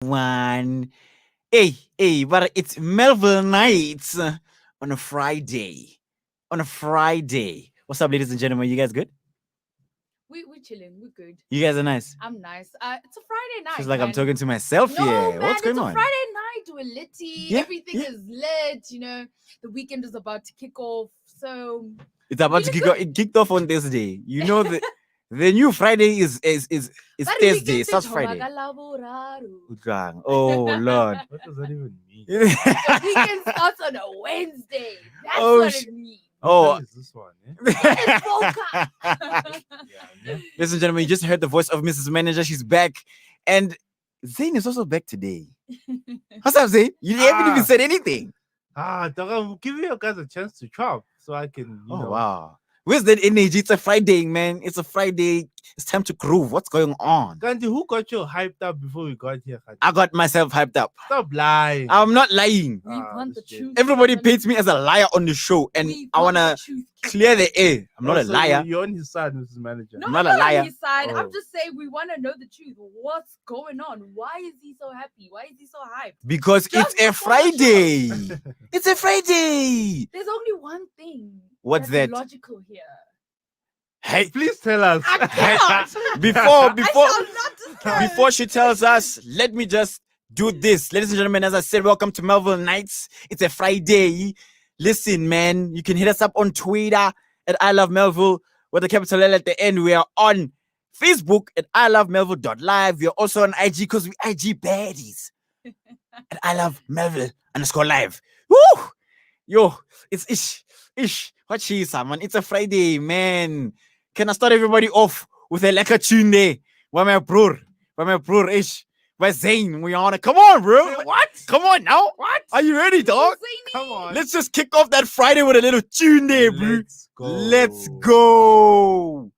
One. Hey, but it's Melville Knights on a Friday. On a Friday. What's up, ladies and gentlemen? You guys good? We're chilling. We're good. You guys are nice. I'm nice. It's a Friday Feels night, like I'm man. talking to myself No, here. man, What's it's going a on? Friday night. We're litty. Yeah, Everything yeah. is lit. The weekend is about to kick off. So It's about to feeling kick off. good. It kicked off on Thursday. You know the new Friday is But Thursday. weekend Starts is Friday. Hobagalabo. Utlwang. Oh Lord. What does that even mean? The weekend starts on a Wednesday. That's Oh, what it means. Oh. What is this one? Eh? It's Volca. Yeah, ne? Ladies and gentlemen, you just heard the voice of Mrs. Manager. She's back. And Zane is also back today. What's up, Zane? You haven't even said anything. Dog, I'm giving you guys a chance to chop so I can, you know. Wow. Where's that energy? It's a Friday, man. It's a Friday. It's time to groove. What's going on? Kanti, who got you hyped up before we got here? Kanti? I got myself hyped up. Stop lying. I'm not lying. We want the this shit. truth. Everybody man. paints me as a liar on the show, and We I want wanna the truth, kid. clear the air. I'm not a Also, liar. You're on his side, Mrs. Manager. No, I'm I'm not a not liar. on his side. I'm Oh. just saying we want to know the truth. What's going on? Why is he so happy? Why is he so hyped? Because Just it's a before the show. Friday. It's a Friday. There's only one thing. What's that's that? logical here. Hey, Please tell us. I cannot. before I shall not disclose. before she tells us, let me just do this. Ladies and gentlemen, as I said, welcome to Melville Knights. It's a Friday. Listen, man, you can hit us up on Twitter at I Love Melville with a capital L at the end. We are on Facebook at I Love Melville.live. We are also on IG because we IG baddies at I Love Melville _live. Woo! Yo, it's ish. What she is, man? It's a Friday, man. Can I start everybody off with a lekker tune there? Why my bro, ish. By Zane, Moyane. Come on, bro. What? Come on now. What? Are you ready, dog? Zany. Come on. Let's just kick off that Friday with a little tune there, bro. Let's go. Let's go.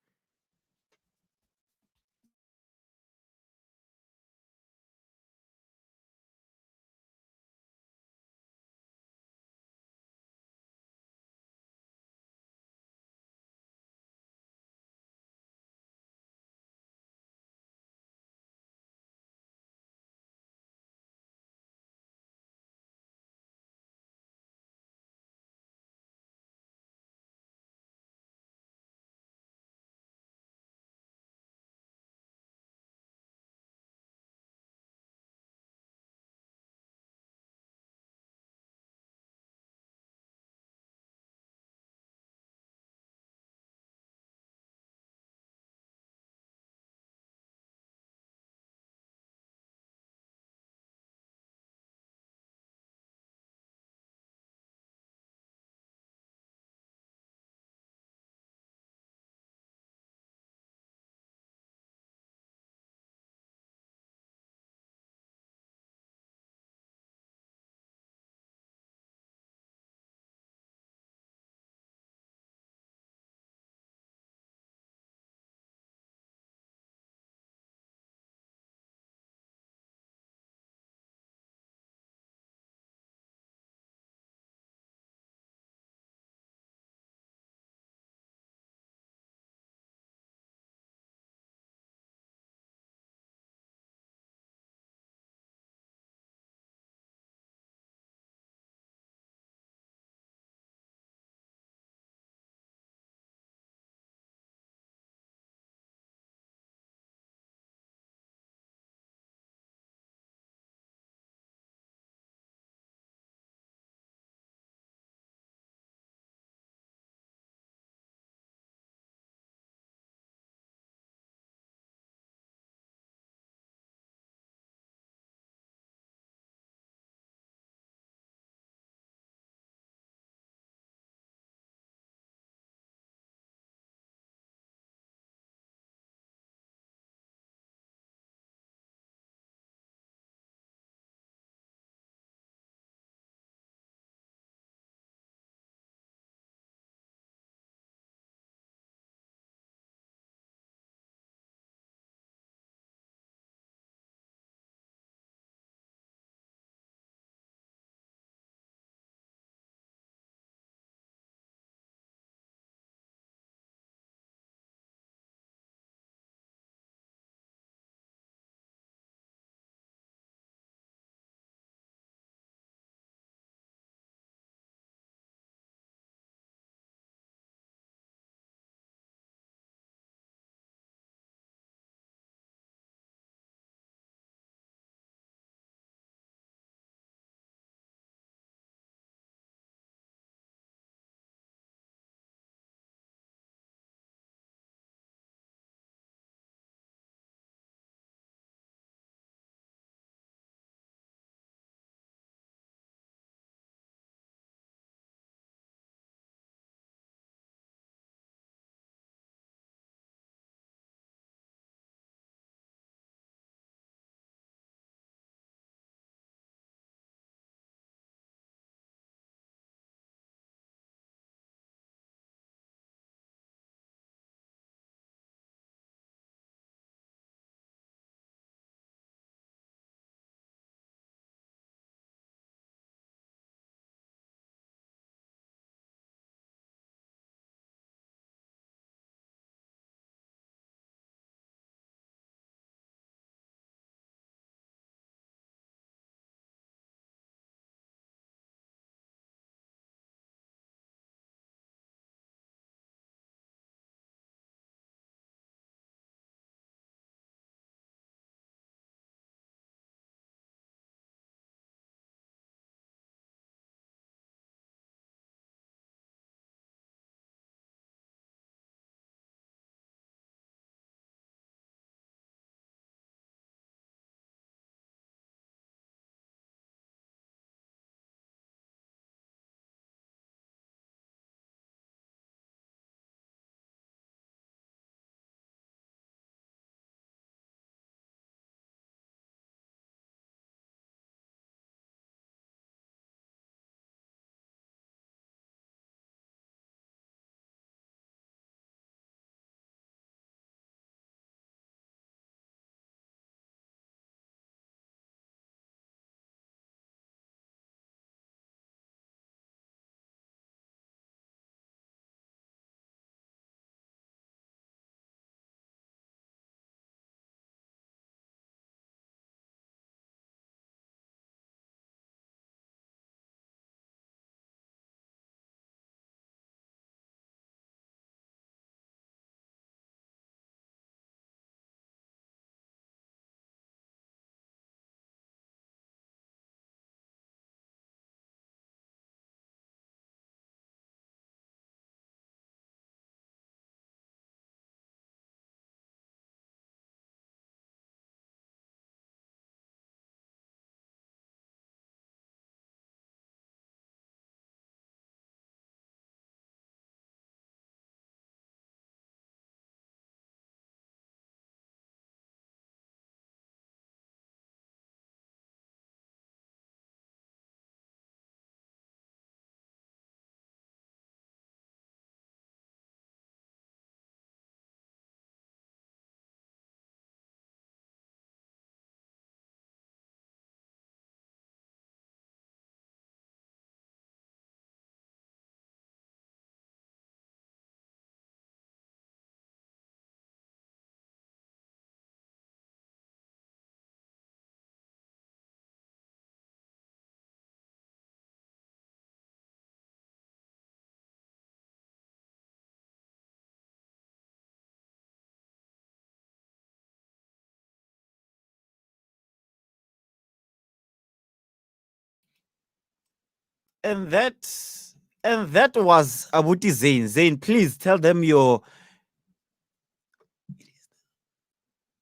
And that was Abuti Zane. Zane, please tell them your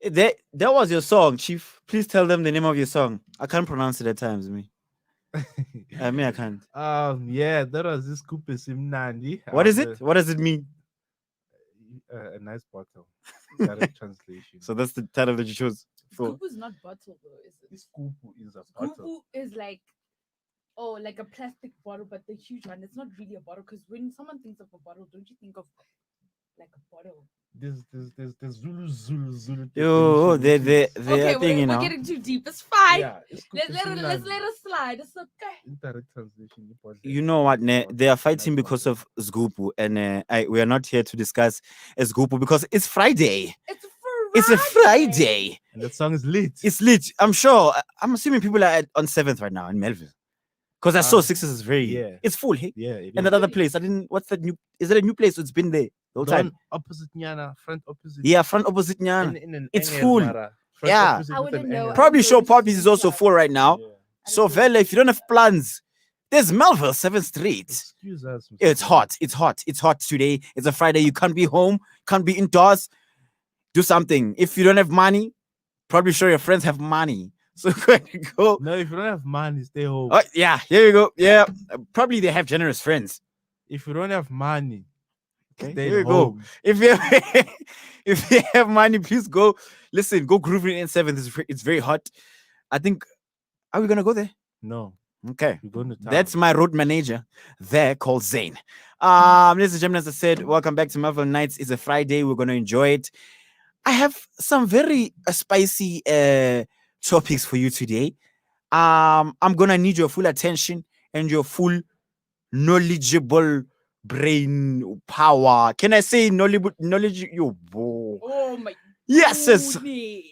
that was your song, Chief. Please tell them the name of your song. I can't pronounce it at times, me. I can't. Yeah, that was this Coupe Simnandi. What is it? What does it mean? A nice bottle. Direct translation. So that's the title that you chose for. Scoop is not bottle though, is it? This Coupe is a bottle. Scoop is like like a plastic bottle, but the huge one. It's not really a bottle because when someone thinks of a bottle, don't you think of like a bottle? There's Zulu. Yo, definition, they which is- they're thinking we're now. getting too deep. It's fine. Yeah, it's Coupe Let's Simnandi. let it slide. It's okay. Indirect translation. bottle. You know what? Ne? They are fighting Nice because bottle. of Zgupu, and we are not here to discuss Zgupu because it's Friday. It's It's a Friday. And that song is lit. It's lit. I'm sure. I'm assuming people are on 7th right now in Melville. Because I saw Ah, 6th is very. yeah. It's full. Hey? Yeah, it And is. that other place. I didn't. What's that new? Is it a new place? It's been there the whole The time. one opposite Nyana, front opposite. Yeah, front opposite Nyan. in an It's Engel, full. Mara. Front Yeah. opposite I with an wouldn't know. Engel. Probably don't Show go Poppies is also inside. full right now. Yeah. So, Vele, if you don't have plans, there's Melville 7th Street. Excuse us. Mr. It's Bond. hot. It's hot. It's hot today. It's a Friday. You can't be home. Can't be indoors. Do something. If you don't have money, probably sure your friends have money. So go. No, if you don't have money, stay home. Oh yeah, here you go. Yeah, probably they have generous friends. If you don't have money, Okay, stay here you go. home. If you if you have money, please go. Listen, go grooving in 7th. It's very hot. I think. Are we gonna go there? No, Okay. you're going to town. That's my road manager there called Zane. Ladies and gentlemen, as I said, welcome back to Melville Nights. It's a Friday. We're going to enjoy it. I have some very spicy topics for you today. I'm going to need your full attention and your full knowledgeable brain power. Can I say knowledge? Oh my Yes, yes. goodness.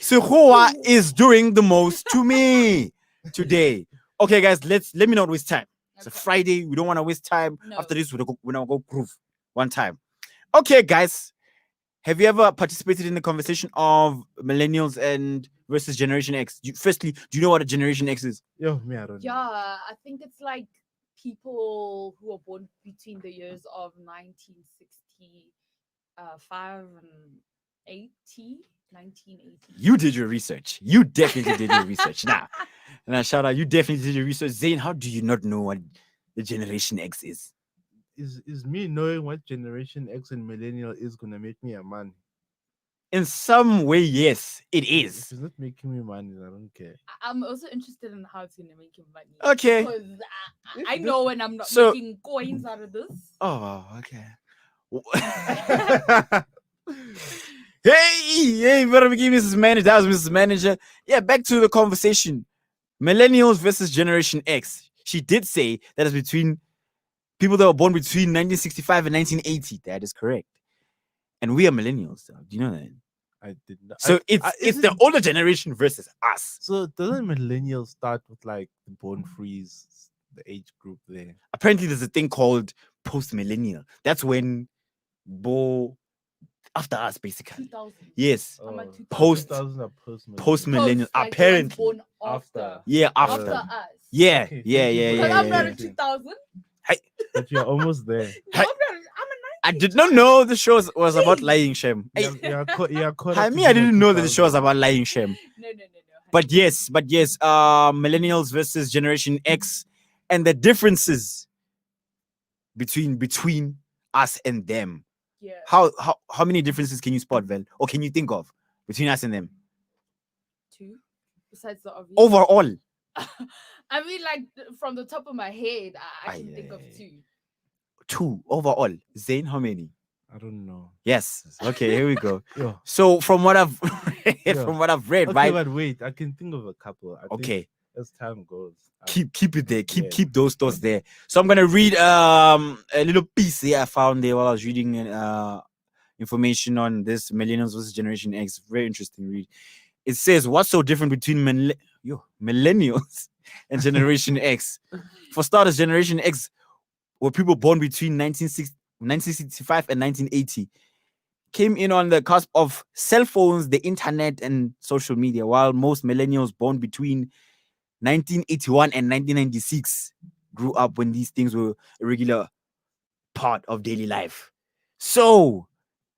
Suhua is doing the most to me today. Okay, guys, let me not waste time. It's a Okay. Friday. We don't want to waste time. No. After this, we're gonna go groove one time. Okay, guys. Have you ever participated in the conversation of millennials and versus Generation X? Firstly, do you know what a Generation X is? Yo, me, I don't Yeah, know. I think it's like people who were born between the years of 1965 and 1980. You did your research. You definitely did your research. Now, shout out. You definitely did your research. Zane, how do you not know what the Generation X is? Is me knowing what Generation X and Millennial is gonna make me a man? In some way, yes, it If is. it's not making me money, I don't care. I'm also interested in how it's gonna make him money. Okay. Because If I this- know when I'm not So- making coins out of this. Oh, okay. Hey, better be giving Mrs. Manager. That was Mrs. Manager. Yeah, back to the conversation. Millennials versus Generation X. She did say that is between people that were born between 1965 and 1980. That is correct. And we are millennials. Do you know that? I did not. So it's is the older generation versus us. So doesn't millennials start with like the born freeze, the age group there? Apparently, there's a thing called post-millennial. That's when after us, basically. 2000. Yes. I'm at Oh, 2000. Post- 2000 are post-millennial. Post-millennial. Post, like, the ones Apparently. born After. after. Yeah, After after. us. Yeah, Okay, yeah, thank you yeah, for yeah. Because I'm yeah, not yeah. a 2000. But you're almost there. No, Hey. I'm a I did not know the show was about lying shame. You're caught I up mean, to I the didn't know that the show was 2000s. about lying shame. No. But yes, millennials versus Generation X and the differences between us and them. Yeah. How many differences can you spot, Vel? Or can you think of between us and them? 2. Besides the obvious. Overall. I mean, like from the top of my head, I can Aye, think of aye. 2. 2 overall. Zane, how many? I don't know. Yes. Okay, here we go. Yo. So from what I've read, Okay, right? but wait, I can think of a couple. I think Okay. as time goes. Keep it there. Yeah. Keep those thoughts there. So I'm gonna read a little piece here I found there while I was reading information on this millennials versus Generation X. Very interesting read. It says, what's so different between millennials and Generation X? For starters, Generation X were people born between 1965 and 1980. Came in on the cusp of cell phones, the internet, and social media, while most millennials born between 1981 and 1996 grew up when these things were a regular part of daily life. So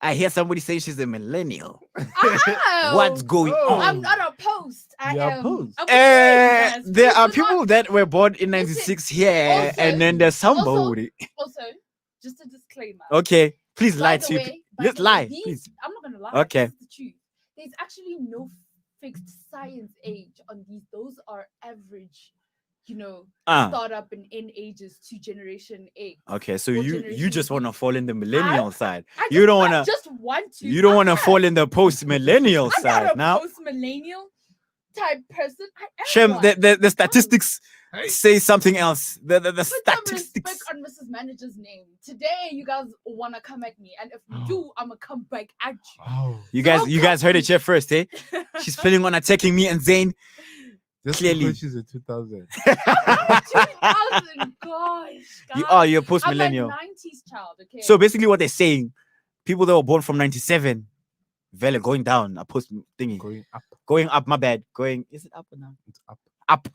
I hear somebody say she's a millennial. What's Oh, going Oh. I'm on? not opposed. I You're am. opposed. I'm with you guys. There Please are do not- people that were born in Listen, 96 here, also- and then there's somebody. Also, just a disclaimer. Okay, please By lie the to you. way, by Let's the way, lie, these- please. I'm not gonna lie. Okay. This is the truth. There's actually no fixed science age on these. Those are average, Ah, startup and end ages to Generation X. okay. So or you Generation just want to Z. fall in the millennial side. I You don't I wanna just want to. you don't I want to am. fall in the post millennial I'm side not a now. post millennial type person. I am Shem, one. the statistics Hey. say something else. The Put some statistics. respect on Mrs. Manager's name. Today, you guys wanna come at me, and if you do, I'ma come back at you. Oh, You Don't guys heard it come- here first, eh? She's planning on attacking me and Zane. just Clearly. because she's a 2000. I'm 2000, gosh. You're post I'm a millennial. 90s child, okay? So basically, what they're saying, people that were born from 97, Vele going down, a post thingy, Going up. going up. My bad, going. Is it up or down? It's up. Up,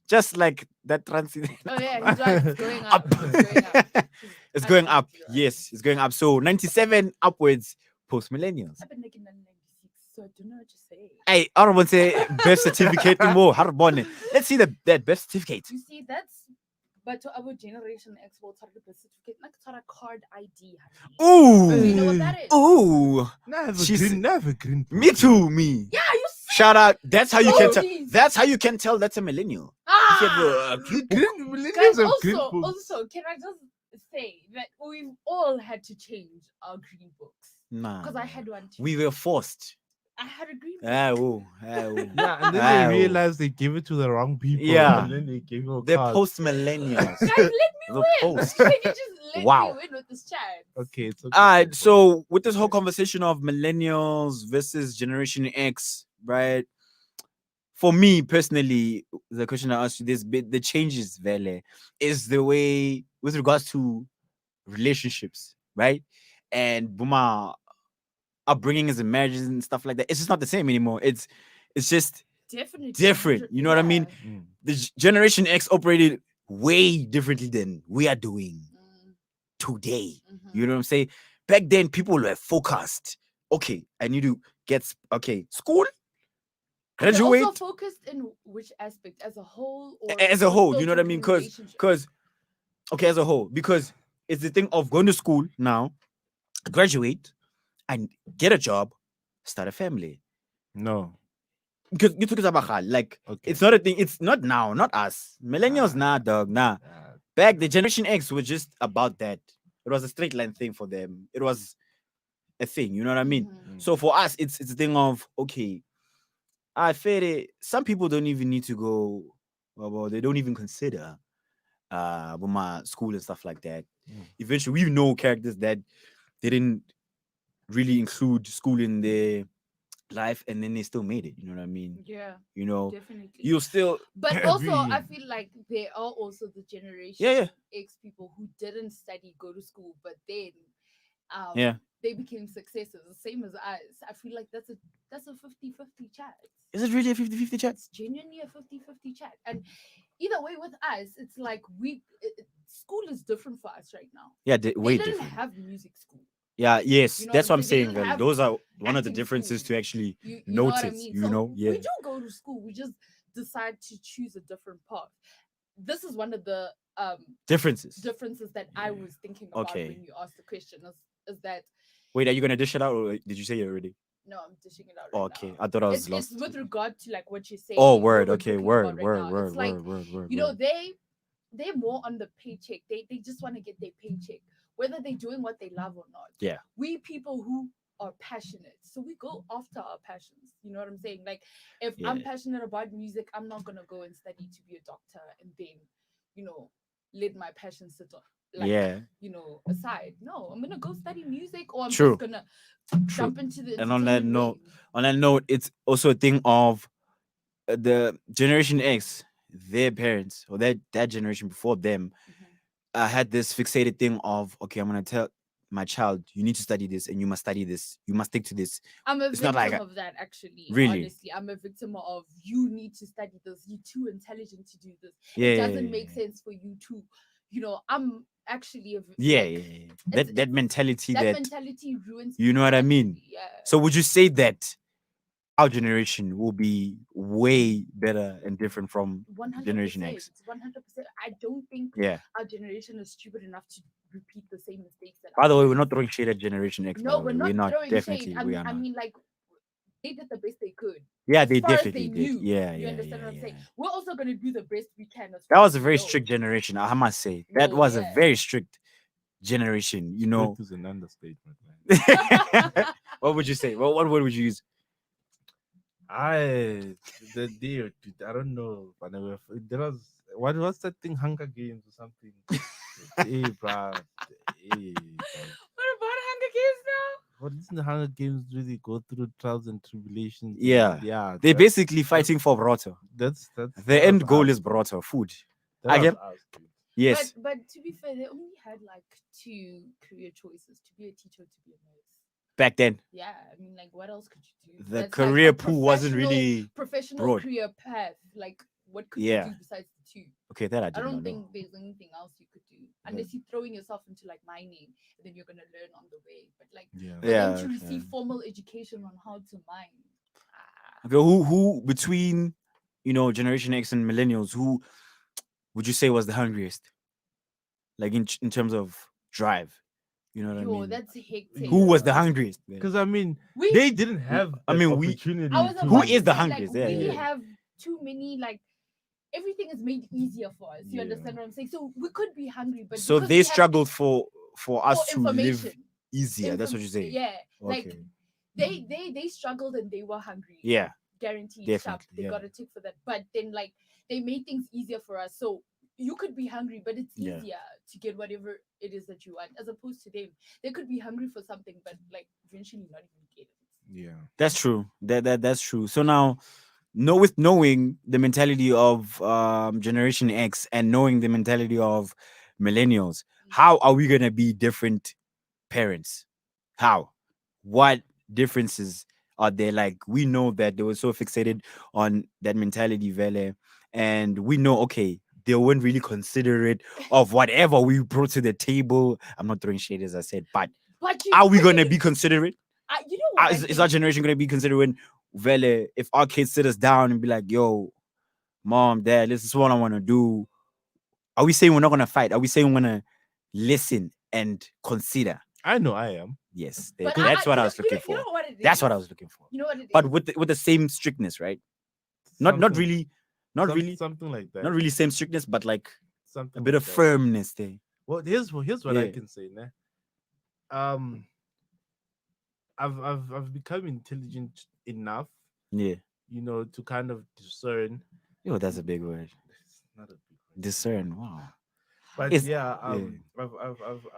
just like that transit. Oh yeah, he's right. It's going up. Up. It's going up. It's going up. Absolutely right. Yes, it's going up. So 97 upwards, post millennials. I've been making that in 96, so I don't know what to say. Hey, I don't want to say birth certificate anymore. Harbonne. Let's see that birth certificate. You see, but to our Generation X, we'll talk about certificate, like a card ID. Ooh, You know what that is? ooh. She's- Never green. Me too, me. Yeah, you see. Shout out. That's how you can tell. Jeez. That's how you can tell that's a millennial. You said, Ah! green Green book. millennials Guys, have green books. also, can I just say that we've all had to change our green books? Nah, Because I had one too. we were forced. I had a green book. Ah, oh. Yeah, and then Ah, they realized they gave it to the wrong people. Yeah. And then they gave you a They're card. post millennials. Guys, let me The win. post. Can you just let Wow. me win with this chat? Okay, it's okay. So with this whole conversation of millennials versus Generation X, right? For me personally, the question I asked you, this bit, the changes, Vele, is the way with regards to relationships, right? And Buma upbringing and marriages and stuff like that. It's just not the same anymore. It's just Definitely different. You know what I mean? Yeah. Mm. The Generation X operated way differently than we are doing today. Mhm. You know what I'm saying? Back then, people were focused. Okay, I need to school, They're graduate. also focused in which aspect, as a whole, or As a or whole, still you know what I mean? talking Because okay, as a whole, because it's the thing of going to school now, graduate, and get a job, start a family. No. Because you took it like Okay. it's not a thing. It's not now, not us. Millennials, nah, dog, nah. Back the Generation X was just about that. It was a straight line thing for them. It was a thing. You know what I mean? Mhm. So for us, it's a thing of okay. I feel it. Some people don't even need to go. Well, they don't even consider my school and stuff like that. Mm. Eventually, we know characters that they didn't really include school in their life, and then they still made it. You know what I mean? Yeah, You know, definitely. you still But also, I Agree. feel like there are also the Generation Yeah. X people who didn't study, go to school, but then Yeah. they became successes, the same as us. I feel like that's a 50-50 chat. Is it really a 50-50 chat? It's genuinely a 50-50 chat. And either way, with us, it's like school is different for us right now. Yeah, They way didn't different. have music school. Yeah, yes, You know that's what what I'm I'm saying? saying. They didn't Well, have those are one of the acting differences school. to actually You know what I notice. mean? You So know, yeah. we do go to school. We just decide to choose a different path. This is one of the Differences. differences that I was thinking about Okay. when you asked the question. Is that Wait, are you gonna dish it out, or did you say it already? no? I'm dishing it out. Oh, Right okay, now. I thought I was It's lost. with regard to like what you're saying. Oh, what word. we're Okay, talking word, about right word, now. word, It's like, word. you know, they're more on the paycheck. They just want to get their paycheck, whether they're doing what they love or not. Yeah. We people who are passionate, so we go after our passions. You know what I'm saying? Like, if I'm Yeah. passionate about music, I'm not gonna go and study to be a doctor and then, let my passion sit on, like, Yeah. aside. No, I'm gonna go study music, or I'm True. just gonna jump into the And on that entertainment note, wave. it's also a thing of the Generation X, their parents or that generation before them Mhm. had this fixated thing of okay, I'm gonna tell my child, you need to study this and you must study this. You must stick to this. I'm a It's not victim like of that, actually. Really? Honestly, I'm a victim of you need to study this. You're too intelligent to do this. Yeah, It yeah, doesn't yeah, make yeah. sense for you to, I'm actually Yeah, like yeah, yeah. it's That mentality that that mentality ruins. you know what I people, mean. actually, Yeah. So would you say that our generation will be way better and different from Generation 100%. X? 100%. I don't think Yeah. our generation is stupid enough to repeat the same mistakes that. By our the way, we're parents not throwing shade at Generation X. By No, the we're way, we're not not. throwing shade. Definitely, we are I not. mean, like they did the best they could. Yeah, As they far as definitely they did. knew. Yeah, You yeah, understand yeah, what I'm saying? yeah. We're also gonna do the best we can as That far was as a we very know. strict generation. I must say that No, was a yeah. very strict generation. You know. Strict is an understatement, man. What would you say? What word would you use? The deer, dude, I don't know, but there was what's that thing, Hunger Games or something? Hey, bruh. Hey, like, What about Hunger Games now? what isn't the Hunger Games really go through trials and tribulations? Yeah, Yeah, they're basically fighting for broto. that's The that was end goal us, is dude. broto, food. That was Again, us, dude. yes. But to be fair, they only had like two career choices: to be a teacher, to be a nurse. Back then, Yeah, I mean, like, what else could you do? the That's career a pool wasn't really professional broad. career path. Like, what could Yeah. you do besides the two? Okay, that I I did don't not know. think there's anything else you could do unless you're throwing yourself into like mining, and then you're gonna learn on the way. But like Yeah. for them Yeah. to receive yeah. formal education on how to mine, Okay, who between Generation X and millennials, who would you say was the hungriest? Like in terms of drive, you know what I yo, mean? that's hectic. Who was the Yeah. hungriest? then? Because I mean, We, they didn't have I that mean, we- opportunity. I was to- Who about is to the say, hungriest? like, Yeah, we yeah. have too many, like, everything is made easier for us. You Yeah. understand what I'm saying? So we could be hungry, but So because they we have struggled for us for to live information. easier. That's what you say. Yeah, like Okay. they struggled and they were hungry. Yeah. Guaranteed. Definitely, Sharp. They yeah. got a tick for that. But then, like, they made things easier for us. So you could be hungry, but it's Yeah. easier to get whatever it is that you want, as opposed to them. They could be hungry for something, but like eventually not even get it. Yeah. That's true. That's true. So now, with knowing the mentality of Generation X and knowing the mentality of millennials, how are we gonna be different parents? How? What differences are there? Like, we know that they were so fixated on that mentality, Vele, and we know, okay, they weren't really considerate of whatever we brought to the table. I'm not throwing shade, as I said, but But are we gonna be considerate? you know what? Is our generation gonna be considering Vele, if our kids sit us down and be like, yo, mom, dad, this is what I want to do? Are we saying we're not gonna fight? Are we saying we're gonna listen and consider? I know I am. Yes, But that's what I was looking You for. know what it is? That's what I was looking for. You know what it is? But with the same strictness, right? Not Something- really, something like that. not really same strictness, but like Something a bit like of that. firmness there. Well, here's what I Yeah. can say, nah. I've become intelligent enough, Yeah. to kind of discern. Yo, that's a big word. It's not a big one. Discern. Wow. But It's- yeah, yeah.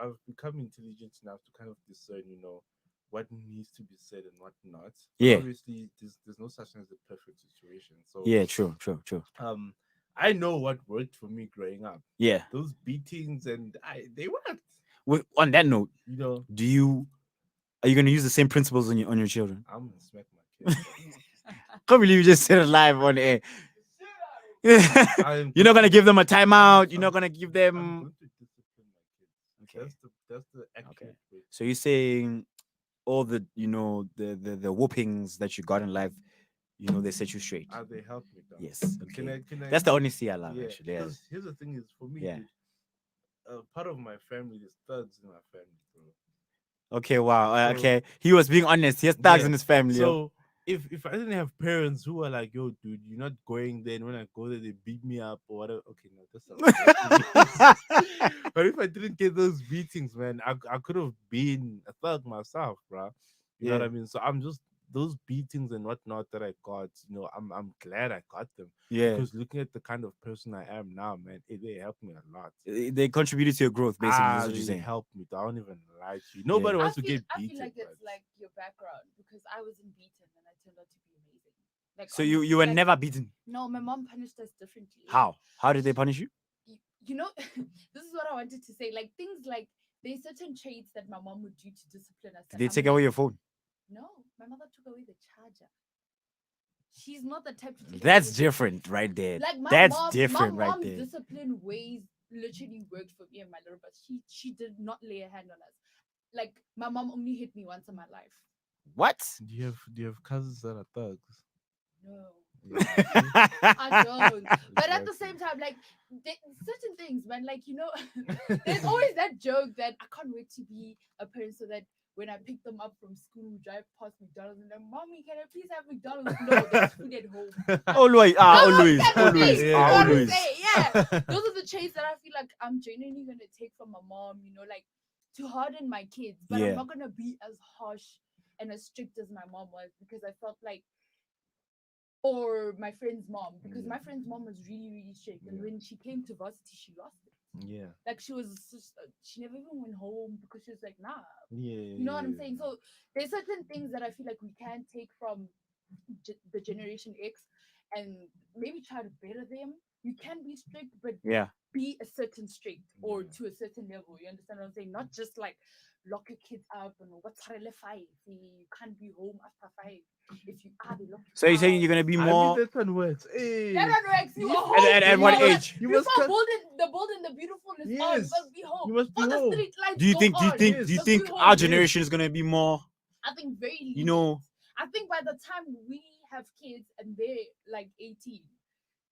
I've become intelligent enough to kind of discern, what needs to be said and what not. But Yeah. obviously, there's no such thing as a perfect situation. So Yeah, true. I know what worked for me growing up. Yeah. Those beatings and they worked. On that note, You know, are you gonna use the same principles on your children? I'm gonna smack my kids. Can't believe you just said it live on air. I'm You're not gonna give them a timeout. You're I'm- not gonna give I'm them. going to discipline my kids. Okay. That's the accurate way. So you're saying all the the whoopings that you got in life, they set you straight. They help me down. Yes. Can Okay. I That's the honesty I love, yeah, actually. Yes. because here's the thing is for me, Yeah. dude, part of my family is thugs in my family, bro. Okay. Wow. So- Okay. He was being honest. He has thugs Yeah, in his family. So if I didn't have parents who were like, yo, dude, you're not going there, and when I go there, they beat me up or whatever. Okay, no, that's not But if I didn't get those beatings, man, I could have been a thug myself, bro. You know what Yeah. I mean? So I'm just those beatings and whatnot that I got, I'm glad I got them. Yeah. Because looking at the kind of person I am now, man, they helped me a lot. They contributed to your growth, basically. That's what you're They saying. helped me. I don't even lie to you. Nobody wants to get I beaten. feel like it's but- like your background because I wasn't beaten and I turned out to be amazing. Like, So you honestly, were like, never beaten. No, my mom punished us differently. How? How did they punish you? You know, this is what I wanted to say. Like things like there's certain traits that my mom would do to discipline us. Did that they I'm take like, away your phone? No, my mother took away the charger. She's not the type to take That's away different right there. like my That's mom. different My right mom's there. discipline ways literally worked for me and my little brother. She did not lay a hand on us. Like my mom only hit me once in my life. What? Do you have cousins that are thugs? No. Yeah. I don't. But at the Exactly. same time, like certain things, man, like there's always that joke that I can't wait to be a parent so that when I pick them up from school, drive past McDonald's and then, Mommy, can I please have McDonald's? No, there's food at home. Always, Those are always, the kind of always, things, Yeah, you know what I'm always. saying? Yeah. Those are the traits that I feel like I'm genuinely gonna take from my mom, like to harden my kids. But I'm Yeah. not gonna be as harsh and as strict as my mom was because I felt like or my friend's mom because Yeah. my friend's mom was really really strict and Yeah. when she came to varsity she lost it Yeah. like she was just, she never even went home because she was like nah Yeah. you know what I'm saying so there's certain things that I feel like we can take from the generation X and maybe try to better them. You can be strict but Yeah. be a certain strict or Yeah. to a certain level, you understand what I'm saying, not just like lock your kids up and what's 5 you can't be home after 5 if you are they lock you So you're saying out. you're gonna be I more mean that one works. Hey. That one works. You are at, home. at what Before- age? You Before must cut- bold and the beautiful is on. You Yes. must be home. You must be For the home. street lights Do you go think? Do you on, think? Yes. Do you must be think home. our generation is gonna be more? I think very lenient. You know, I think by the time we have kids and they're like 18,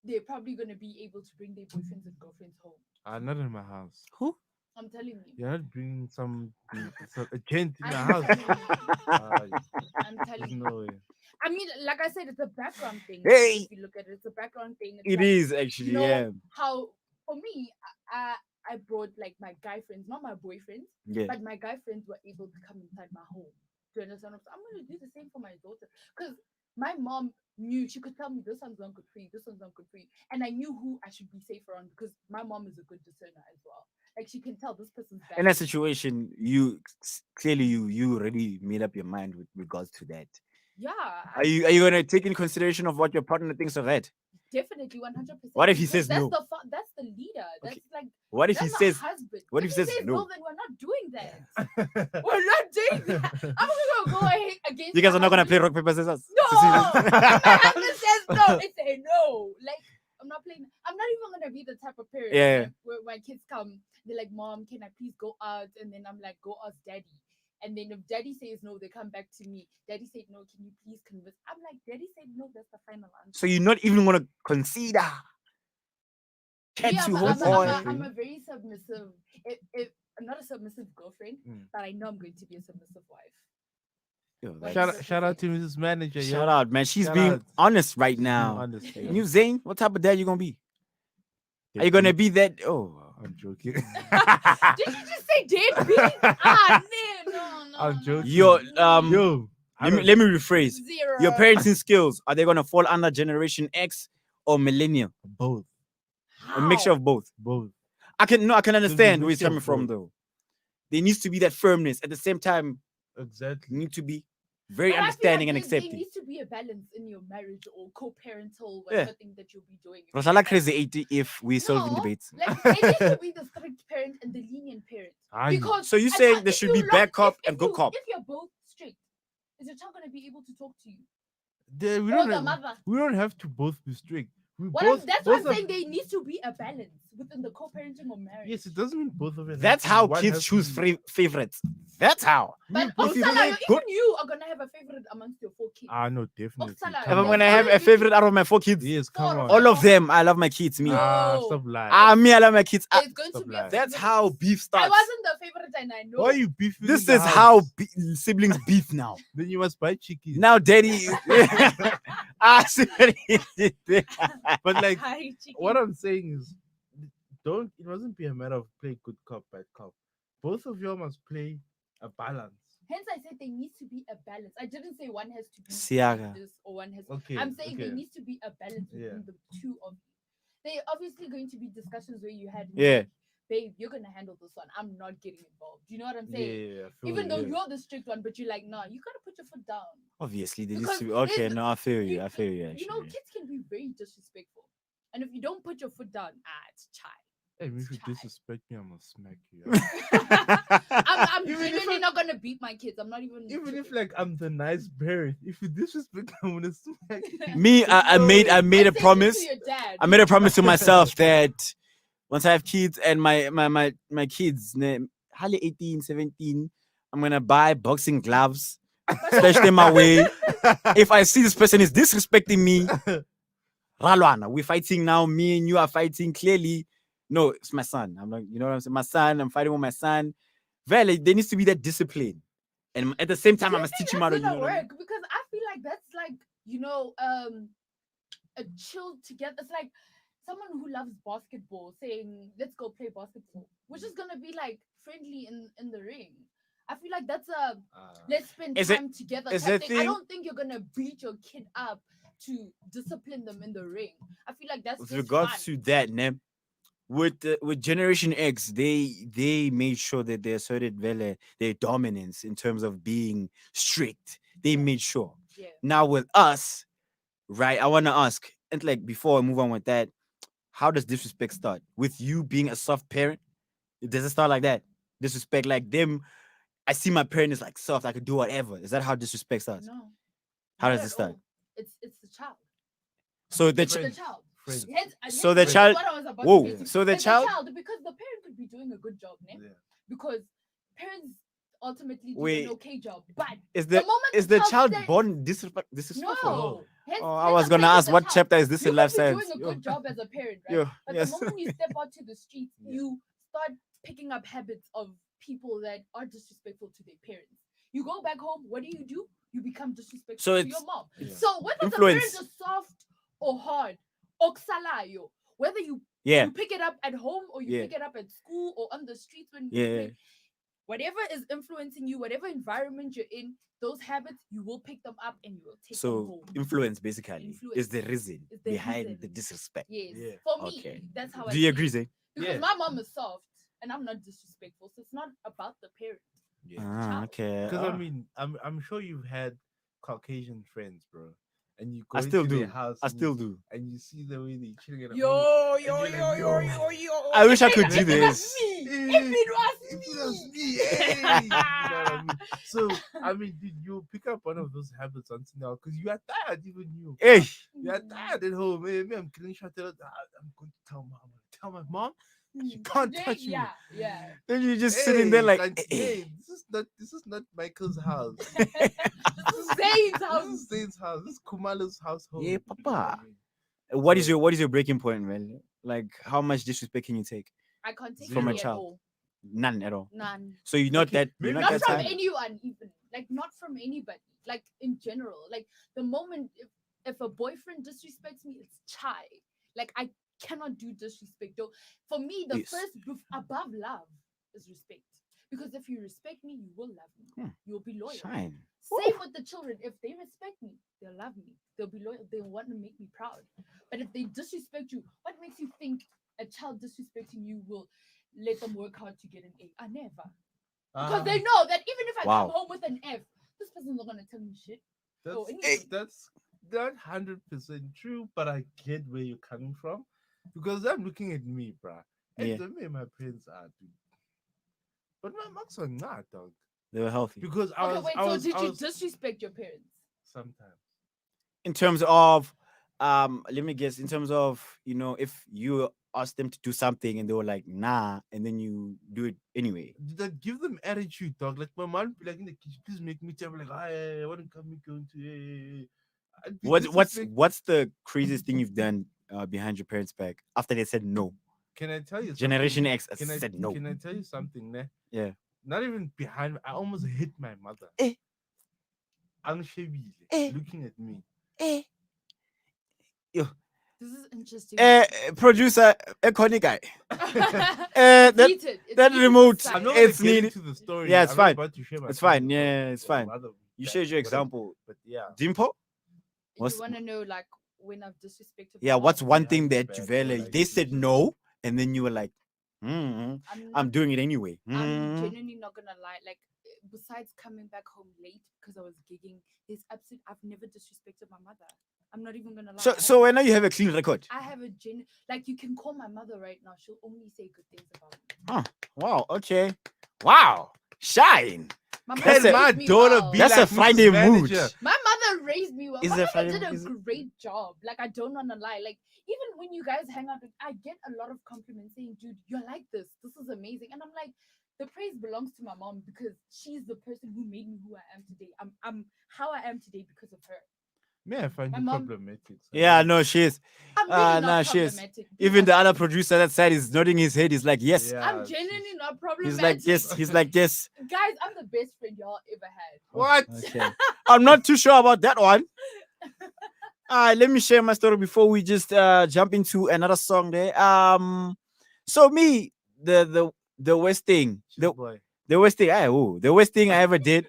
they're probably gonna be able to bring their boyfriends and girlfriends home. Not in my house. who? I'm telling you. You're not bringing some a gent in the I'm house. telling you. I'm telling There's you. no way. I mean, like I said, it's a background thing. Hey! If you look at it, it's a background thing. It's It like, is actually. Yeah. how for me, I brought like my guy friends, not my boyfriends, Yeah. but my guy friends were able to come inside my home. To understand, I'm gonna do the same for my daughter because my mom knew she could tell me this one's not good for you, this one's not good for you, and I knew who I should be safe around because my mom is a good discerner as well. Like she can tell this person's bad. In that for me. situation, you clearly you already made up your mind with regards to that. Yeah, Are you gonna take in consideration of what your partner thinks of that? definitely 100%. What if he because says that's no? That's the leader. That's Okay. like What if he that's my says? husband. What if he says says no? then we're not doing that. We're not doing that. I'm gonna go ahead against. You guys my are not gonna play husband. rock paper scissors. No, To see if this? my husband says no, it's a no. Like I'm not playing. I'm not even gonna be the type of parent. Yeah. Like, where my kids come, they're like, "Mom, can I please go out?" And then I'm like, "Go ask daddy." And then if daddy says no, they come back to me. Daddy said no. Can you please convince? I'm like, daddy said no. That's the final answer. So you're not even gonna consider. Can't Yeah, you but hold on? I'm a very submissive. If I'm not a submissive girlfriend, Mm. but I know I'm going to be a submissive wife. Yo, Like, that's- Shout out to Mrs. Manager. yo. Shout out, man. She's Shout being out. honest right She's being now. honest, yo. You Zane, what type of dad you gonna be? Are you gonna be that? Oh, I'm joking. Did you just say deadbeat? No. I'm joking. Yo, Yo, let me rephrase. Zero. Your parenting skills, are they gonna fall under Generation X or Millennial? both, A mixture of both. both. I can understand where he's mixture of coming from both. though. There needs to be that firmness. At the same time, you Exactly. need to be very But I feel understanding like and there accepting. needs to be a balance in your marriage or co-parental, Yeah. whatever thing that you'll be doing. If Rosala crazy 80 if we solving No, debates. like there needs to be the strict parent and the lenient parent. Aye. Because So you as saying much- there if should you be lock- bad cop if and good you- cop? If you're both strict, is your child gonna be able to talk to you? We Or don't the have, mother? we don't have to both be strict. We That's what I'm both saying. There needs to be a balance within the co-parenting or marriage. Yes, it doesn't mean both of it. That's has to- how one kids has to choose be- favorites. That's how. But both if you Oksala, make even good- you are gonna have a favorite amongst your 4 kids. No, definitely. Oksala, If I'm Yes, gonna have a already- favorite out of my 4 kids, Yes, come Four on. of all of them, I love my kids. Me. No. Stop lying. Me, I love my kids. There's going to Stop be a lying. That's favorite. how beef I starts. wasn't the favorite, and I know. Why are you beefing? This in the is how house? siblings beef now. Then you must buy chicken. Now, daddy. But like, Hi, chicken. what I'm saying is, don't. It mustn't be a matter of play good cop, bad cop. Both of you must play a balance. Hence, I said there needs to be a balance. I didn't say one has to be Yaga. this or one has. Okay. I'm saying there okay. needs to be a balance between the two of you. There are obviously going to be discussions where you had, Yeah. babe, you're gonna handle this one. I'm not getting involved. You know what I'm Yeah, saying? yeah, I feel Even you, though yeah. you're the strict one, but you're like, nah, you gotta put your foot down. Obviously, there needs Because to be. Okay, there's- no, I feel you. I feel you. You know, Actually. kids can be very disrespectful, and if you don't put your foot down, it's child. Hey, if you Try. disrespect me, I'm gonna smack you. I'm Even if genuinely I- not gonna beat my kids. I'm not even. Even if joking. like I'm the nice parent, if you disrespect, I'm gonna smack you. Me, There's I no made way. I made a Same promise. to your dad. I made a promise to myself that once I have kids and my kids, hardly 18, 17, I'm gonna buy boxing gloves, stash them away. If I see this person is disrespecting me, Ralwana, we're fighting now. Me and you are fighting. Clearly, no, it's my son. I'm like, you know what I'm saying? My son, I'm fighting with my son. Well, there needs to be that discipline. And at the same time, Do I you must think teach him that's how to, you know gonna what I mean? work? Because I feel like that's like a chill together. It's like someone who loves basketball saying, "Let's go play basketball," which is gonna be like friendly in the ring. I feel like that's a let's spend Is it- time together is type the thing. I thing- don't think you're gonna beat your kid up to discipline them in the ring. I feel like that's With just regards fun. to that, with Generation X, they made sure that they asserted their dominance in terms of being strict. They Yeah. made sure. Yeah. Now with us, right? I want to ask, and like before I move on with that, how does disrespect start? With you being a soft parent? Does it start like that? Disrespect, like them. I see my parent is like soft. I could do whatever. Is that how disrespect starts? No. How Not does at it start? all. It's the child. So the It's the Friends. child. Friends. So the This is child. what I was about to Whoa. get to. So the It's child. the child because the parent could be doing a good job, ne? Yeah. Because parents ultimately do Wait. an okay job. But Is the the moment is the child stands- born disrespectful? no. Here's, Oh, I here's was the gonna thing with ask the what child. chapter is this You in could life be science? doing a good job as a parent, right? Yo, But yes. the moment you step out to the streets, Yeah. you start picking up habits of people that are disrespectful to their parents. You go back home, what do? You become disrespectful So to your it's mom. Yeah. So whether the parent influence. is soft or hard, oksalayo, whether Yeah, you pick it up at home or you Yeah. pick it up at school or on the streets when you yeah. play, whatever is influencing you, whatever environment you're in, those habits you will pick them up and you will take them So home. influence basically Influence is the reason is the behind reason. the disrespect. Yes, Yeah. for me, Okay. that's how I Do you see agree, it. Zane? Because Yeah. my mom is soft and I'm not disrespectful, so it's not about the parent. Yeah. Ah, okay. Because I Ah. mean, I'm sure you've had Caucasian friends, bro, and you go I still into their do. house. I and still you, do. and you see the way they chilling at home. Yo, and yo, you're yo, like, yo, yo. yo, yo. I wish I If could it- do if it was this. me, Eh, if it was If me. it was me, hey, you know what I mean? So I mean, did you pick up one of those habits until now? Because you are tired, even you. Hey, You are tired at home. Hey, me, I'm killing shot. I'm going to tell mom. I'm going to tell my mom. She can't Today, touch me. yeah, yeah. then you just sitting there Hey, like, can't- hey. hey, this is not Michael's house. This is Zane's This house. is Zane's house. This is Kumalo's household. Yeah, You know what papa. I mean? What is So- your breaking point, man? Like, how much disrespect can you take I can't take From a any at child. all. None at all. None. So you're not Okay, that. You're maybe not Not that from type. anyone, even. Like, not from anybody. Like, in general. Like, the moment if a boyfriend disrespects me, it's chai. Like, I cannot do disrespect. Though, for me, the Yes. first above love is respect. Because if you respect me, you will love me. Hmm. You'll be loyal. Shine. Same with the children. If they respect me, they'll love me. They'll be loyal. They want to make me proud. But if they disrespect you, what makes you think a child disrespecting you will let them work hard to get an A? I never. Because they know that even if I Wow. come home with an F, this person's not gonna tell me shit. that's, or anything. that's not 100% true, but I get where you're coming from because I'm looking at me, bruh. And Yeah. the way my parents are, dude. But my marks are not, dog. They were healthy. Because Okay, wait. So did I you was disrespect your parents? sometimes. In terms of, let me guess. In terms of, if you ask them to do something and they were like, nah, and then you do it anyway. Did I give them attitude, dog? Like my mom be like in the kitchen, please make me tell like, I want to come going to I'd be disrespect- What's the craziest thing you've done behind your parents' back after they said no? Can I tell you Generation something? X said no. Can I tell you something, ne? Yeah. Not even behind I almost hit my mother. Eh. Angshebile, Eh. looking at me. Yo, This is interesting. producer, a corny guy. It's that heated. It's that heated remote- this I'm side. not gonna It's get needed. into the story. Yeah, it's I'm not fine. about to share my It's fine. feelings Yeah, of- it's of fine. mother You back, shared your whatever. example. But yeah. Dimpo? What's- You want to know like when I've disrespected? Yeah, my what's mom? one Behind thing your that you back or, really like, they said you- no, and then you were like, I'm I'm not doing it anyway. I'm genuinely not gonna lie. Like, besides coming back home late because I was gigging, I've never disrespected my mother. I'm not even gonna lie. So I know you have a clean record. I have a like, you can call my mother right now. She'll only say good things about me. Huh. Wow. Okay. Wow. Shine. My That's mother a- my raised me daughter well. be That's like a Friday Mrs. mood. Manager. My mother raised me well. Is My there mother Friday- did a is it- great job. Like, I don't wanna lie. Like, even when you guys hang out, I get a lot of compliments saying, "Dude, you're like this. This is amazing." And I'm like, the praise belongs to my mom because she's the person who made me who I am today. I'm how I am today because of her. May I find My you mom- problematic? Yeah, no, she is. I'm really Nah, not she is. problematic. Even the Because other producer that side is nodding his head. He's like, yes. Yeah, I'm genuinely not problematic. He's like, yes. He's like, yes. Guys, I'm the best friend y'all ever had. What? Okay. I'm not too sure about that one. Let me share my story before we just jump into another song there. So me, the worst thing, Boy. the worst thing, the worst thing I ever did.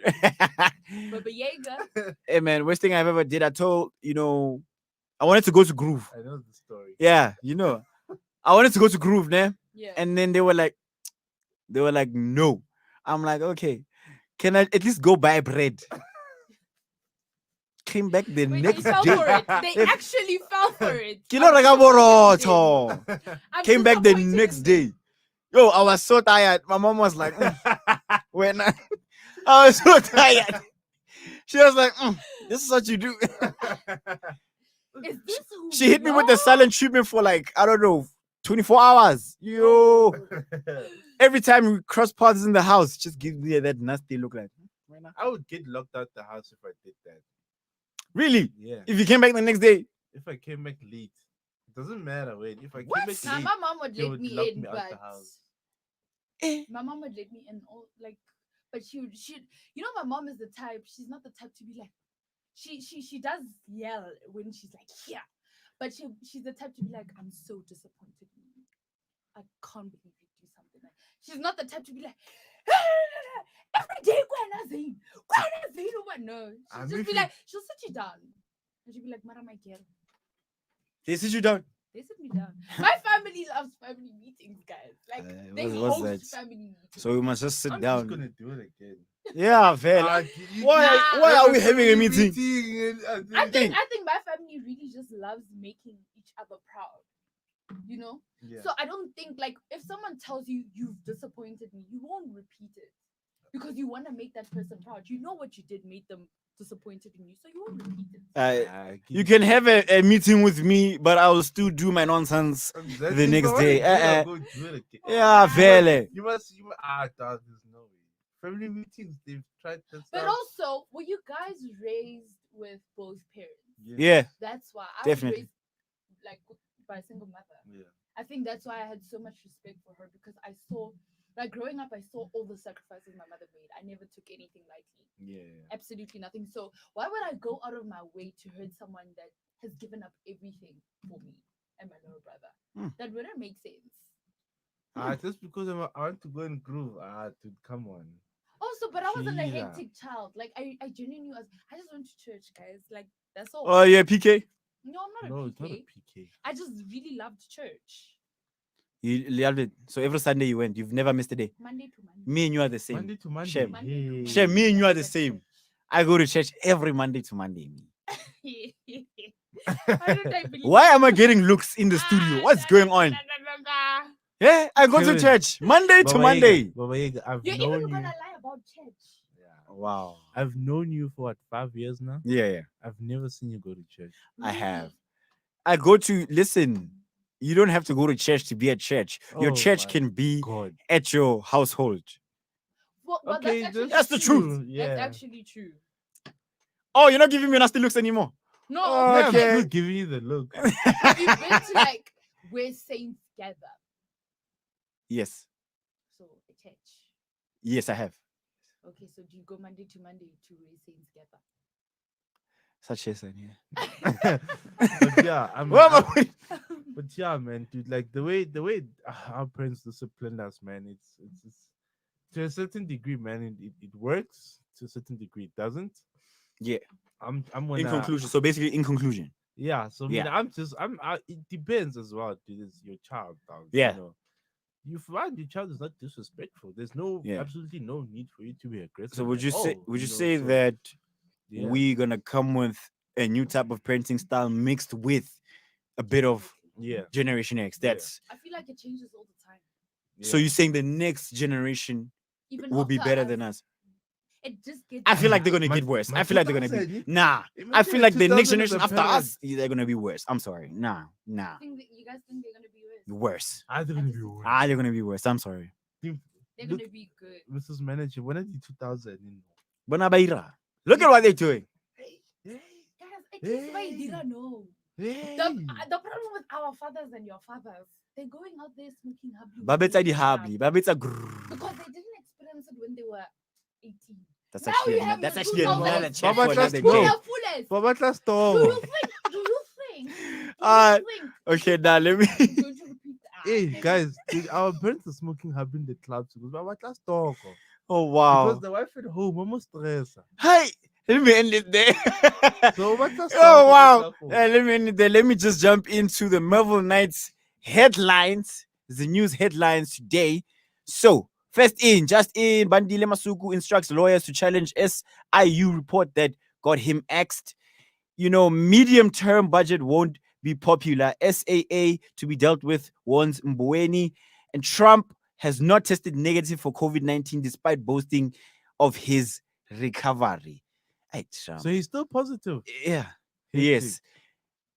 But Yaga, Hey man, worst thing I've ever did. I told I wanted to go to Groove. I know the story. Yeah, I wanted to go to Groove, né? yeah. And then they were like, no. I'm like, okay, can I at least go buy bread? Came back the Wait, next they fell day. for it. They If- actually fell for it. Kilo I'm Ragaboroto. disappointed in them. I'm Came back the disappointed next in day. Yo, I was so tired. My mom was like, when I was so tired. She was like, this is what you do. them. Is this who She hit me with the we silent treatment for like, I don't know, 24 hours. Yo. Every time we cross paths in the house, just give me that nasty look like. I would get locked out the house if I did that. Really? Yeah. If you came back the next day, If I came back late, it doesn't matter when. If I came What? back Nah, late, my mom would they let would me lock in, me out the but house. my mom would let me in. All like, but she, my mom is the type. She's not the type to be like. She does yell when she's like, yeah, but she's the type to be like, I'm so disappointed in you. I can't believe you do something like. She's not the type to be like, every day, Zane, no. She'll I'm just be with like, she'll sit you down, and she'll be like, Mara, my girl. they sit you down. They sit me down. My family loves family meetings, guys. Like, they what's host that? family meetings. So we must just sit I'm down. just gonna do it again. Yeah, fair. Ah, Why are we having a meeting? I think my family really just loves making each other proud. Yeah. So I don't think, like, if someone tells you you've disappointed me, you won't repeat it because you want to make that person proud. You know what you did made them disappointed in you, so you won't repeat it. You can have a meeting with me, but I will still do my nonsense. Exactly. the next So when day, you do it, I'll uh-uh. go do it again. Yeah, fairly. You must. Dog, there's no way. Family meetings, they've tried that But stuff. also, were you guys raised with both parents? Yeah, That's why I Definitely. was raised like by a single mother. Yeah. I think that's why I had so much respect for her because I saw, like, growing up, I saw all the sacrifices my mother made. I never took anything lightly, Yeah. absolutely nothing. So why would I go out of my way to hurt someone that has given up everything for me and my little brother? That wouldn't make sense. Just because I want to go and groove. Dude, come on. Also, but I wasn't a Sheila. hectic child. Like, I genuinely was. I just went to church, guys. Like, that's all. Oh yeah, PK. No, I'm not No, a it's not a PK. PK. I just really loved church. You loved it. So every Sunday you went. You've never missed a day. Monday to Monday. Me and you are the same. Monday to Monday. Shem. Monday to Monday. Shem, me and you are the At same. church. I go to church every Monday to Monday. Me. Why don't I believe Why am I you? getting looks in the studio? What's Ah, going da, on? da, da, da, da. Yeah, I go to Kevin, church Monday to Baba Monday. Yaga, Baba Yaga, I've You're known even you. gonna lie about church. Yeah. Wow. I've known you for what, 5 years now? Yeah, I've never seen you go to church. I Really? have. I go to listen. You don't have to go to church to be at church. Your Oh church my can be God. at your household. Well, Okay, that's actually that's the true. truth. Yeah. That's actually true. Oh, you're not giving me nasty looks anymore. No, Oh, Yeah, okay. I'm okay. still giving you the look. Have you been to, like, where saints gather? Yes. So a church. Yes, I have. Okay, so do you go Monday to Monday to where saints gather? Such a son, yeah. But yeah, What am I- but yeah, man, dude, like the way our parents disciplined us, man, it's to a certain degree, man, it works. To a certain degree, it doesn't. Yeah. I'm In gonna conclusion. So basically, in conclusion. yeah. So I mean, Yeah. it depends as well, dude. It's your child, dog. Yeah. You know, you find your child is not disrespectful. There's no Yeah. absolutely no need for you to be aggressive. So would at you say all, would you know, say so, that yeah. we gonna come with a new type of parenting style mixed with a bit of Yeah. Generation X. Yeah. That's I feel like it changes all the time. so Yeah. you're saying the next generation Even will be after better us, than us. it just gets. I feel like they're better. gonna My- get worse. my I feel like they're gonna 2000, be nah. I imagine feel a like the next 2000 as generation a after parent. us, they're gonna be worse. I'm sorry. Nah. You guys think they're gonna be worse? Worse. I think I it'll just- be worse. They're gonna be worse. I'm sorry. Think- They're Look, gonna be good. Mrs. Manager, when I did 2000, Bona baira. Look at what they're doing. hey, hey, Guys, at least why Hey. didn't know. hey. The problem with our fathers and your fathers, they're going out there smoking habli. Babetsa di with habli. stuff Babetsa because they didn't experience it when they were 18. That's Now actually you have that's your actually 2000 another chat Baba for just another no. day. Full fullest. Baba class Do dog. you think? Do you think? Uh, Do you think? Okay, now let me. I'm going to repeat that. Hey guys, dude, our parents are smoking have in the clubs because Baba class dog. Oh wow. Because the wife at home almost stress. Hi. Let me end it there. So what class Oh dog? wow. Let me end it there. Let me just jump into the Melville Knights headlines. The news headlines today. So first just in, Bandile Masuku instructs lawyers to challenge SIU report that got him axed. Medium-term budget won't be popular. SAA to be dealt with, warns Moyane. And Trump has not tested negative for COVID-19 despite boasting of his recovery. Hey, Trump. So he's still positive. Yeah. Hectic. Yes.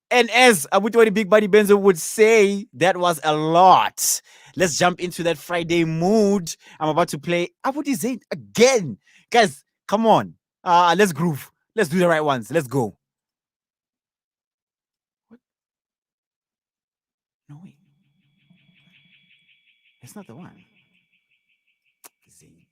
And as Abutwadi Big Buddy Benzo would say, that was a lot. Let's jump into that Friday mood. I'm about to play Abuti Zane again. Guys, come on. Let's groove. Let's do the right ones. Let's go. What? No, wait. It's not the one. Zane.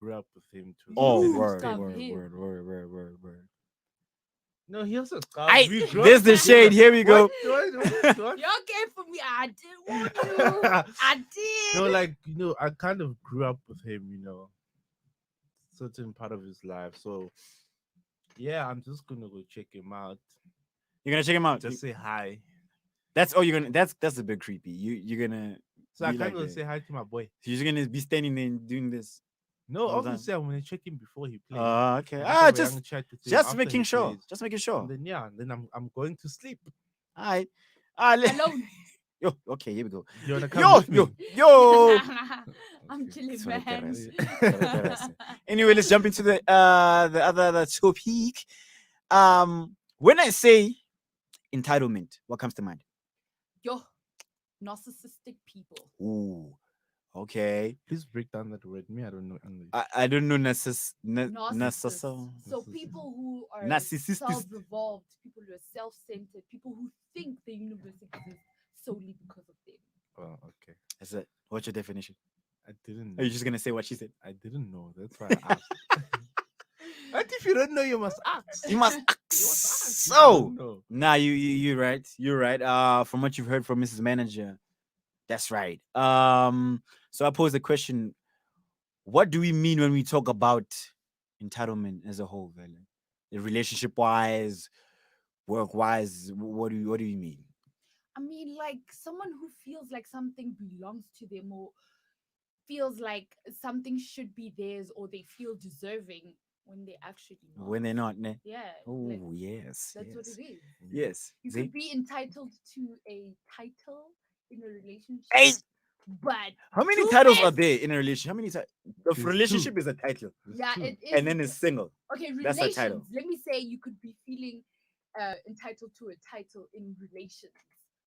grew up with him too. Oh, You word, scarf word, him. word. No, he also There's the shade. Here we go. What? Y'all came for me. I didn't want you. I did. No, like I kind of grew up with him. Certain part of his life. So yeah, I'm just gonna go check him out. You're gonna check him out. Just say hi. That's you're gonna. That's a bit creepy. You're gonna. So I be can't like go that. say hi to my boy. You're just gonna be standing there and doing this. No, all the time. obviously I'm gonna check him before he plays. Okay. And have a Just young chat with him just after making he sure. plays. Just making sure. And then I'm going to sleep. All right. Alone. Yo. Okay. Here we go. You wanna come with me? Yo. I'm chilling, It's what I man. guess. Anyway, let's jump into the other topic. When I say entitlement, what comes to mind? Yo, narcissistic people. Ooh. Okay. Please break down that word. Me, I don't know English. I don't know Narcissists. narcissist. So Narcissism. people who are Narcissistic. self-revolved, people who are self-centered, people who think the universe exists solely because of them. Oh, okay. Is it? What's your definition? I didn't Are you know. just gonna say what she said? I didn't know. That's why I asked. What if you don't know? You must ask. You must. You must ask. if you So, don't know. nah, you're right. You're right. From what you've heard from Mrs. Manager, that's right. So I pose the question: what do we mean when we talk about entitlement as a whole, Velen? Relationship wise, work wise, what do you mean? I mean, like someone who feels like something belongs to them or feels like something should be theirs or they feel deserving when they actually not. When they're not, ne? Yeah. Oh like, yes, that's what yes, it is. yes. You See? could be entitled to a title in a relationship, Hey, but how many two titles are men- there in a relationship? How many titles? The There's relationship two. is a title, There's yeah, two. it is. and then it's single. Okay, That's a relations. title. Let me say you could be feeling entitled to a title in relations.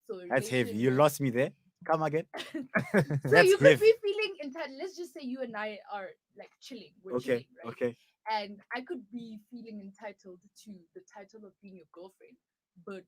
So a That's heavy. relation You where- lost me there. Come again. So That's you could heavy. be feeling entitled. Let's just say you and I are like chilling. We're Okay, chilling, right? okay. And I could be feeling entitled to the title of being your girlfriend, but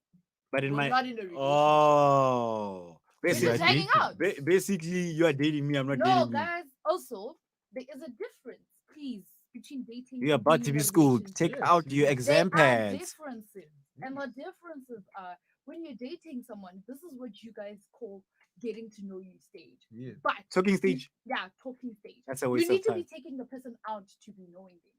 But in we're my not in a relationship. oh, We're Basically, just I hanging dating. out. basically, you are dating me. I'm not No, dating you. guys. Also, there is a difference, please, between dating. You're and about being to in be a schooled. relationship. Take Yes, out your yes. exam There are pads. differences, and the differences are when you're dating someone. This is what you guys call getting to know you stage. Yeah. But Talking you- stage. yeah, talking stage. That's a You waste need of to time. be taking the person out to be knowing them.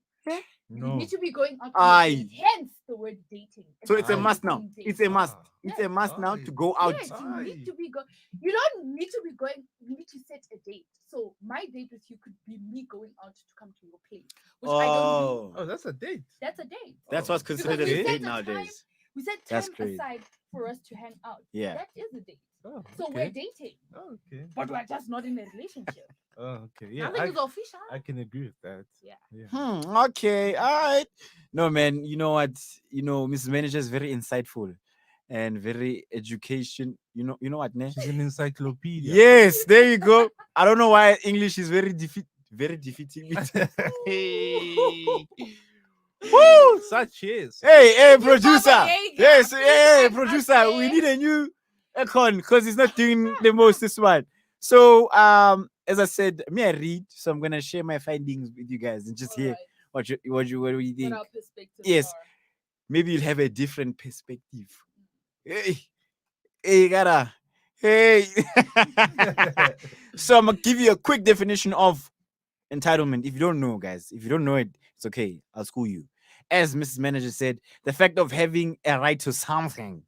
You No. need to be going out on Aye. a date. Hence the word dating. So it's a Aye. must now. It's a must. Ah. It's a must now Aye. to go out. Yes, you need Aye. to be You don't need to be going. You need to set a date. So my date with you could be me going out to come to your place, which I don't do. Oh, that's a date. That's a date. That's Oh. what's considered a we set date a nowadays. We set That's time crazy. aside for us to hang out. Yeah. That is a date. Oh, So okay. we're dating, Oh, okay. but we're just not in a relationship. Oh, okay. Yeah, Nothing is official. I can agree with that. Yeah. Okay. All right. No, man. You know what? Mrs. Manager is very insightful and very education. You know what, ne? She's an encyclopedia. Yes. There you go. I don't know why English is very defeating me. Woo! Such is. Hey, You producer. Baba Yaga, Yes, please hey, let us producer. We say. need a new icon because he's not doing the most this one. So, as I said, me I read, so I'm gonna share my findings with you guys and just hear Alright, what do you what think. our perspectives Yes. are. Maybe you'll have a different perspective. Hey, gotta. Hey. So I'm gonna give you a quick definition of entitlement. If you don't know, guys, if you don't know it, it's okay. I'll school you. As Mrs. Manager said, the fact of having a right to something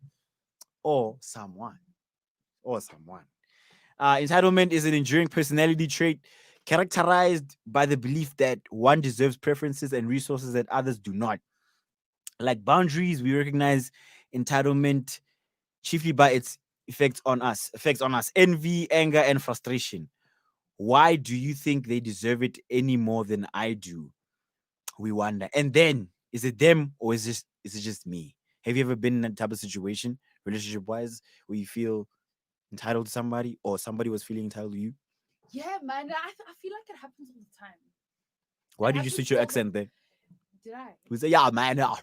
or someone. Entitlement is an enduring personality trait characterized by the belief that one deserves preferences and resources that others do not. Like boundaries, we recognize entitlement chiefly by its effects on us. Envy, anger, and frustration. Why do you think they deserve it any more than I do? We wonder. And then, is it them or is it just me? Have you ever been in that type of situation, relationship wise, where you feel entitled to somebody or somebody was feeling entitled to you? Yeah, man. I feel like it happens all the time. Why It did you happens switch your all the- accent there? Did I? We say, yeah, man, yeah,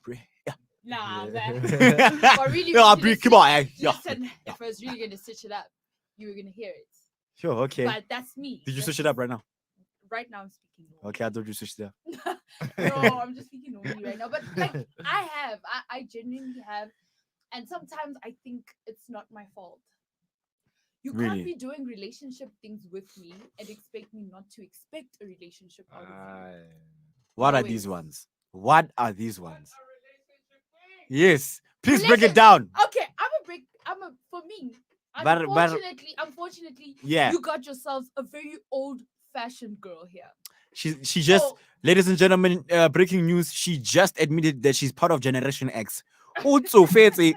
Nah, Yeah. man. yeah, Or really, come on, eh, yeah. Listen, if I was really gonna stitch it up, you were gonna hear it. Sure, okay. But that's me. Did you That's switch it up right now? right now I'm speaking normally. Okay, I thought you switched there. No, I'm just speaking normally right now. But like I genuinely have, and sometimes I think it's not my fault. You Really? can't be doing relationship things with me and expect me not to expect a relationship out of you. What No are these ways. ones? What are these ones? Yes. Please break it Relation- down. Okay, for me. But- Unfortunately, Yeah. you got yourselves a very old-fashioned girl here. She just, So, ladies and gentlemen, breaking news. She just admitted that she's part of Generation X. So fancy.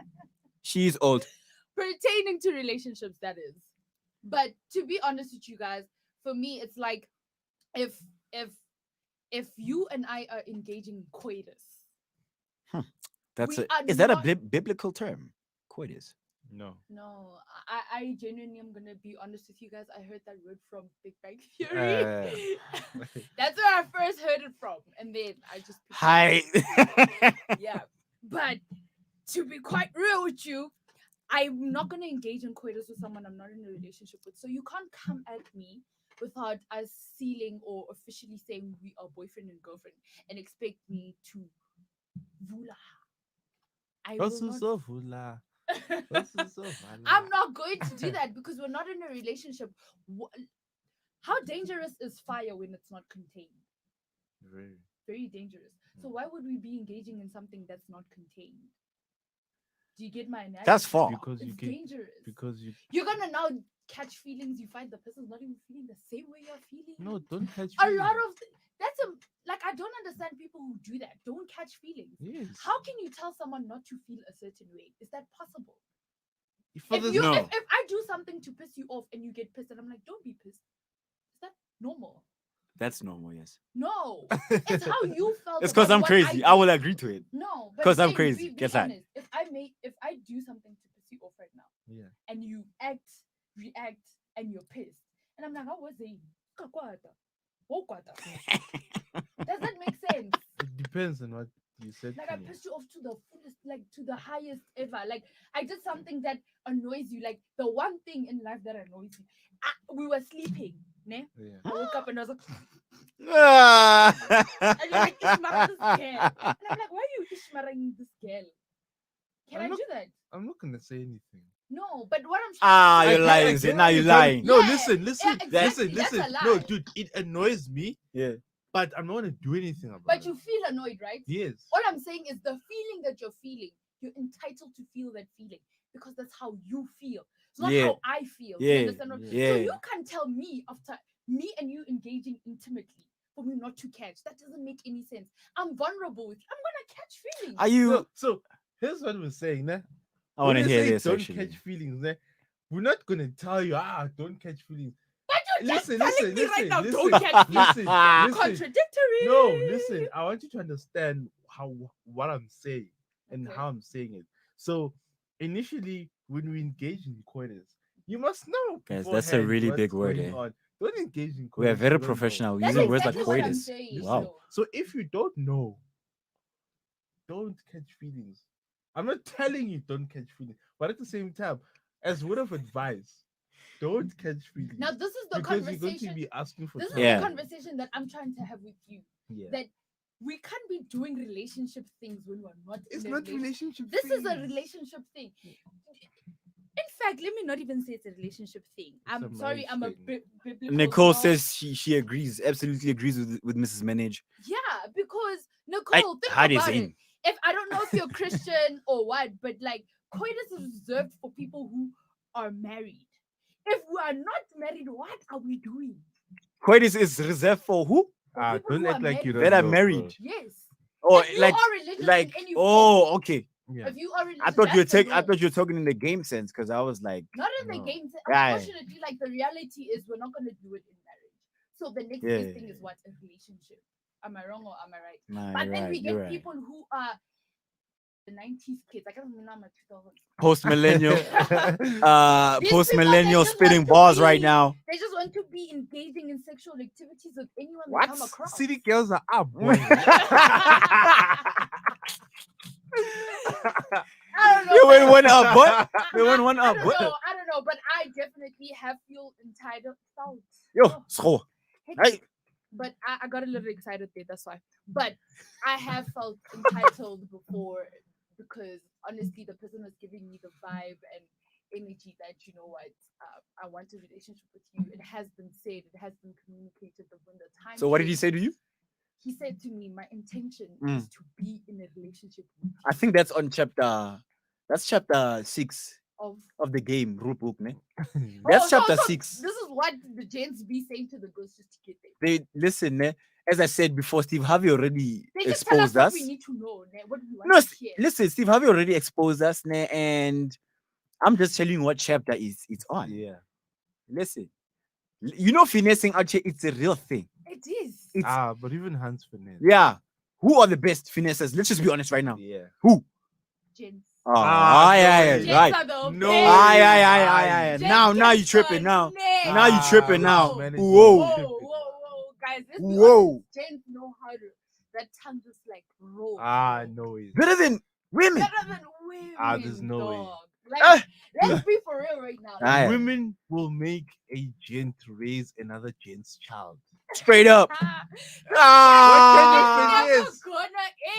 She's old. pertaining to relationships, that is. But to be honest with you guys, for me, it's like if if you and I are engaging in coitus, That's We a, are is that a not- biblical term? Coitus. No. no, I genuinely am gonna be honest with you guys. I heard that word from Big Bang Theory. That's where I first heard it from, and then I just picked it Hi. up. Yeah. But to be quite real with you, I'm not gonna engage in coitus with someone I'm not in a relationship with. So you can't come at me without us sealing or officially saying we are boyfriend and girlfriend and expect me to vula. I will not. I'm not going to do that because we're not in a relationship. How dangerous is fire when it's not contained? Very dangerous. So why would we be engaging in something that's not contained? Do you get my analogy? That's far. Because you It's get dangerous. because you You're gonna now catch feelings. You find the person's not even feeling the same way you're feeling. no don't catch A lot feelings. of that's a like I don't understand people who do that. Don't catch feelings. Yes. How can you tell someone not to feel a certain way? Is that possible? For If this- you No. if I do something to piss you off and you get pissed and I'm like, don't be pissed. Is that normal? That's normal, yes. No. It's how you felt. It's because about I'm what crazy. I did. will agree to it. No, but 'Cause I'm Zane, crazy. Be Get that. honest. If I do something to piss you off right now, Yeah. and you react, and you're pissed, and I'm like, how was it? Does that make sense? It depends on what you said. Like to I me. pissed you off to the fullest, like to the highest ever. Like I did something that annoys you, like the one thing in life that annoys you. We were sleeping, ne? Yeah. I woke up and I was like, Ah. and you're like, Ishmara this girl. And I'm like, why are you Ishmaring this girl? Can I'm I not- do that? I'm not gonna say anything. No, but what I'm Ah, to you're say- lying. Zane. Now you're lying. No, Yeah, listen. exactly, Listen. that's a No, lie. dude, it annoys me, Yeah. but I'm not gonna do anything about But it. you feel annoyed, right? Yes. All I'm saying is the feeling that you're feeling, you're entitled to feel that feeling because that's how you feel. It's not Yeah. how I feel. Yeah, You understand what- yeah. So you can't tell me after me and you engaging intimately for me not to catch. That doesn't make any sense. I'm vulnerable with you. I'm gonna catch feelings. Are you? So here's what we're saying, né? I want to When we hear say this don't actually. catch feelings, né? We're not gonna tell you, don't catch feelings. But you're just Listen, telling me right now, listen, don't catch feelings. listen, Ah. listen. Contradictory. No, listen. I want you to understand what I'm saying and Okay. how I'm saying it. So initially, when we engage in coitus, you must know. Guys, that's a beforehand really what's big word, going eh? on. Don't engage in coitus. We are you very don't know. professional. We're That's using words exactly like what I'm coitus. saying. Wow. though. So if you don't know, don't catch feelings. I'm not telling you don't catch feelings, but at the same time, as word of advice, don't catch feelings. Now this is the because you're going to conversation. be asking for This is trouble. Yeah. the conversation that I'm trying to have with you. Yeah. That we can't be doing relationship things when we're not. It's in a not relationship. This is a things. relationship thing. In fact, let me not even say it's a relationship thing. I'm a sorry, I'm a marriage thing. biblical. Nicole scholar. says she agrees, absolutely agrees with Mrs. Manage. Yeah, because Nicole, think How do you about say? it. If I don't know if you're Christian or what, but like coitus is reserved for people who are married. If we are not married, what are we doing? Coitus is reserved for who? For people Don't who act are like you don't That are know, married. bro. Yes. Or If you like are religious like in any oh okay. Yeah. If you are religious, I thought you were that's the I thought norm. you were talking in the game sense because I was like Not in the No. game. Yeah. Unfortunately, like the reality is we're not gonna do it in marriage. So the next Yeah. best thing is what? A relationship. Am I wrong or am I right? nah, But you're then right, we you're get right. people who are the 90s kids. I can't remember my 2000s. Post millennial These post people, millennial they just spitting want to bars right be- now. They just want to be engaging in sexual activities with anyone What? they come across. City girls are up, boy. I don't know. You went man. one up, but you went one I up, don't but know. I don't know, but I definitely have feel entitled. yo, Oh, scho. hate Hey, but I got a little excited there. That's why. But I have felt entitled before because honestly, the person was giving me the vibe and energy that you know what, I want a relationship with you. It has been said, it has been communicated. That when the time So what did he came, say to you? he said to me, "My intention Mm. is to be in a relationship with I think that's on chapter 6 of." of the game rule book, man. Oh, That's chapter so 6. this is what the gents be saying to the girls just to get there. They listen, ne? As I said before, Steve Harvey already They just tell us exposed what us. we need to know, ne, what we want No, to hear. listen, Steve Harvey already exposed us, ne? And I'm just telling you what chapter it's on. Yeah. Listen, you know, finessing out here, it's a real thing. It is. It's But even Hans finesse. yeah. Who are the best finessers? Let's just be honest right now. Yeah. Who? Gents. Oh, Ah, yeah, no yeah, way. Gents right. are the No best. way. Yeah. Gents Now get you tripping now. connect. Now you tripping now. man, Whoa. Whoa, guys. Let's be Whoa. honest. Gents know how to. That tongue just like rolls. No way. Better than women. Better than women. There's no way. dog. Like, Ah. let's be for real right now. Ah, yeah. Women will make a gent raise another gent's child. Straight up. Ah. It's never finesse? gonna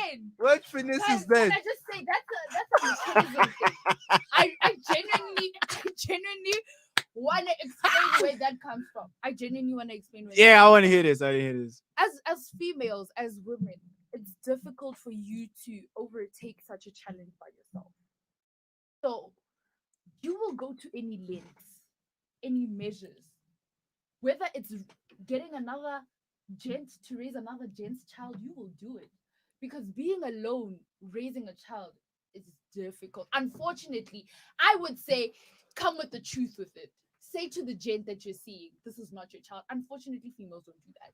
end. What finesse Guys, is can that? I just say that's a machismo thing. I genuinely want to explain where that comes from. I genuinely want to explain where. Yeah, I want to hear this. As females, as women, it's difficult for you to overtake such a challenge by yourself. So you will go to any lengths, any measures, whether it's getting another gent to raise another gent's child, you will do it. Because being alone, raising a child is difficult. Unfortunately, I would say come with the truth with it. Say to the gent that you're seeing, this is not your child. Unfortunately, females don't do that.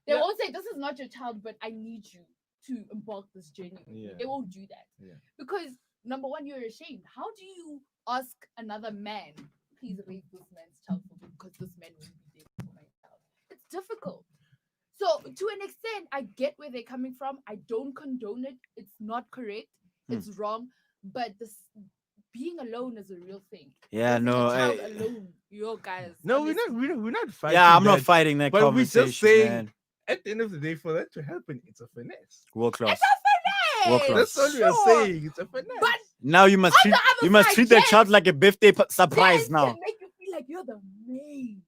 They won't say, this is not your child, but I need you to embark this journey with me. They won't do that. Yeah. Because, number one, you're ashamed. How do you ask another man, please raise this man's child for me because this man won't be there for my child? It's difficult. So, to an extent, I get where they're coming from. I don't condone it. It's not correct. It's wrong. But this being alone is a real thing. Yeah, Raising no, a child alone, yo guys. No, honestly, we're not fighting. Yeah, I'm not that. fighting that But we're conversation, just saying, man. at the end of the day, for that to happen, it's a finesse. World class. It's a World finesse. class. That's all we are saying. It's a finesse. But Now you must on treat the other you must side, treat the yes, child like a birthday surprise yes, now. can make you feel like you're the main,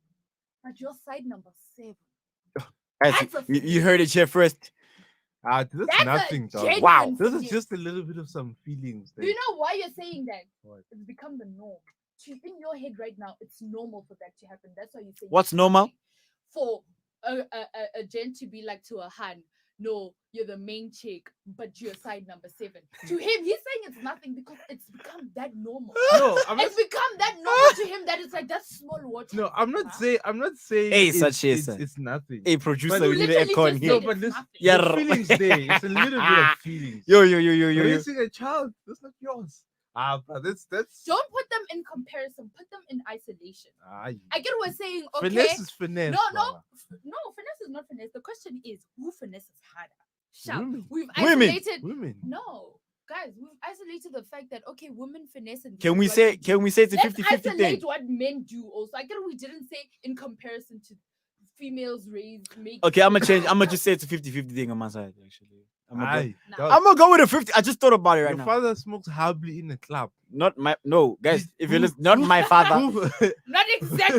but you're side number 7. Guys, That's a you heard it here first. That's That's nothing, a dog. genuine Wow. This is finesse. just a little bit of some feelings. Do you know why you're saying that? What? It's become the norm. In your head right now, it's normal for that to happen. That's why you say. What's normal? For a gent to be like to a Han, no, you're the main chick, but you're side number 7. To him, he's saying it's nothing because it's become that normal. No, I'm not. It's become that normal to him that it's like that's small water. No, I'm not saying. I'm not saying. Hey, it's, such is, it's nothing. Hey, producer, But we need literally a con just here. No, said but it's this nothing. Yeah, the feelings there. It's a little bit of feelings. Yo. Raising a child, that's not yours. But that's. Don't put them in comparison. Put them in isolation. I get what we're saying. Okay. Finesse is finesse. No, Baba. finesse is not finesse. The question is who finesses harder? Shout. Women. We've Women. isolated. Women. No, guys, we've isolated the fact that okay, women finesse and Can this we is what say they do. it's a Let's 50-50 isolate thing? what men do also. I get we didn't say in comparison to females raised make. Okay, I'm gonna just say it's a 50-50 thing on my side, actually. Aye, Nah. dog. I'm gonna go with a 50. I just thought about it right Your now. father smokes happily in a club. Not my guys. If you Who- listen, not my father. Who, Not exactly.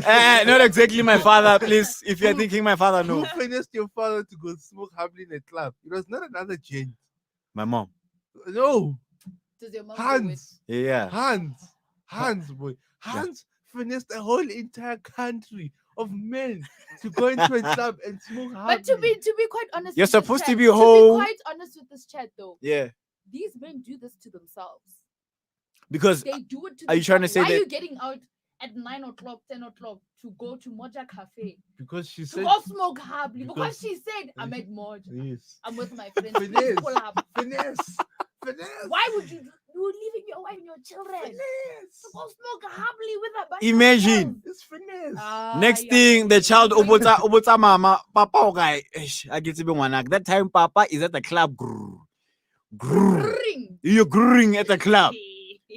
Not exactly my father, please. If you're thinking my father, who no. finessed your father to go smoke happily in a club? It was not another gent. My mom. No, Does your mom go with? Hans. Yeah. Hans, boy. Hans finessed a whole entire country of men to go into a club and smoke happily. But to be quite honest, You're with this supposed to chat- be To whole. be quite honest with this chat, though, Yeah. these men do this to themselves. Because They do it to. Are you trying to themselves. say Why that- are you getting out at 9 o'clock, 10 o'clock to go to Moja Cafe because she to said go smoke happily? Because because- she said, "I'm at Moja. yes. I'm with my friends. Please Finesse. pull up." Finesse. Finesse. Why would you? You're leaving your wife and your children to Finesse. go smoke happily with her. by Imagine. yourself? It's finesse. next yeah, thing, the yeah, child yeah. obota mama, papa okay. I get to be one. That time, papa is at the club. Grrr. Ring. You're grrring at the club.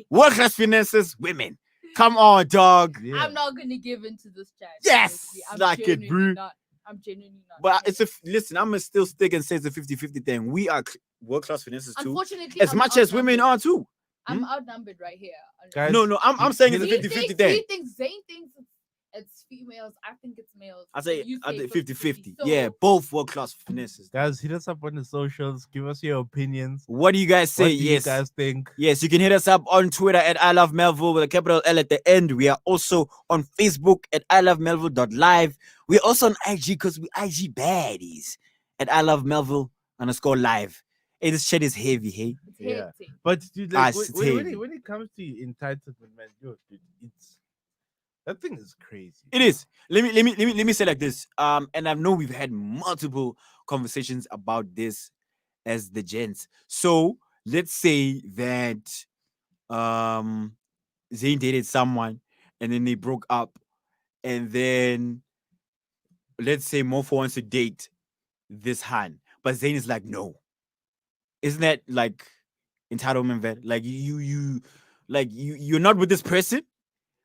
What class finances? Women. Come on, dog. Yeah. I'm not gonna give in to this chat. Yes, honestly. I'm like it, genuinely bro. not. I'm genuinely not. But it's listen, I'm gonna still stick and say it's a 50-50 thing. We are world class finesses too, Unfortunately, as I'm much as women outnumbered. are too. I'm outnumbered right here. Guys, No, I'm saying it's a he- 50-50 thing. He thinks Zane thinks it's females. I think it's males. I say you I say think 50-50. 50-50. Yeah, both world class finesses. guys, hit us up on the socials. Give us your opinions. What do you guys say? What do you Yes. guys think? Yes, you can hit us up on Twitter at I Love Melville with a capital L at the end. We are also on Facebook at I Love Melville.live. We're also on IG because we IG baddies at I Love Melville _live. Hey, this shit is heavy, hey? It's Yeah. hectic. But dude, Ah, like it's when heavy. it comes to entitlement, man, yo, dude, it's that thing is crazy. It is. Let me say like this. And I know we've had multiple conversations about this as the gents. So let's say that Zane dated someone and then they broke up, and then let's say Mofo wants to date this Han, but Zane is like, no. Isn't that like entitlement, vet? Like you're not with this person,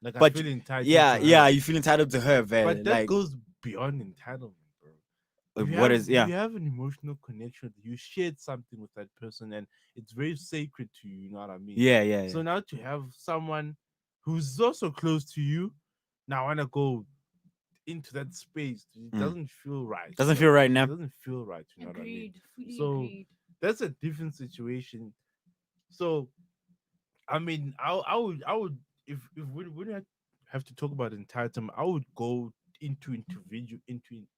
Like I but feel entitled. yeah, to her. yeah, you feel entitled to her, vet. But that Like goes beyond entitlement, bro. If what is If you have an emotional connection, you shared something with that person, and it's very sacred to you. You know what I mean? yeah. So now to have someone who's also close to you, now wanna go into that space, it Mm. doesn't feel right. Doesn't you feel know? right It now. doesn't feel right. You know what I mean? Agreed. Fully So- agreed. That's a different situation. So, I mean, I would, if we wouldn't have to talk about entitlement, I would go into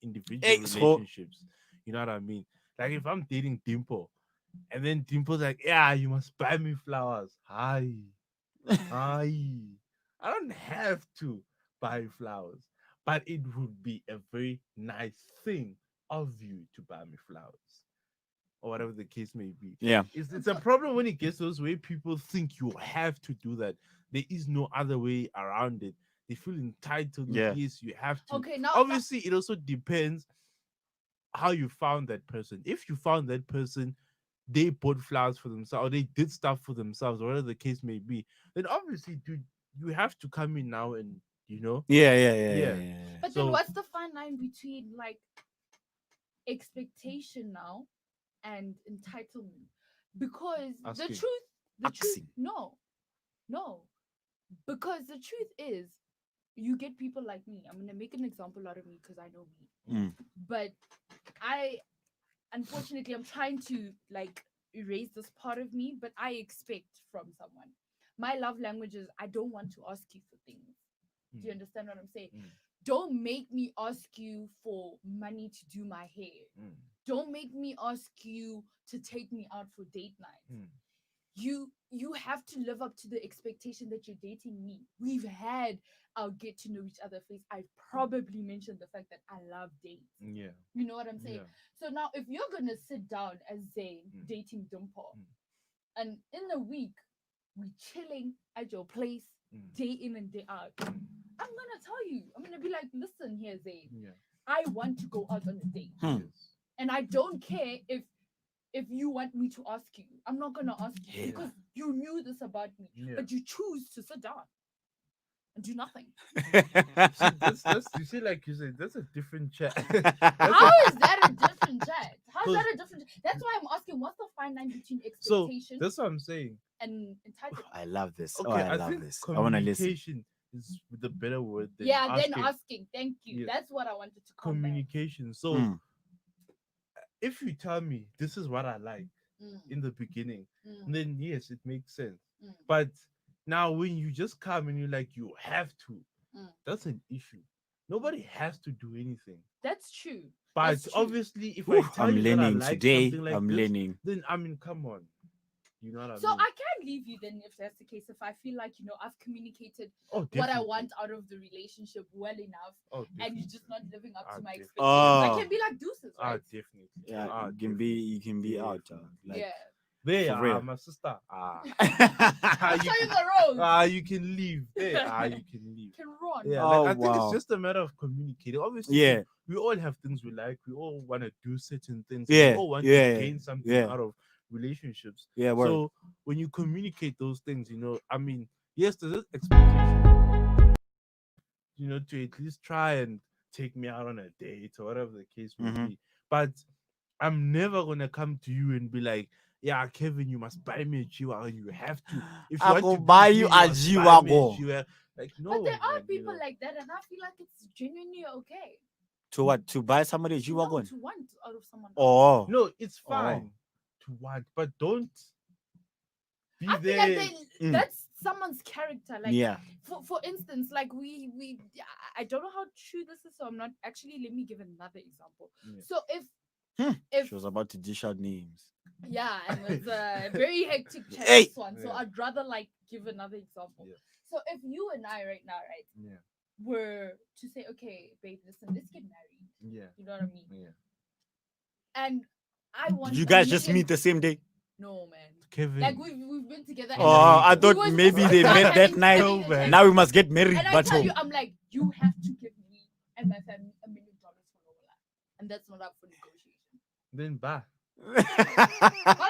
individual Hey, so- relationships. You know what I mean? Like if I'm dating Dimple, and then Dimple's like, yeah, you must buy me flowers. Hi, hi. I don't have to buy flowers, but it would be a very nice thing of you to buy me flowers, or whatever the case may be. Yeah. It's a problem when it gets those way people think you have to do that. There is no other way around it. They feel entitled. Yeah. Yes, you have to. Okay, now Obviously, it also depends how you found that person. If you found that person, they bought flowers for themselves, or they did stuff for themselves, or whatever the case may be, then obviously, dude, you have to come in now and Yeah. But So- then what's the fine line between like expectation now and entitlement? Because the Asking. truth, Asking. no. Because the truth is, you get people like me. I'm gonna make an example out of me because I know me. Mm. But unfortunately, I'm trying to like erase this part of me, but I expect from someone. My love language is I don't want to ask you for things. Do you understand what I'm saying? Mm. Don't make me ask you for money to do my hair. Mm. Don't make me ask you to take me out for date nights. Mm. You have to live up to the expectation that you're dating me. We've had our get to know each other phase. I've probably mentioned the fact that I love dates. Yeah. You know what I'm saying? Yeah. So now if you're gonna sit down as Zane Mm. dating Dimple, Mm. and in a week we chilling at your place Mm. day in and day out, Mm. I'm gonna tell you, I'm gonna be like, listen here, Zane, Yeah. I want to go out on a date. Hmm. Yes. And I don't care if you want me to ask you. I'm not gonna ask you Yeah. because you knew this about me, Yeah. but you choose to sit down and do nothing. See, that's you see, like you said, that's a different chat. How is that a different chat? How's that a different? That's why I'm asking, what's the fine line between So expectation that's what I'm saying. and entitlement? I love this. Okay, Oh, I I love think this. I want to listen. communication is the better word than Yeah, asking. then asking. Thank you. Yes. That's what I wanted to comment. Communication. So Mm. if you tell me this is what I like Mm, in the beginning, mm, then yes, it makes sense. mm, But now when you just come and you're like you have to, mm. that's an issue. Nobody has to do anything. That's true. But That's true. obviously, if Whew, I tell I'm you that I learning like today. something like I'm this, learning. then I mean, come on. You know what I So mean? I can leave you then if that's the case. If I feel like I've communicated Oh, what I definitely. want out of the relationship well enough, Oh, and definitely. you're just not living up to my Definitely. expectations, I Oh. can be like deuces, Ah, right? definitely. Yeah, Ah, you can be out. definitely. Like, Yeah. There, For real. my sister. Ah, I'll show you the road. you can leave. There, you can leave. Can run. Yeah, Oh, like I think wow. it's just a matter of communicating. Obviously, Yeah. we all have things we like. We all want to do certain things. Yeah, We all want yeah, to gain something yeah. out of relationships. yeah, word. So when you communicate those things, I mean, yes, there's this expectation, to at least try and take me out on a date or whatever the case may Mhm. be. But I'm never gonna come to you and be like, yeah, Kevin, you must buy me a G-Wagon. You have to. If you I want go to be buy with you me, a you must buy me a G-Wagon. G-Wagon. Like, no, But there are man, people like that, and I feel like it's genuinely okay. To what? To buy somebody a No, G-Wagon? to want out of someone else. Oh. No, it's Oh. fine to want, but don't be I feel there. like Mm. that's someone's character. Like, Yeah. for instance, like I don't know how true this is, so I'm not actually. Let me give another example. Yeah. So if She was about to dish out names. yeah, and it's a very hectic chat, Hey! this one. So Yeah. I'd rather like give another example. Yeah. So if you and I right now, right, Yeah, were to say, okay, babe, listen, let's get married. yeah, You know what I mean? yeah. And I want Did you a guys just million- meet the same day? No, man. Kevin. Like we've been together. And Oh, I we thought were maybe supposed they to start met that having night. family No, man. attention. Now we must get married. And I But tell you, I'm like, you have to give me and my family $1 million for Lola, and that's not up for negotiation. Then bye. But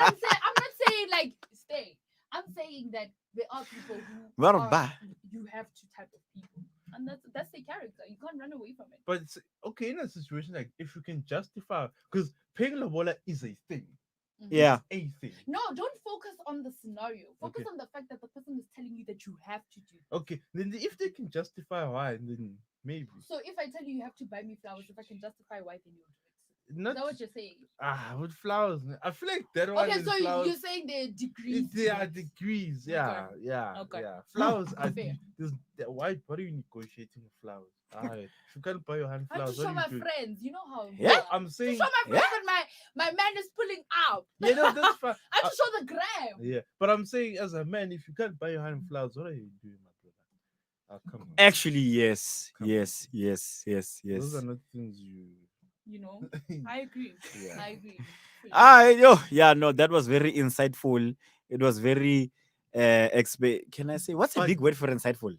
I'm not saying like stay. I'm saying that there are people who Well, are, bye. you have to type of people, and that's their character. You can't run away from it. But it's okay in a situation like if you can justify, because paying Lobola is a thing. Mhm. Yeah. A thing. No, don't focus on the scenario. Focus Okay. on the fact that the person is telling you that you have to do. Okay. Then if they can justify why, then maybe. So if I tell you you have to buy me flowers, if I can justify why, then you'll do it. Is Not that what you're saying? with flowers. I feel like that one. Okay, and so flowers, you're saying there are degrees. there to are it. degrees. Okay. Yeah, yeah, Okay. yeah. Flowers are Fair. why are you negotiating with flowers? If you can't buy your hand I have to flowers, show what my are you doing? friends. You know how. Yeah. To I'm saying, show my friends that my man is pulling out. yeah, no, that's fine. I have to show the gram. Yeah, but I'm saying as a man, if you can't buy your hand flowers, what are you doing, my brother? Come on. Actually, yes. Come on. Yes. Those are not things you. You know, I agree. Yeah. I agree. Yeah, no, that was very insightful. It was very can I say what's a But- big word for insightful?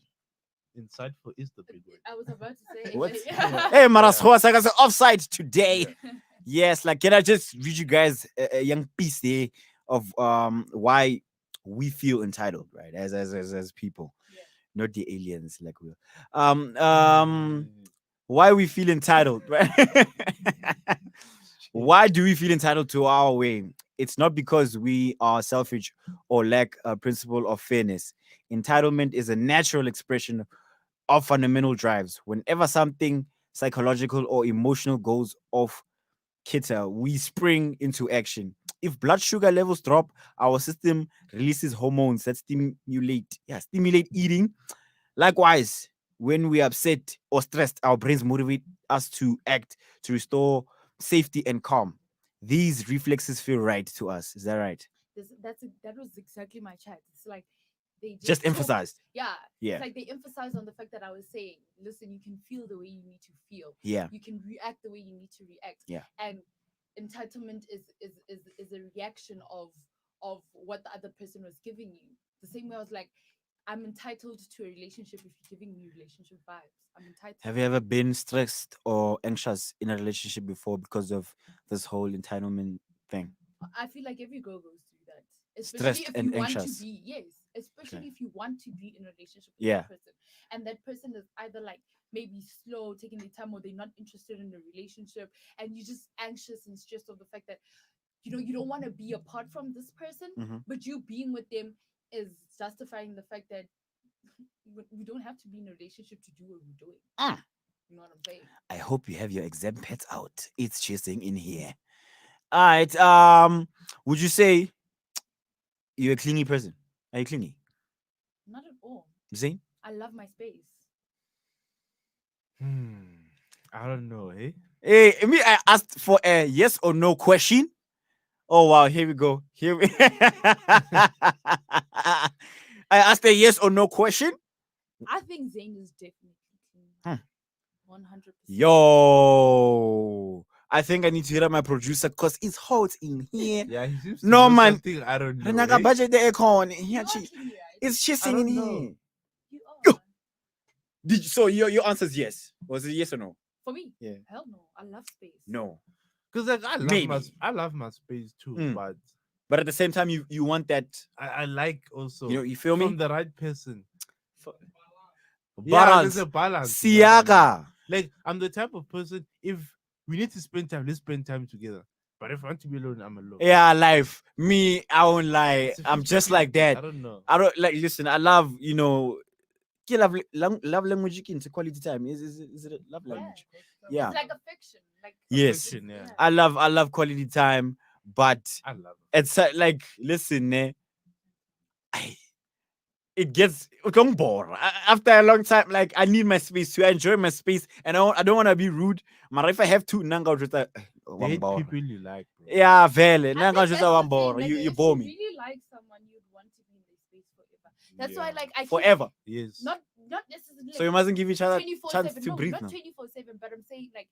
Insightful is the big word. I was about to say. What? Yeah. Hey, Maraswa, I got offside today. Yeah. Yes, like can I just read you guys a young piece there of why we feel entitled, right? As people, Yeah. not the aliens, like we. Why we feel entitled, right? Why do we feel entitled to our way? It's not because we are selfish or lack a principle of fairness. Entitlement is a natural expression of fundamental drives. Whenever something psychological or emotional goes off kilter, we spring into action. If blood sugar levels drop, our system releases hormones that stimulate eating. Likewise, when we are upset or stressed, our brains motivate us to act to restore safety and calm. These reflexes feel right to us. Is that right? That was exactly my chat. It's like they Just took- emphasized. Yeah. Yeah. It's like they emphasize on the fact that I was saying, listen, you can feel the way you need to feel. Yeah. You can react the way you need to react. Yeah. And entitlement is a reaction of what the other person was giving you. The same way I was like, I'm entitled to a relationship if you're giving me relationship vibes. I'm entitled. Have you ever been stressed or anxious in a relationship before because of this whole entitlement thing? I feel like every girl goes through that. Stressed Especially if and you want anxious. to be, yes. Especially Okay. if you want to be in a relationship with Yeah. that person. And that person is either like maybe slow, taking their time, or they're not interested in the relationship. And you're just anxious and stressed of the fact that, you know, you don't want to be apart from this person, Mhm. but you being with them is justifying the fact that we don't have to be in a relationship to do what we're doing. Mm. You know what I'm saying? I hope you have your exam pads out. It's chasing in here. All right. Would you say you're a clingy person? Are you clingy? Not at all. Zane? I love my space. I don't know, eh? Hey, I asked for a yes or no question. Oh wow, here we go. Here we I asked a yes or no question. I think Zane is definitely clean. 100%. Yo, I think I need to hit up my producer because it's hot in here. Yeah, he seems to No, know man. something I don't know. Renaka eh? budget the aircon. You are clean, right? It's I chasing in don't know. here. You Yo. are. So your answer is yes. Was it yes or no? For me, Yeah. hell no. I love space. No. Because like Maybe. I love my space too, Mm. but But at the same time, you want that, I like also you feel me? from the right person. F- Yeah, Balance. there's a balance. you know what I mean? Siaga. Like I'm the type of person, if we need to spend time, let's spend time together. But if I want to be alone, I'm alone. Yeah, life. Me, I won't lie. It's a I'm just 50-50. like that. I don't know. I don't like. Listen, I love love language into quality time. Is it a love Yeah. language? It's Yeah. like affection. Like Yes. Affection, yeah. I love quality time, but I love it's like listen, I, it gets become bored after a long time. Like I need my space to enjoy my space, and I don't want to be rude. But if I have to, nanga just like date people you like, bro. yeah, vele. I Nanga think just that's one the thing, bore. like, You if bore you me really like someone, you'd want to be in their space forever. That's why, Yeah. like, I keep forever. Yes. not necessarily So you mustn't give each other 24/7. chance to No, breathe not now. 24/7. But I'm saying like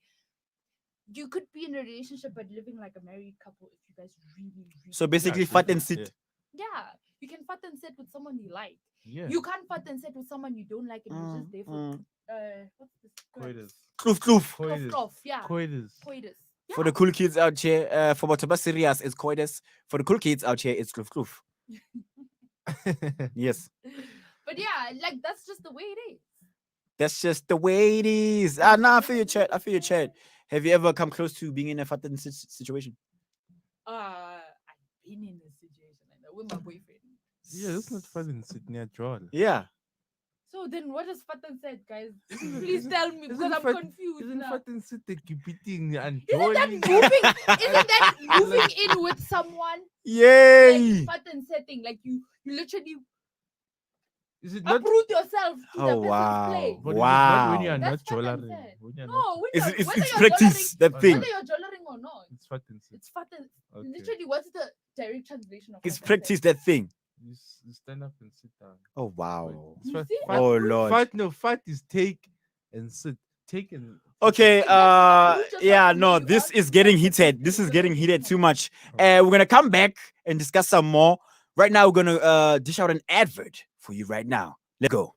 you could be in a relationship but living like a married couple if you guys really. So basically, Yeah, fat and definitely, sit. Yeah, you can fat and sit with someone you like. Yeah. You can't fat and sit with someone you don't like, and you're just there for what's this? Coitus. Kloof, kloof. Kloof, yeah. Coitus. Coitus. For Yeah. the cool kids out here, for Bataba serious, it's coitus. For the cool kids out here, it's kloof, kloof. Yes. But yeah, like that's just the way it is. That's just the way it is. Ah, nah, I feel your chat. I feel your chat. Have you ever come close to being in a fat and sit situation? I've been in a situation like that with my boyfriend. Yeah, that's not fun in Sydney at all. Yeah. So then, what has Fatan said, guys? Isn't- Please isn't- tell me isn't because I'm fat- confused Isn't now. fat and sit the beating and Isn't that jolly? moving? Isn't that moving in with someone? Yay. Like Fatan setting, like you literally Is it not? uproot yourself to the Oh, person's wow. play. But is it not when you Wow. are not That's Fatan jollering? said. When you're not, No, It's, whether it's you're practice, that Oh, thing. whether you're jollering or not, it's fat and sit. it's Fatan. Okay. Literally, what's the direct translation of It's Fatan practice, said? that thing. You stand up and sit down. Oh, wow. It's You fat, see? fat, Oh, Lord. fat is take and sit. Take and Okay, Exactly, uproot yourself yeah, from no, where you this are is to getting that person's heated. place This is so getting that you heated can- too much. Oh. We're gonna come back and discuss some more. Right now, we're gonna dish out an advert for you right now. Let's go.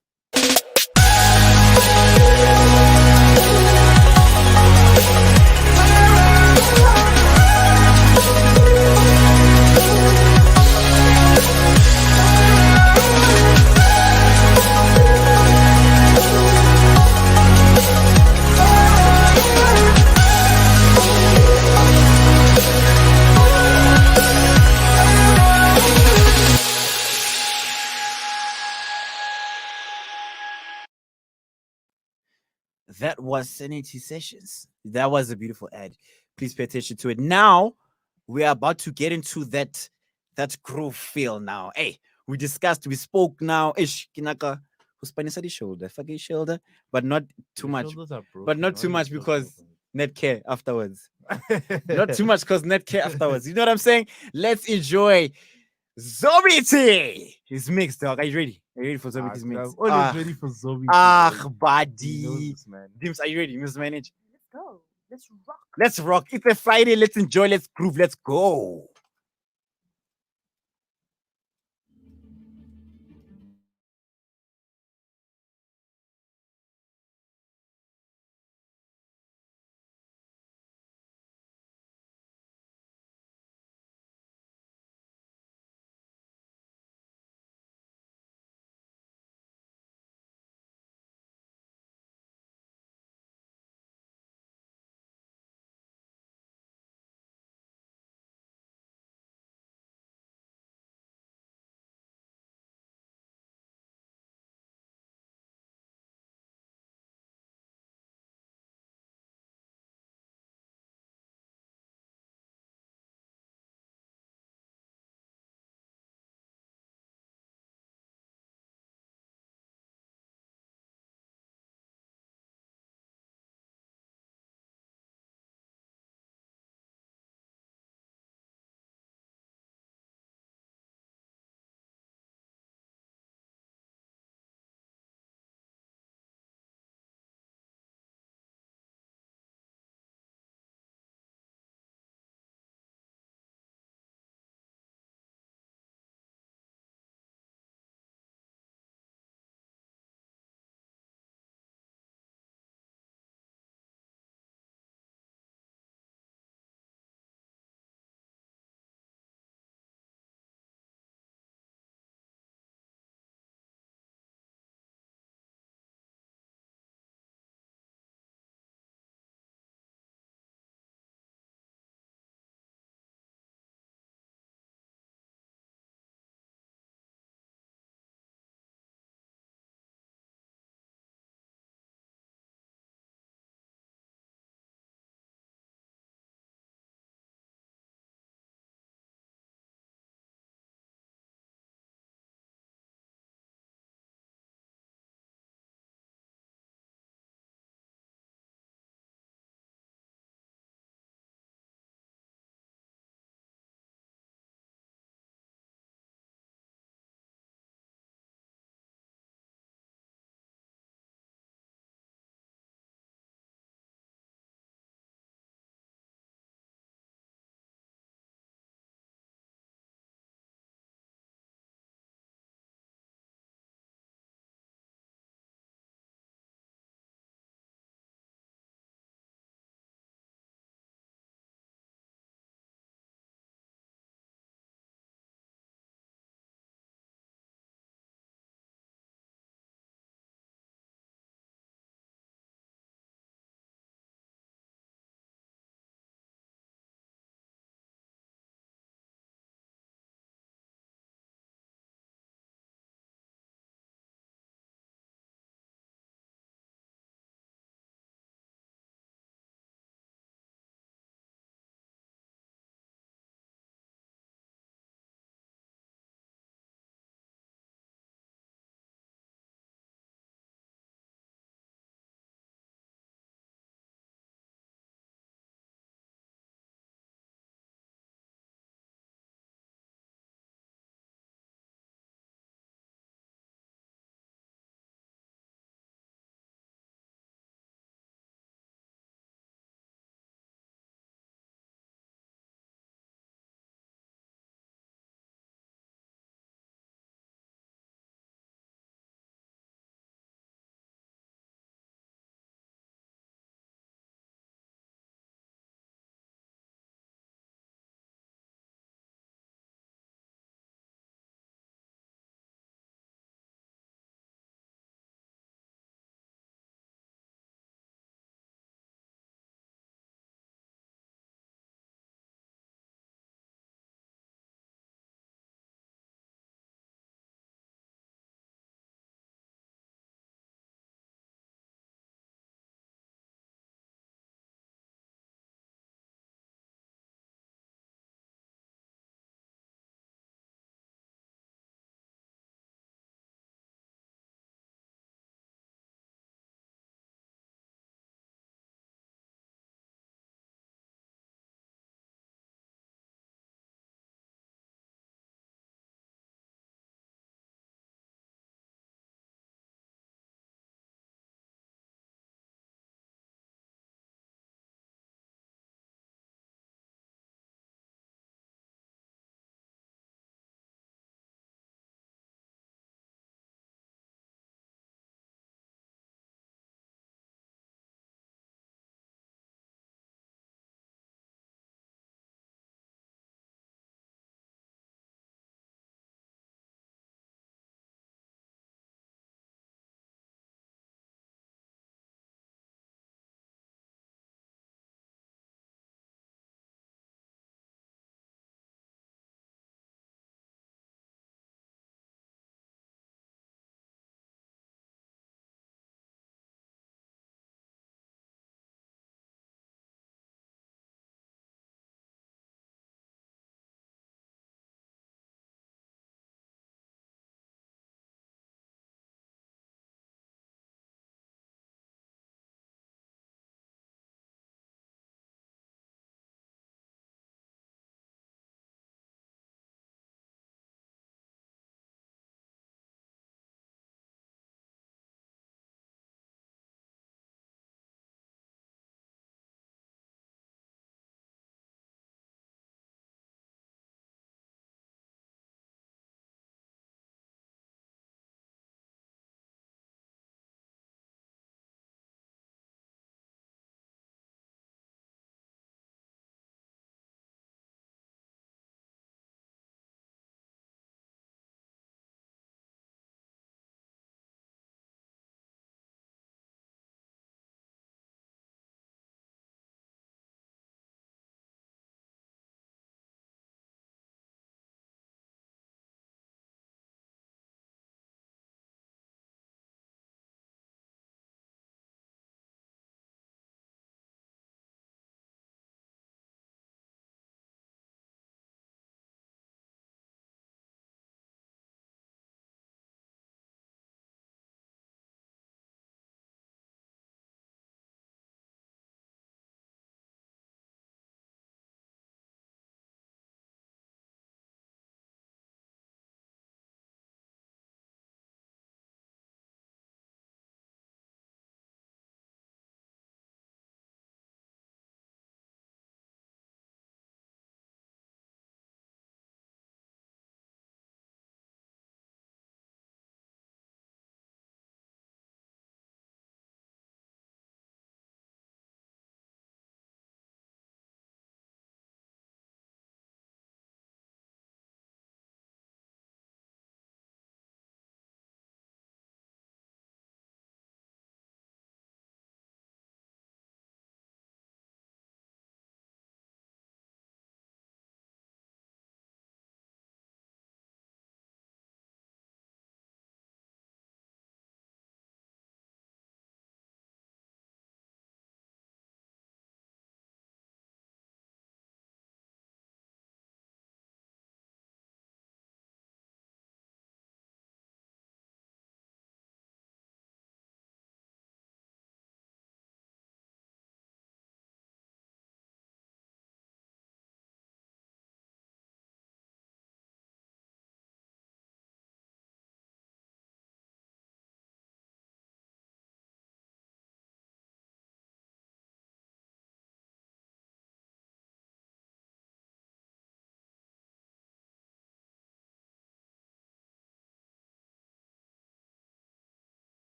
That was Sanity Sessions. That was a beautiful ad. Please pay attention to it. Now we are about to get into that groove feel now. Hey, we discussed, we spoke now. Ish, kinaka, uspanisa the shoulder, forget shoulder, but not too Your much. shoulders are But not broken. too What are much you because talking net care afterwards. about? Not too much because net care afterwards. You know what I'm saying? Let's enjoy Zombie Tea. It's mixed, dog. Are you ready? Are you ready for Zombie Ah, Tea's I'm mix? always ready for zombie. Ah, He knows buddy. this, man. Dims, are you ready? Mr. Manage. Let's go. Let's rock. Let's rock. It's a Friday. Let's enjoy. Let's groove. Let's go.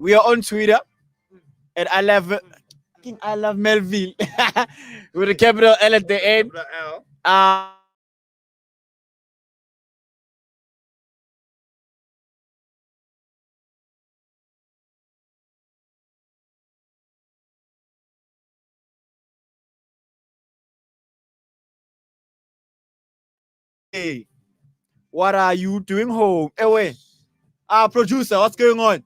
We are on Twitter at I love Melville with a capital L at the end. Capital L. Hey, what are you doing home? Anyway, producer, what's going on?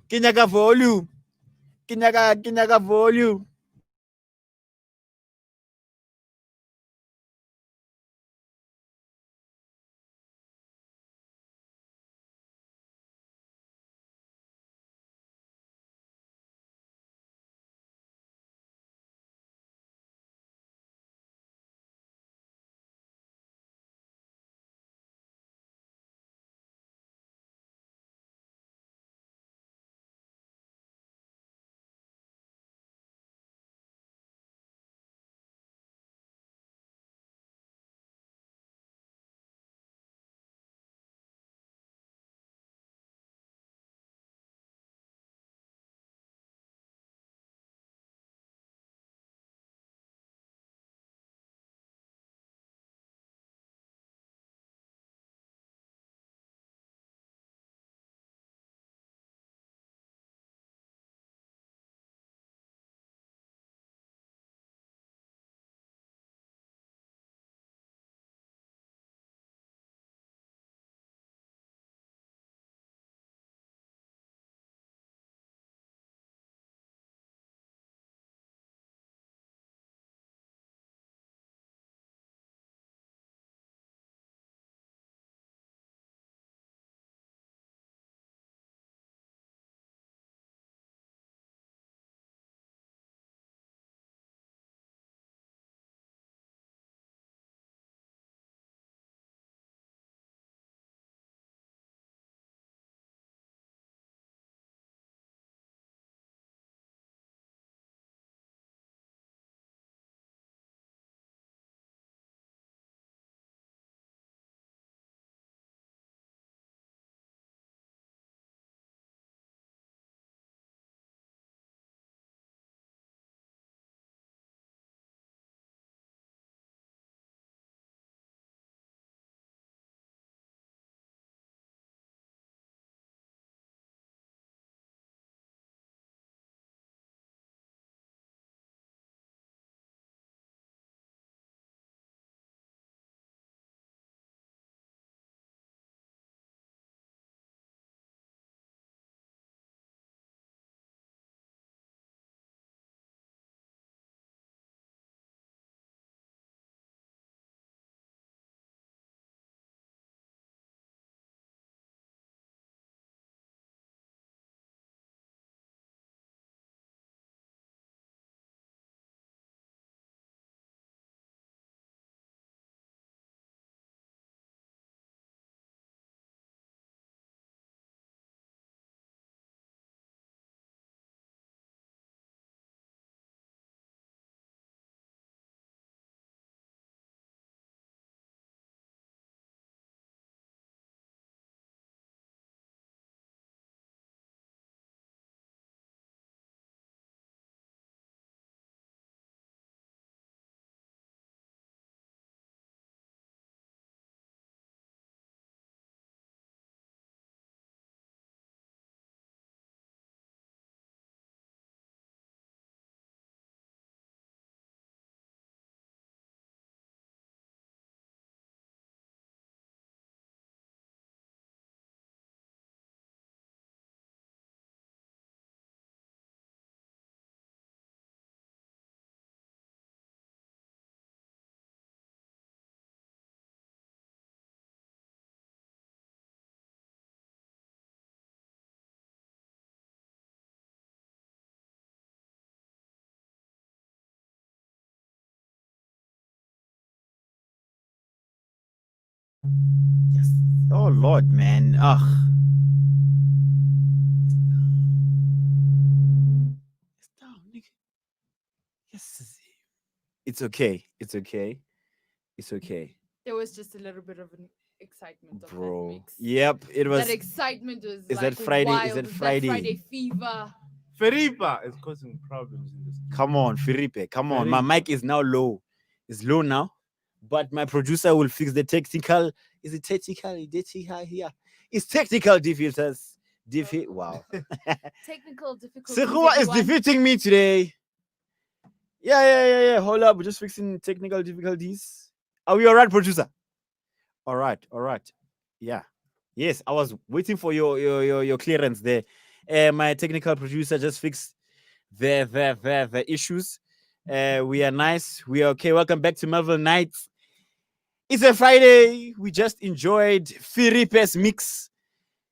Kinyaga volume. Kinyaga volume. Yes. Oh Lord, man. Ugh. It's down, nigga. Yes. It's okay. It's okay. It's okay. There was just a little bit of an excitement of bro. that mix. Yep, it was. That excitement is Is like that Friday? Is wild. that That Friday? Friday fever. Feripa is causing problems in this. Come on, Felipe. Come on. My Felipe. mic is now low. It's low now. But my producer will fix the technical. Is it technical? Here. It's technical difficulties. Wow. Technical difficulties. Sekhuwa is everyone. defeating me today. Yeah. Hold up. We're just fixing technical difficulties. Are we all right, producer? All right. Yeah. Yes, I was waiting for your clearance there. My technical producer just fixed the issues. We are nice. We are okay. Welcome back to Melville Knights. It's a Friday. We just enjoyed Filipe's mix.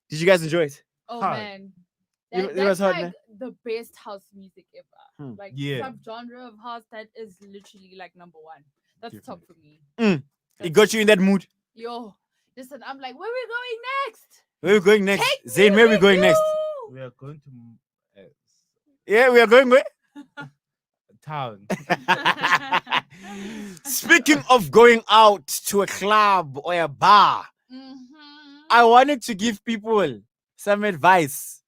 Did you guys enjoy it? Oh Hard. man. It That's was hard, like the best house music ever. Hmm. Like Yeah. subgenre of house, that is literally like number one. That's top for me. It That's got you in that mood. Yo, listen, I'm like, where we going next? Where are we going next? Take Zane, me where are we with going next? you! We are going to Yeah, we are going where? town. Speaking of going out to a club or a bar, Mhm. I wanted to give people some advice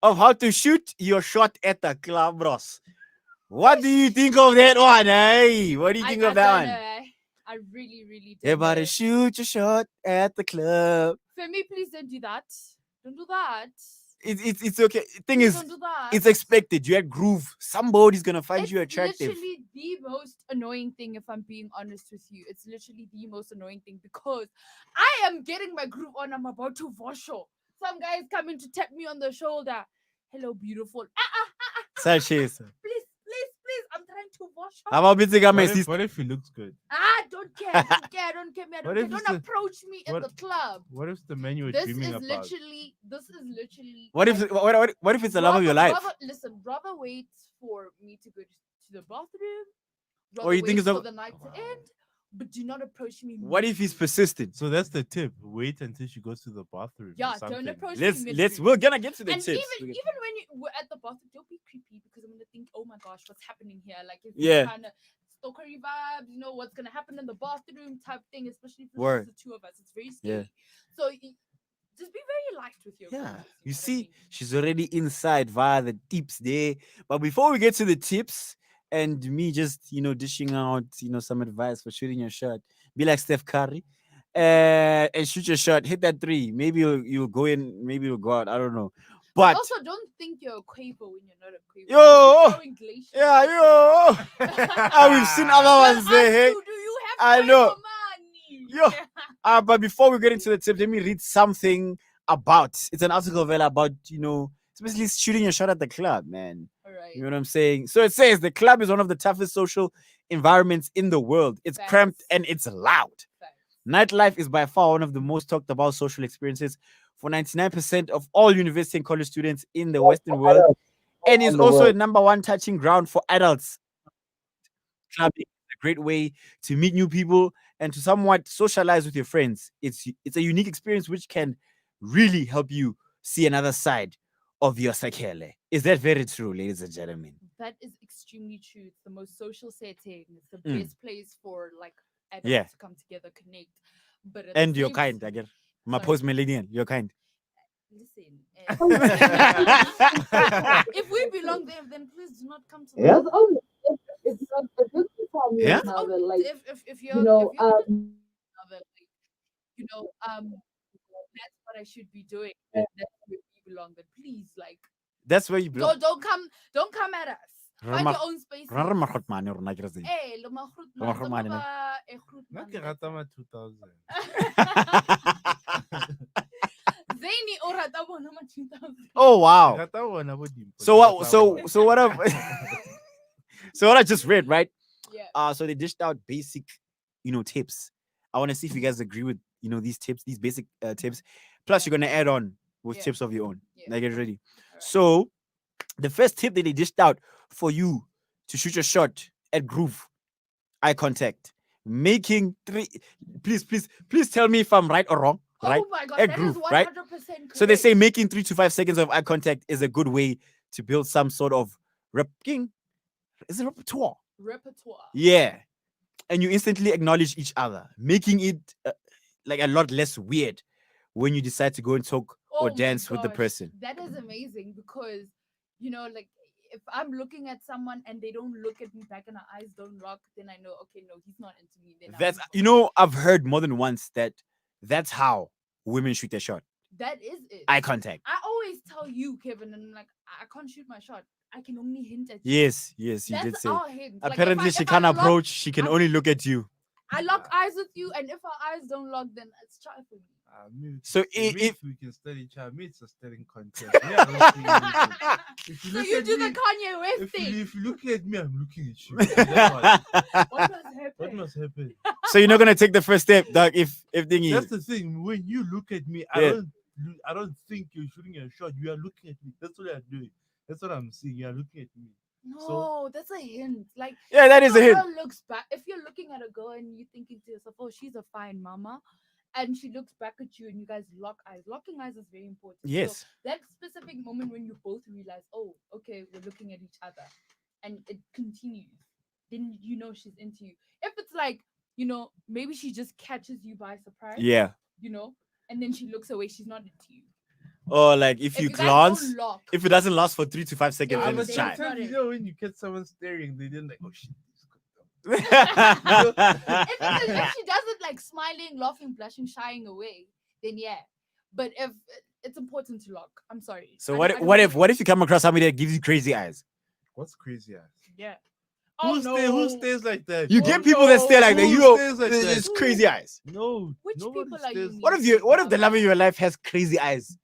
of how to shoot your shot at the club, bros. What do you think of that one, eh? What do you think of that don't one? know, eh? I really don't Everybody know. shoot your shot at the club. For me, please don't do that. Don't do that. It's okay. Thing Please is, don't do that. it's expected. You had groove. Somebody's gonna find It's you attractive. literally the most annoying thing, if I'm being honest with you. It's literally the most annoying thing because I am getting my groove on. I'm about to washo. Some guys coming to tap me on the shoulder. Hello, beautiful. Such is. Please. I'm trying to wash How up. about Bitsy my sister? What if he looks good? Don't care. I don't care. Me. What if Don't it's a- approach me in what- the club. What if the man you were This dreaming is about? literally. What if what if it's the love of your life? Rather wait for me to go to the bathroom. Or you think it's for a- the night to end, but do not approach me. What if he's midstream. persistent? So that's the tip. Wait until she goes to the bathroom. Yeah, or something. don't approach Let's me. let's midstream. we're gonna get to the And tips. even when you were at the bathroom, don't be creepy because I'm gonna think, oh my gosh, what's happening here? Like it's Yeah. kind of stalkery vibes, what's gonna happen in the bathroom type thing, especially if Word. it's the two of us. It's very Yeah. scary. So just be very light with your Yeah, words, you know what I see, mean? she's already inside via the tips there. But before we get to the tips and me just dishing out some advice for shooting your shot, be like Steph Curry, and shoot your shot, hit that three. Maybe you'll go in, maybe you'll go out. I don't know, but Also, don't think you're a quaver when you're not a quaver. Yo! You're throwing glaciers yeah, like that. we've seen other ones there. Hey, Do you have I quaver know. money? Yo. But before we get into the tip, let me read something about. It's an article about it's basically shooting your shot at the club, man. All right. You know what I'm saying? So it says the club is one of the toughest social environments in the world. It's Facts. cramped and it's loud. Facts. Nightlife is by far one of the most talked about social experiences for 99% of all university and college students in the Western world, and is also a number one touching ground for adults. Clubbing is a great way to meet new people and to somewhat socialize with your friends. It's a unique experience which can really help you see another side of your psyche. Is that very true, ladies and gentlemen? That is extremely true. It's the most social setting. It's the Mm. best place for like adults Yeah. to come together, connect. But at And the you're same kind, t- I guess. My Sorry. post millennial, you're kind. Listen. If we belong there, then please do not come to the Yes, only it's not a good time Yeah? It's only like if you're you know another, like, that's what I should be doing. Yeah. That's where we belong. But please, like, That's where you belong. don't come at us. Find your own space. Rara magrot man, you're not gonna say. Eh, lo magroet Lo man, magroet man, tama ba, groet Nna man, ke that's rata all. ma 2000. Zane o rata bona ma 2000. Oh Ke wow. rata bona bo Dimpo, So ke what? rata So bona. so what? So what I just read, right? Yeah. So they dished out basic, tips. I want to see if you guys agree with these tips, these basic tips. Plus, you're gonna add on with Yeah. tips of your own. Yeah. Now get ready. Alright. So the first tip that they dished out for you to shoot your shot at groove, eye contact, making three. Please tell me if I'm right or wrong. Right? Oh my god, A that groove, is 100% right? correct. So they say making 3 to 5 seconds of eye contact is a good way to build some sort of is it repertoire? repertoire. Yeah. And you instantly acknowledge each other, making it like a lot less weird when you decide to go and talk or Oh my dance with the gosh, person. That is amazing because, like if I'm looking at someone and they don't look at me back and our eyes don't lock, then I know, okay, no, he's not into me. Then That's I'm I've heard more than once that that's how women shoot their shot. that is it. Eye contact. I always tell you, Kevin, and I'm like, I can't shoot my shot. I can only hint at you. Yes, yes, you did That's say. our hint. Like, Apparently, she if I can't lock- approach. She can I- only look at you. I lock eyes with you, and if our eyes don't lock, then it's try for me. So if if we can study each other, me it's a studying contest. Me, I don't see anything. If you So look you at do me, the Kanye West if thing. you look at me, I'm looking at you. Then what? What must happen? What must happen? so you're not gonna take the first step, dog. If thingy. That's the thing. When you look at me, Yeah. I don't think you're shooting a shot. You are looking at me. That's what I'm doing. That's what I'm seeing. You are looking at me. No, that's a hint. Like, Yeah, that if is a hint. girl looks back, if you're looking at a girl and you're thinking to yourself, "Oh, she's a fine mama," and she looks back at you and you guys lock eyes. Locking eyes is very important. So Yes. that specific moment when you both realize, "Oh, okay, we're looking at each other," and it continues, then you know she's into you. If it's like, maybe she just catches you by surprise, Yeah. and then she looks away, she's not into you. Or like if you you guys don't glance, look, if it doesn't last for 3 to 5 seconds, Yeah, then But it's they shy. don't- sometimes, you know, when you get someone staring, they didn't like, oh shit. This could if she does it like smiling, laughing, blushing, shying away, then yeah. But if it's important to lock, I'm sorry. So I what? don't What think- if you come across somebody that gives you crazy eyes? What's crazy ass? Yeah. Who stays like that? You Oh, get people that stare like that. Who You stays like that? it's crazy eyes. No. Which nobody people are stays you like mean? What if the love of your life has crazy eyes?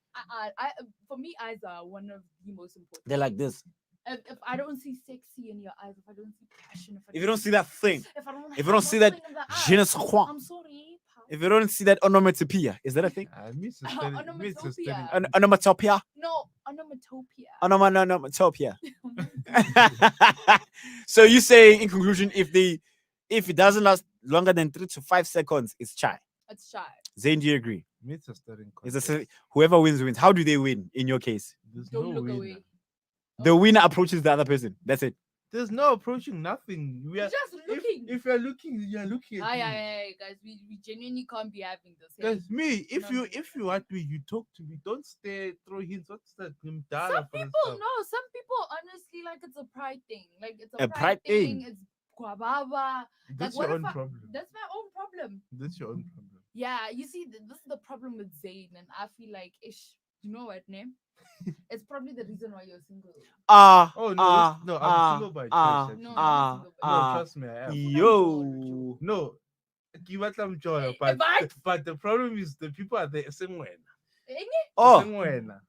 For me, eyes are one of the most important. They're like this. If I don't see sexy in your eyes, if I don't see passion, If you don't see that thing, if I don't, if you don't see that nothing in the je ne eyes, sais quoi, I'm sorry. pal. if you don't see that onomatopoeia, is that a thing? Me it's a study. Me it's a study. Onomatopoeia. Onomatopoeia, No, onomatopoeia. onomatopoeia. So you say in conclusion, if it doesn't last longer than 3 to 5 seconds, it's chai. It's shy. Zane, do you agree? Me it's a studying It's contest. whoever wins wins. How do they win in your case? There's Don't no look winner. away. The winner approaches the other person. That's it. There's no approaching nothing. We are Just looking. if you're looking, you're looking at Aye, me. aye, aye, guys, we genuinely can't be having this. hey. Guys, me, if No, you no. if you want me, you talk to me. Don't stay, throw hints. What's that? Some people no, some people honestly like it's a pride thing. Like it's a, A pride thing. It's guababa. That's what your if own I- problem. That's my own problem. That's your own problem. Yeah, you see, this is the problem with Zane, and I feel like, you know what, name? It's probably the reason why you're single. Oh no, no, I'm single by choice. actually. No, No, trust me, I am. yo. No, give it some joy, but- but the problem is the people are the same way. Oh,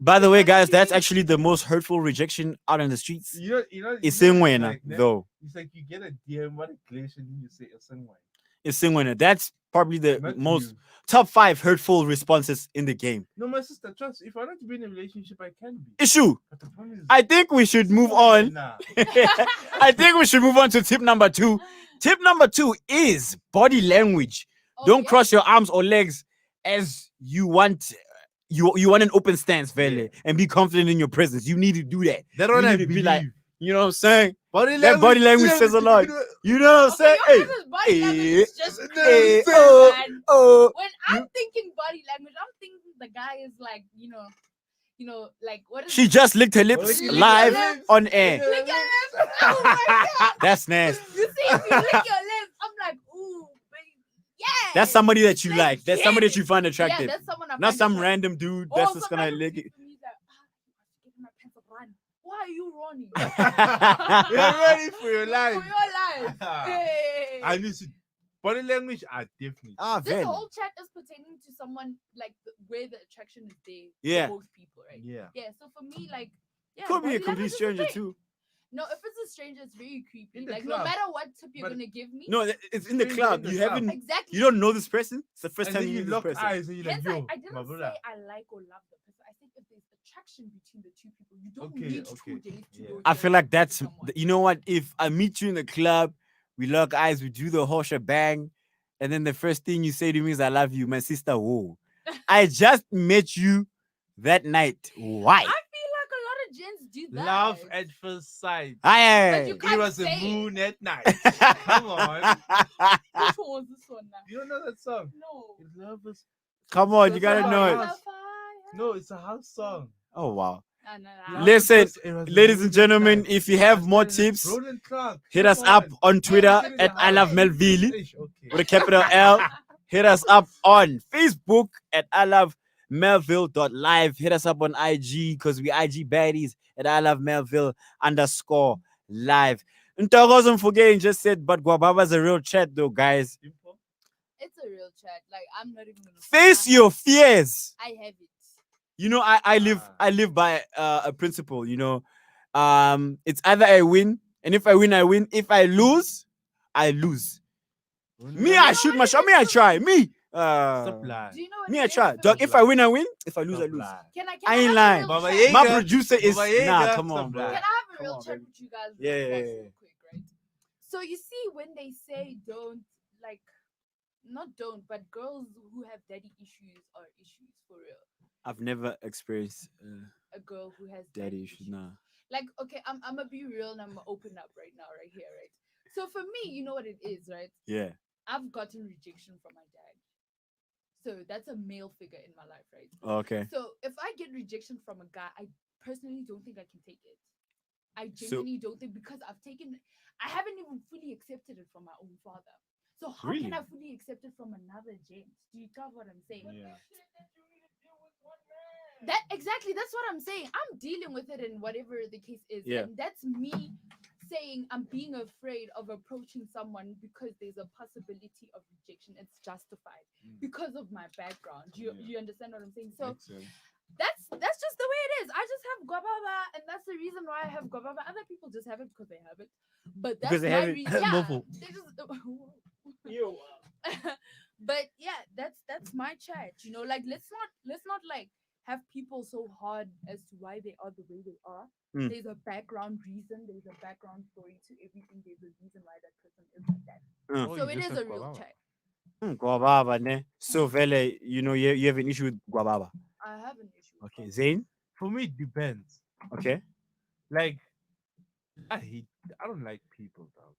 by the way, guys, that's actually the most hurtful rejection out in the streets. you know, It's you know, Singwena, like, though. It's like you get a DM, what a glacier, and you say a same way. It's Singwena. That's probably the Not most you. top 5 hurtful responses in the game. No, my sister, trust. If I want to be in a relationship, I can be. Issue. But the problem is, I think we should move on. Nah. I think we should move on to tip number 2. Tip number 2 is body language. Oh, Don't yeah. cross your arms or legs as you want. You want an open stance, Vele, Yeah. and be confident in your presence. You need to do that. That You one I need to be like, believe. you know what I'm saying? Body That body language says a lot. You know what I'm saying? Okay, Hey, your guys' body language is just eh, crazy, oh, man. oh. When I'm thinking body language, I'm thinking the guy is like, like what is She just licked her lips Lick your live lips. on air. lick your lips? Oh my god! That's nasty. You see, if you lick your lips, I'm like, ooh, baby, yeah. That's somebody that you Like, like. That's somebody that you find Yeah, attractive. that's someone I'm Not some random dude that's just gonna lick it. Run. Why are you running? You're ready for your For life. your life. Hey. I listen. Body language, definitely. Ah, This Vele. whole chat is pertaining to someone like where the attraction is there. Yeah. For both people, right? Yeah. Yeah. So for me, like, yeah, Could be a body complete language is a stranger thing. too. No, if it's a stranger, it's very creepy. In the Like, no club. matter what tip you're But- gonna give me. No, it's in the Stranger club. in the You club. haven't. Exactly. You don't know this person. It's the first And time then you you meet this lock person. eyes and you're like, Hence, yo, I my didn't brother. say I like or love the person. I think if there's attraction between the two people, you don't Okay, need okay, 2 days to yeah. go. I to feel a like date with that's. someone. You know what? If I meet you in the club, we lock eyes, we do the whole shebang, and then the first thing you say to me is "I love you," my sister. Whoa, I just met you that night. Why? I feel like a lot of gents do that. Love at first sight. But you It can't was a say it. moon at night. Come on. Which one was this one now? You don't know that song? No. It's love is. Come on, you That's gotta a know it. house. No, it's a house song. Oh wow. Nah. Listen, It was a ladies moon and at gentlemen, night. if you have more Understand it? tips, Roland Clark. hit Come us up on on. Twitter Yeah, at I love Melville Ish, okay. with a capital L. Hit us up on Facebook at I love Melville.live. Hit us up on IG because we IG baddies at I love Melville _ live. Ntokozo Mfugeng just said, but Guababa's a real chat though, guys. It's a real chat. Like I'm not even gonna Face your fears. I have it. You know, I live by a principle, you know. It's either I win, and if I win, I win. If I lose, I lose. Me, I shoot my shot. Me, I try. Me. Stop lying. Do you know what Me, it I is try. for Dog, me? if I win, I win. If I lose, I Stop lose. lying. Can I I ain't have lying. a real Baba chat? Yaga. My producer is Baba Yaga, nah. Come stop on, bro. lying. Can I have a Come real on, chat baby. with you guys? Yeah, real yeah, fast, yeah. real quick, right? So you see when they say don't like, not don't, but girls who have daddy issues are issues for real. I've never experienced A girl who has daddy issues. Nah. Like, okay, I'm gonna be real and I'm gonna open up right now, right here, right? So for me, you know what it is, right? Yeah. I've gotten rejection from my dad. So that's a male figure in my life, right? Okay. So if I get rejection from a guy, I personally don't think I can take it. I So- genuinely don't think, because I haven't even fully accepted it from my own father. So how Really? can I fully accept it from another gent? Do you get what I'm saying? Yeah. That exactly, that's what I'm saying. I'm dealing with it in whatever the case is. Yeah. And that's me saying I'm being afraid of approaching someone because there's a possibility of rejection. It's justified because of my background. You understand what I'm saying? So Makes sense. that's just the way it is. I just have guababa, and that's the reason why I have guababa. Other people just have it because they have it. But that's Because they my have it. reason. Yeah, Mofo. they just but yeah, that's my chat. You know, like let's not like have people so hard as to why they are the way they are. Mm. There's a background reason. There's a background story to everything. There's a reason why that person is like that. Mm. So it is a real chat. Guababa, ne? So, Vele, you know, you have an issue with Guababa. I have an issue. with Okay. that. Zane? For me, it depends. Okay. Like, I don't like people, dog.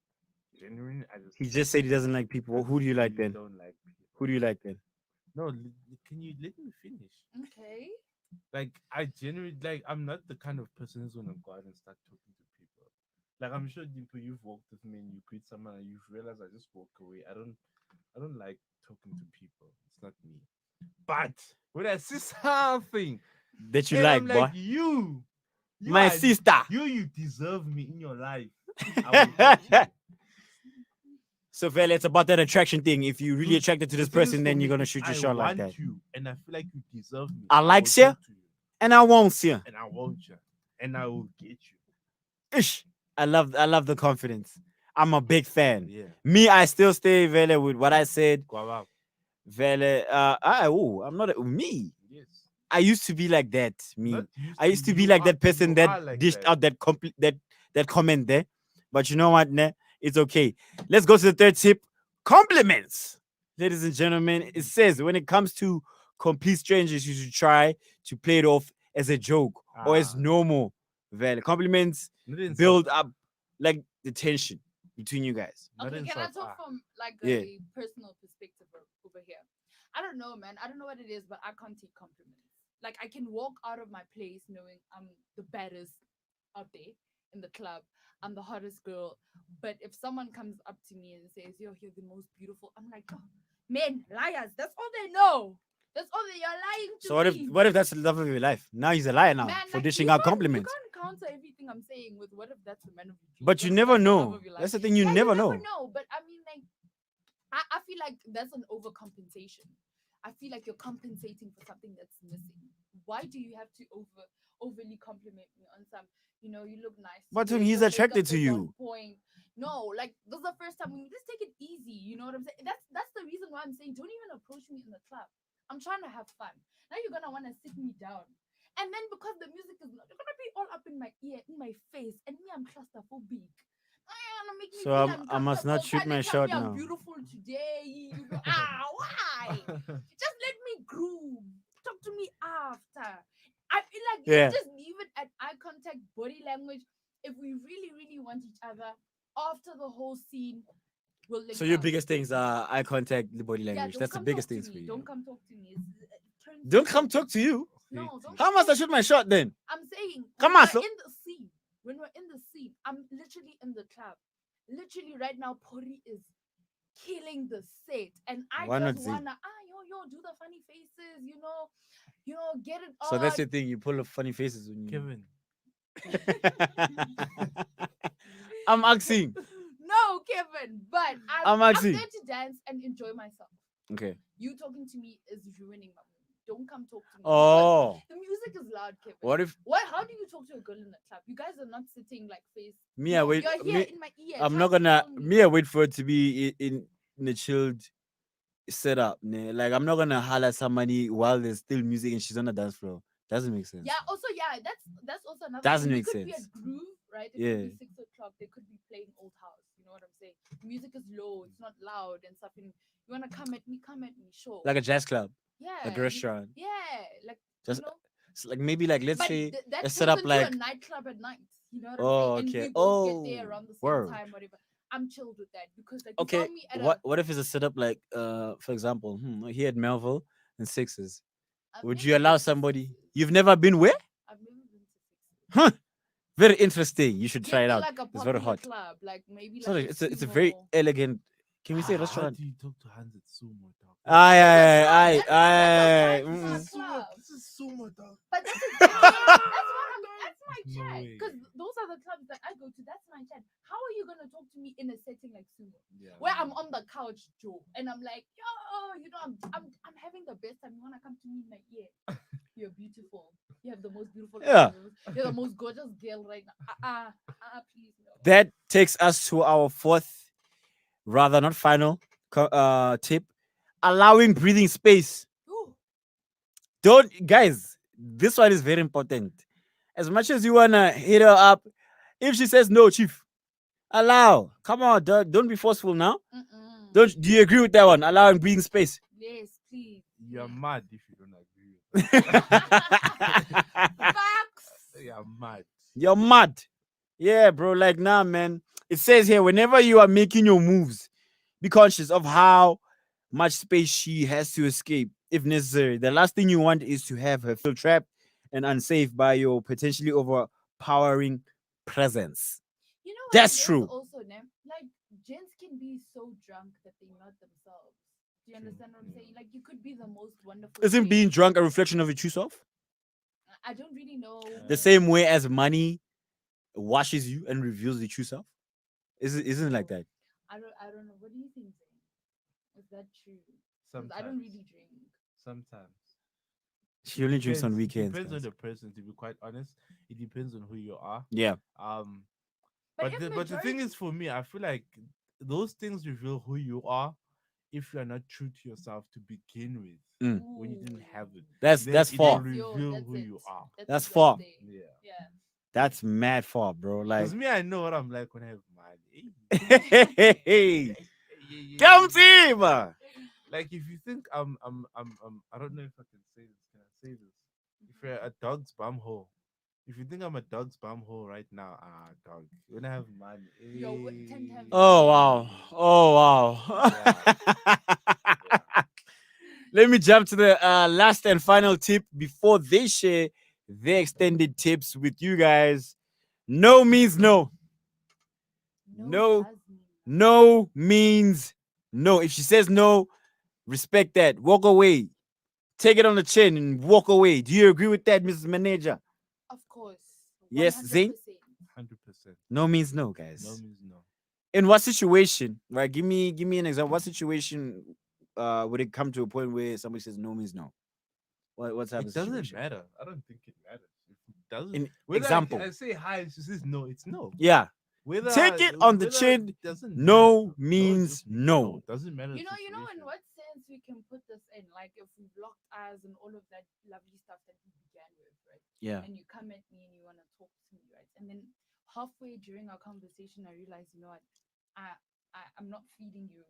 Genuinely, I just. He just said he doesn't like people. Who do you like really then? Don't like people. Who do you like then? No, can you let me finish? Okay. Like, I genuinely like. I'm not the kind of person who's gonna go out and start talking to people. Like, I'm sure Dimple, you've walked with me and you greet someone and you've realized I just walk away. I don't like talking to people. It's not me. But when I see something That you and like, I'm boy. like, you My are- sister. you deserve me in your life. I will talk to you. So, Vele, it's about that attraction thing. If you're really Dude, attracted to the this thing is person, for then me, you're gonna if shoot your I shot like want that. you, and I feel like you deserve me. I like will you. talk to you, And I won't see you. and I want you, and I will get you. Ish. I love the confidence. I'm a big fan. Yeah, Me, I still stay Vele with what I said. Guava. Vele, I'm not me. Yes. I used to be like that. Me. Not I used to be you like are- that person you that are like dished that. out that comment there. But you know what, ne? It's okay. Let's go to the third tip. Compliments. Ladies and gentlemen, it says when it comes to complete strangers, you should try to play it off as a joke or as Ah. normal. Vele. Compliments Not insult, build ah. up like the tension between you guys. Not Okay, can I insult, talk ah. from like Yeah. a personal perspective over here? I don't know, man. I don't know what it is, but I can't take compliments. Like I can walk out of my place knowing I'm the baddest out there in the club. I'm the hottest girl. But if someone comes up to me and says, "Yo, you're the most beautiful," I'm like, oh, "Men, liars. That's all they know. That's all they are lying to So what if that's the love of your life? Now he's a liar now Man, for like, dishing you out can't- compliments. You can't counter everything I'm saying with what if that's the man of your dreams? But you What if never that's the love know. of your life? That's the thing, you Yeah, never you know. never know. But I mean, like, I feel like that's an overcompensation. I feel like you're compensating for something that's missing. Why do you have to overly compliment me on some? You know, you look nice. But today, he's your attracted makeup to is on you. Point. No, like this is the first time. Let's take it easy. You know what I'm saying? That's the reason why I'm saying don't even approach me in the club. I'm trying to have fun. Now you're gonna want to sit me down. And then because the music is not, you're gonna be all up in my ear, in my face, and me, I'm claustrophobic. Make me So feel I must not uncomfortable, shoot trying my to tell shot me I'm now. beautiful today. Why? Just let me groove. Talk to me after. I feel like Yeah. let's just leave it at eye contact, body language. If we really, really want each other after the whole scene, we'll link So your up. biggest things are eye contact, the body Yeah, language. don't That's the come talk biggest to things for me. you. Don't come talk to me. It turns Don't me come off. talk to you. No, Hate don't it. How come must I talk shoot to my me. shot then? I'm saying Come when on, we're so- in the scene, when we're in the scene, I'm literally in the club. Literally right now, Pori is killing the set, and I Why not just Zane? wanna do the funny faces, get it So that's on. your thing. You pull up funny faces when you. Kevin, I'm asking. No, Kevin, but I'm I'm asking. there to dance and enjoy myself. Okay. You talking to me is ruining my mood. Don't come talk to me. Oh. Because the music is loud, Kevin. What if What? How do you talk to a girl in the club? You guys are not sitting like face. me? I wait. You're here Me, in my ear. I'm trying not to gonna. tell me. Me, I wait for it to be in a chilled setup. Like I'm not gonna holler at somebody while there's still music and she's on the dance floor. Doesn't make sense. Yeah. Also, yeah. That's also another Doesn't thing. make It could be a sense. groove, right? It Yeah. could be 6 o'clock. They could be playing old house. You know what I'm saying? Music is low. It's not loud and stuff. And you wanna come at me? Come at me. Sure. Like a jazz club, Yeah. like a restaurant. Yeah. Like Just you know. like maybe like let's But say that a turns setup into like a nightclub at night. You know what I'm oh saying? And okay we both get there oh around the same word time, whatever. I'm chilled with that because like you okay found me at what if it's a setup like for example here at Melville and Sixes, I've would never you allow been to somebody Sixes. you've never been where? I've never been to Sixes. Huh, very interesting, you should try Give it me out, like a it's very popular hot. club, like maybe It's, like not a it's a very sumo. elegant, can we say how restaurant? do you talk to Hans at Sumo, dog? Aye, That's a aye, club. aye, That's a aye. five-star This is club. Sumo. This is Sumo, dog. But that's my No chat. way. Because those are the clubs that I go to. That's my chat. How are you gonna talk to me in a setting like sumo? Yeah, Where man. I'm on the couch, Joe, and I'm like, yo, I'm having the best time. You wanna come to me in my ear? You're beautiful. You have the most beautiful Yeah. eyes. You're the most gorgeous girl right now. Please no. That takes us to our fourth, rather not final, tip: allowing breathing space. Ooh, Don't, guys. This one is very important. As much as you wanna hit her up, if she says no, chief, allow. Come on, don't be forceful now. mm-mm. Don't. Do you agree with that one? Allowing breathing space. Yes, please. You're please. mad if you don't agree with Facts. You're mad. You're mad. Yeah, bro. Like, nah, man. It says here, whenever you are making your moves, be conscious of how much space she has to escape, if necessary. The last thing you want is to have her feel trapped and unsafe by your potentially overpowering presence. You know what That's it is true. also, Nem? Like, gents can be so drunk that they're not themselves. Do you understand what I'm saying? Like, you could be the most wonderful. Isn't thing. being drunk a reflection of your true self? I don't really know. The same way as money washes you and reveals the true self? Isn't it like that? I don't know. What do you think, Zane? Is that true? 'Cause Sometimes. I don't really drink. Sometimes. She only drinks on It weekends. depends on guys. the person, to be quite honest. It depends on who you are. Yeah. But But the thing is, for me, I feel like those things reveal who you are if you are not true to yourself to begin with. Mm. When you didn't have it, That's then that's it far. will reveal who you are. That's what far. you're saying. Yeah. Yeah. That's mad far, bro. Like, Because me, I know what I'm like when I have money. hey, come see, man. Like if you think I don't know if I can say this. Can I say this? If you're a dog's bum hole, if you think I'm a dog's bum hole right now, dog. When I have money, Yo, what, 10 times Oh wow. Oh wow. Let me jump to the last and final tip before they share their extended tips with you guys. No means no. No. does mean No means no. If she says no, respect that. Walk away. Take it on the chin and walk away. Do you agree with that, Mrs. Manager? Of course. Yes, Zane? 100%. No means no, No guys. means no. In what situation? Right? Give me an example. What situation would it come to a point where somebody says no means no? What type It of doesn't situation? matter. I don't think it matters. If it doesn't. An Whether example. I say hi, she says no. It's no. Yeah. Whether Take it on the whether chin. doesn't No matter. means just no. Doesn't matter. You the know in situation. what sense we can put this in? Like if we blocked eyes and all of that lovely stuff that we began with, right? Yeah. And you come at me and you want to talk to me, right? And then halfway during our conversation, I realized, you know what, I'm not feeding you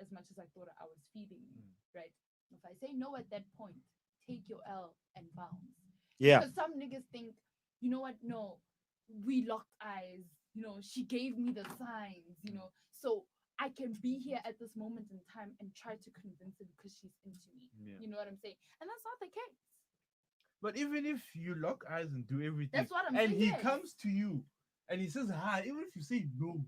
as much as I thought I was feeding you, right? If I say no at that point, take your L and bounce. Yeah. Because some niggas think, you know what? No, we locked eyes. She gave me the signs. So I can be here at this moment in time and try to convince her because she's into me. Yeah. You know what I'm saying? And that's not the case. But even if you lock eyes and do everything, That's what I'm and saying. he Yes. comes to you and he says hi, even if you say no,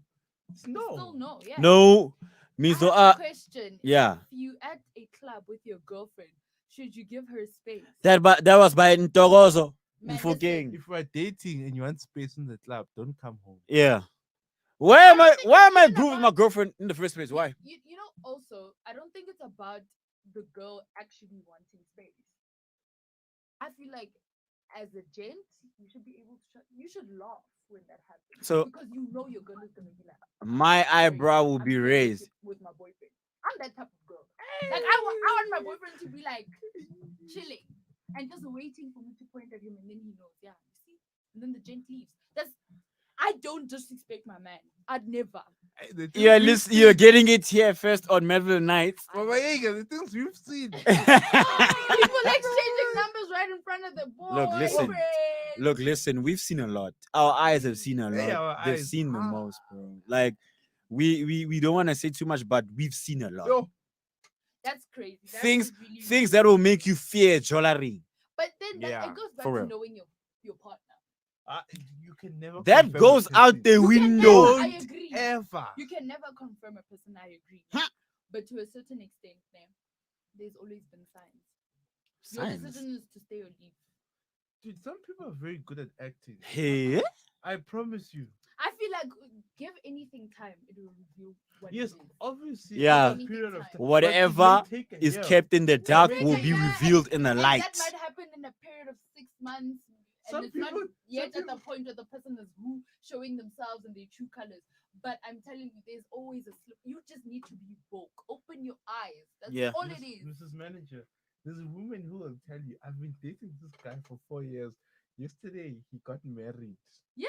it's It's no. still no. Yeah. No I means have no. a question. Yeah. If you at a club with your girlfriend, should you give her space? That was by Ntogozo. Man, For listen, gang. If we're dating and you want space in the club, don't come home. Yeah. Why am I I don't think why it's am I even grooving with my about- girlfriend in the first place? Why? Also, I don't think it's about the girl actually wanting space. I feel like as a gent, you should be able to you should laugh when that happens. So- because you know your girl is gonna be like, My "Sorry, eyebrow will I'm be here raised. with my boyfriend." I'm that type of girl. Like I want my boyfriend to be like chilling and just waiting for me to point at him, and then he knows, yeah, you see, and then the gent leaves. I don't disrespect my man. I'd never. The things You're we've you're seen- getting it here first on Melville Knights. Baba Yaga, the things we've seen. People exchanging numbers right in front of the boy. Look, listen. Look, listen, we've seen a lot. Our eyes have seen a Hey, lot. our They've eyes. seen the most, bro. Like we don't want to say too much, but we've seen a lot. Yo, That's crazy. That Things is really, things really that will crazy. make you fear jewelry. But then Yeah, it goes back for to real. knowing your partner. you can never. That confirm a goes out person. the You can window. never, I Don't agree. ever. You can never confirm a person. I agree. Huh. But to a certain extent, there's always been signs. Your Signs. decision is to stay or leave. Dude, some people are very good at acting. Hey, I promise you. I feel like give anything time, it will reveal what Yes, it is. obviously. Yeah. over a period of time. But it may whatever take a is year. kept in the dark Take will a be year, revealed in the and light. that might happen in a period of 6 months. Some And it's not people- yet some at the point where the person is showing themselves in their true colors. But I'm telling you, there's always a slip. You just need to be woke. Open your eyes. That's Yeah. all it is. Mrs. Manager, there's a woman who will tell you, I've been dating this guy for 4 years. Yesterday, he got married. Yeah,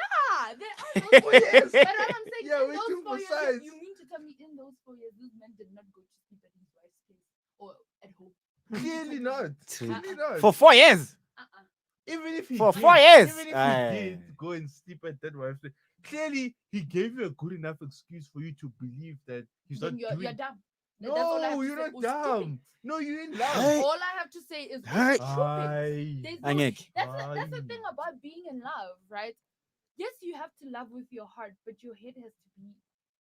there are those. Oh, yes. But what I'm saying, Yeah, in waiting those for 4 years, signs. you mean to tell me in those 4 years, this man did not go to sleep at his wife's place or at home? Clearly not. Clearly not. For 4 years. Uh-uh. Even if he For did, 4 years. even if Aye. he did go and sleep at that wife's place, clearly he gave you a good enough excuse for you to believe that he's Then not doing. you're dumb. That's all I have No, to you're say. not Or stupid. dumb. No, you're in love. Hey. All I have to say is Hey. stupid. Aye. There's no, Angek. that's the thing Aye. about being in love, right? Yes, you have to love with your heart, but your head has to be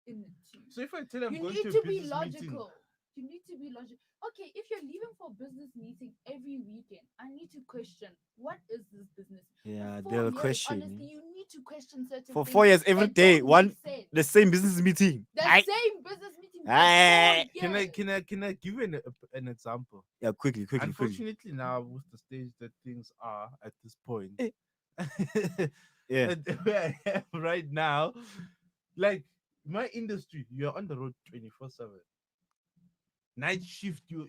in it too. So if I tell him You going need to a to be business meeting, logical. You need to be logical. Okay, if you're leaving for a business meeting every weekend, I need to question what is this business? Yeah, For they'll 4 years, question. honestly, you need to question certain For things 4 years, every that day, don't one make sense. the same business meeting. The Aye. same business meeting. For Aye. 4 can I years. can I give you an example? Yeah, quickly. Unfortunately, now with the stage that things are at this point, Eh. Yeah. and where I am right now, like my industry, you're on the road 24/7. Night shift, you're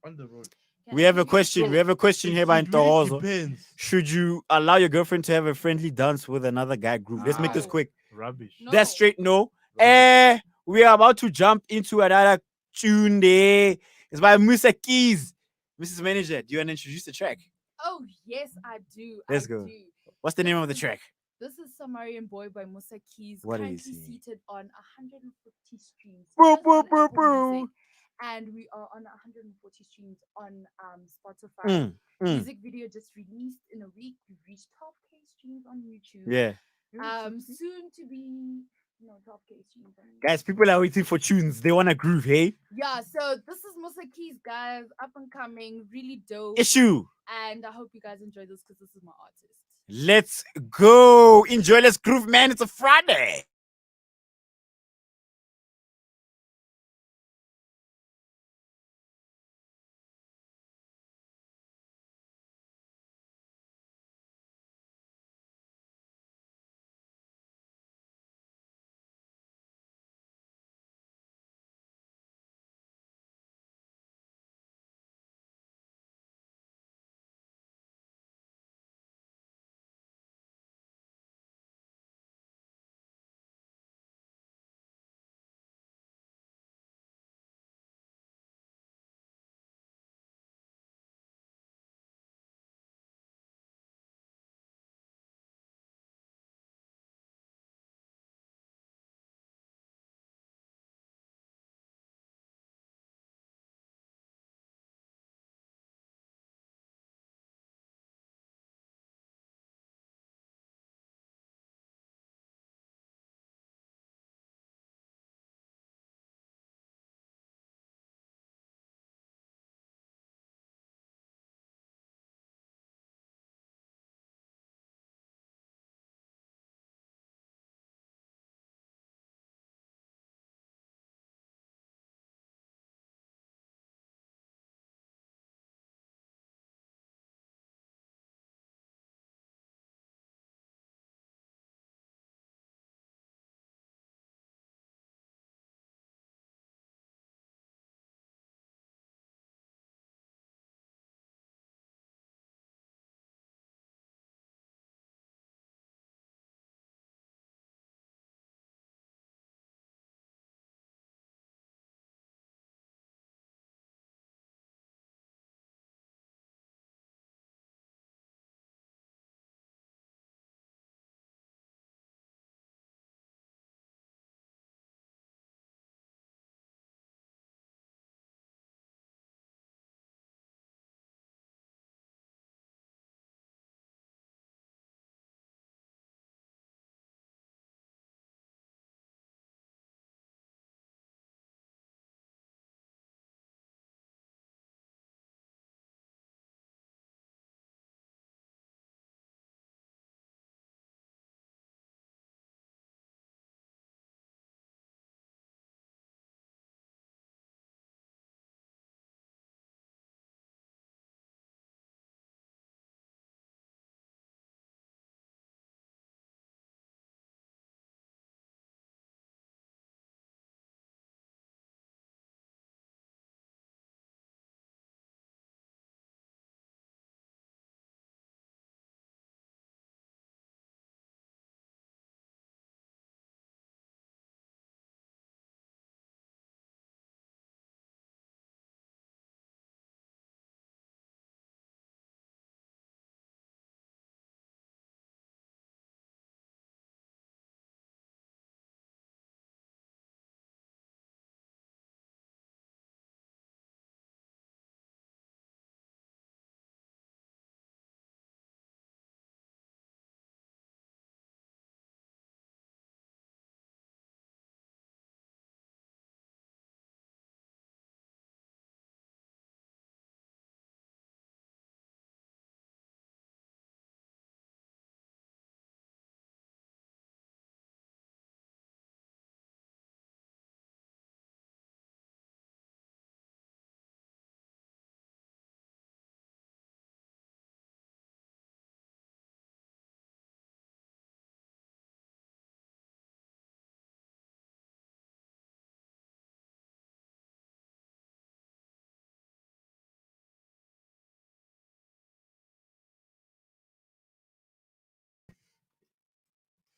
on the road. Can We I have a give you question. So, We have a question here by It really Ntogozo. depends. Should you allow your girlfriend to have a friendly dance with another guy group? Let's make this No. quick. Rubbish. No. That's straight no. Rubbish. We are about to jump into another tune there. It's by Musa Keys. Mrs. Manager, do you want to introduce the track? Oh yes, I do. Let's I go. do. What's the name of the track? This is Samarian Boy by Musa Keys, What currently is he? seated on 150 streams. Boo, just boo, on boo, Apple boo. Music, and we are on 140 streams on Spotify. Music video just released in a week. We've reached 12K streams on YouTube. Yeah. Soon to be 12K streams on YouTube. Guys, people are waiting for tunes. They want to groove, hey? Yeah, so this is Musa Keys, guys, up and coming, really dope. Issue. And I hope you guys enjoy this because this is my artist. Let's go. Enjoy. Let's groove, man. It's a Friday.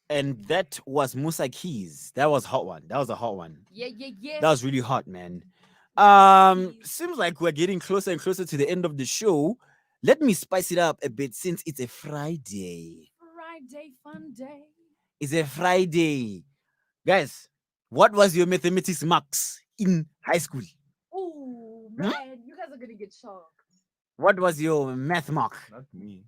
And that was Musa Keys. That was hot one. That was a hot one. Yeah, yeah, yeah. That was really hot, man. Keys. Seems like we're getting closer and closer to the end of the show. Let me spice it up a bit since it's a Friday. Friday fun day. It's a Friday. Guys, what was your mathematics marks in high school? Oh Hmm? man, you guys are gonna get shocked. What was your math mark? Not me.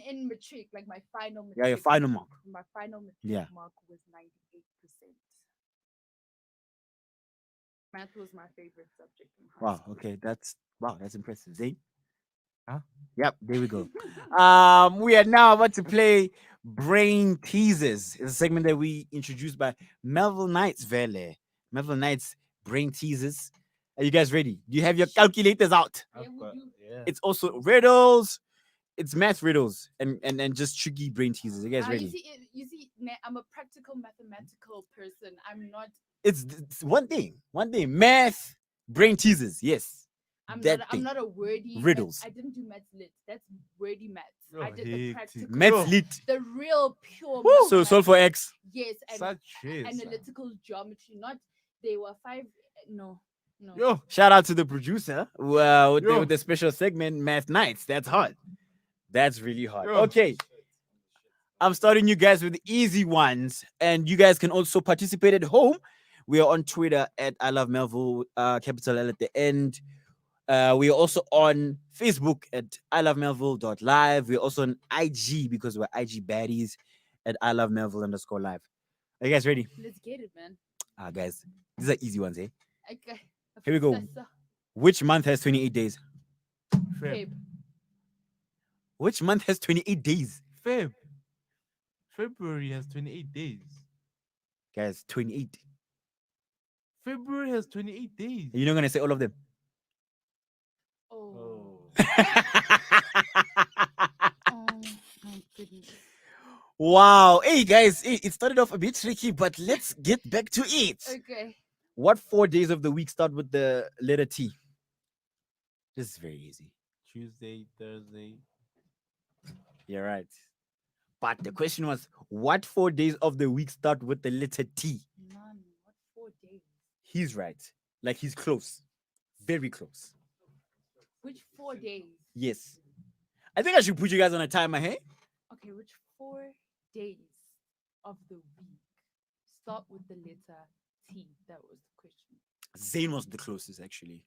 In matric, like my final matric. Yeah, your final mark. My final matric Yeah. mark was 98%. Math was my favorite subject in high Wow, school. okay, that's impressive. Zane? Huh? Yep, there we go. We are now about to play Brain Teasers. It's a segment that we introduced by Melville Knights, Vele. Melville Knights Brain Teasers. Are you guys ready? Do you have your calculators out? Yeah, I've we got, do. yeah. It's also riddles. It's math riddles and just tricky brain teasers. Are you guys ready? You see, I'm a practical mathematical person. I'm not. It's one thing. One thing. Math brain teasers. Yes. I'm that not. thing. I'm not a wordy Riddles. I didn't do maths lit. That's wordy maths. Oh, I did the hectic. practical. Math Yo. lit. The real pure. So maths. solve for X. Yes, and Such shit. analytical geometry. Not they were five. No, no. Yo. Shout out to the producer. Well, Yo. with the special segment, Math Nights. That's hot. That's really hot. Yo. Okay. I'm starting you guys with the easy ones, and you guys can also participate at home. We are on Twitter at I Love Melville, capital L at the end. We are also on Facebook at I Love Melville.live. We're also on IG because we're IG baddies at I Love Melville _ live. Are you guys ready? Let's get it, man. Guys, these are easy ones, eh? Okay. Here we go. Which month has 28 days? Feb. Which month has 28 days? Feb. February has 28 days. Guys, 28. February has 28 days. You're not going to say all of them. Oh. Oh. Oh my goodness. Wow. Hey, guys, it started off a bit tricky, but let's get back to it. Okay. What 4 days of the week start with the letter T? This is very easy. Tuesday, Thursday. You're right. But the question was, what 4 days of the week start with the letter T? None. What 4 days? He's right. Like he's close. Very close. Which 4 days? Yes. I think I should put you guys on a timer, hey? Okay, which 4 days of the week start with the letter T? That was the question. Zane was the closest, actually.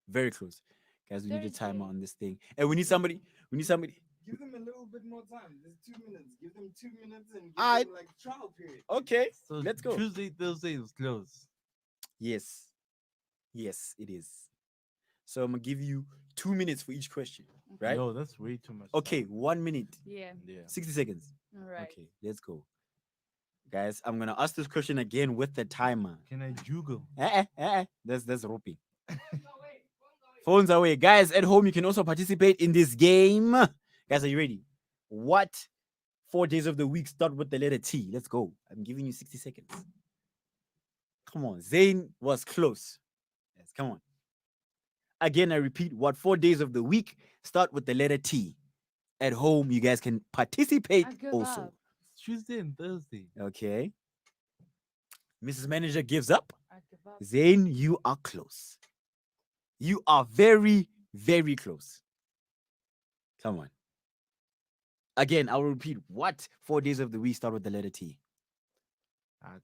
Very close. Guys, we need a timer Thursday. on this thing. And we need somebody. Give them a little bit more time. There's 2 minutes. Give them 2 minutes and give Aight. them like trial period. Okay. So Let's go. Tuesday, Thursday is close. Yes. Yes, it is. So I'm gonna give you 2 minutes for each question. Right? No, that's way too much. Okay, time. 1 minute. Yeah. Yeah. 60 seconds. All right. Okay, let's go. Guys, I'm gonna ask this question again with the timer. Can I juggle? That's roping. Phones away. Guys, at home, you can also participate in this game. Guys, are you ready? What 4 days of the week start with the letter T? Let's go. I'm giving you 60 seconds. Come on. Zane was close. Yes, come on. Again, I repeat, what 4 days of the week start with the letter T? At home, you guys can participate I give also. up. It's Tuesday and Thursday. Okay. Mrs. Manager gives up. I give up. Zane, you are close. You are very, very close. Come on. Again, I will repeat. What 4 days of the week start with the letter T? I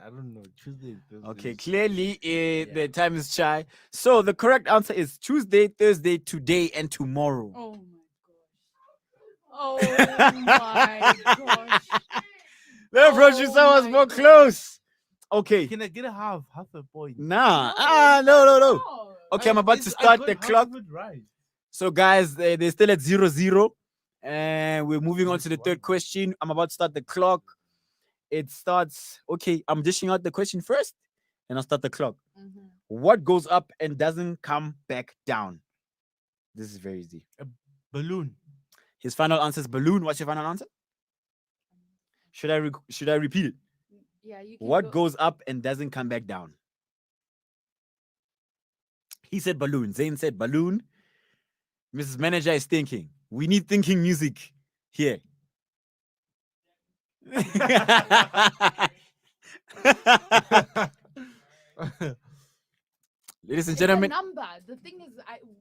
don't know. Tuesday and Thursday. Okay, is- clearly Yeah. the time is shy. So the correct answer is Tuesday, Thursday, today, and tomorrow. Oh my gosh. Oh my gosh. The producer was my more God. close. Okay. Can I get a half a point? Nah. No, No. Okay, I'm about to start the clock. Right. So, guys, they're still at 0-0. And we're moving on to the third question. I'm about to start the clock. It starts. Okay, I'm dishing out the question first, and I'll start the clock. Mhm. What goes up and doesn't come back down? This is very easy. Balloon. His final answer is balloon. What's your final answer? Should I repeat it? Yeah, you can What go. goes up and doesn't come back down? He said balloon. Zane said balloon. Mrs. Manager is thinking. We need thinking music here. Ladies and It's gentlemen, a number. The thing is,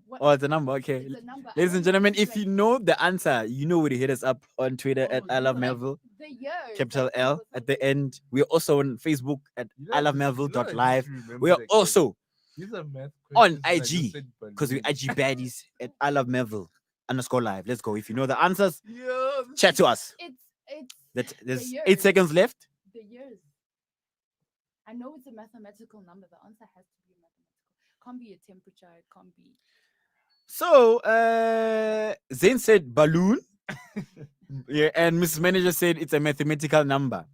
what? oh, it's a number. Okay. It's a number. I Ladies and don't know gentlemen, if it's if you like know the answer, you know where to hit us up on Twitter at Oh, I Love yeah. Melville, the years. capital like, L or at the something. end. We're also on Facebook at You I know, Love you Melville know, I just live. remembered We are again. also These are math on questions, and I just IG said because we balloon. IG baddies at I Love Melville _ live. Let's go. If you know the answers, Yeah, chat to us. It's That there's years. 8 seconds left. the years. I know it's a mathematical number. The answer has to be mathematical. Can't be a temperature. It can't be. So Zane said balloon. Yeah, and Mrs. Manager said it's a mathematical number.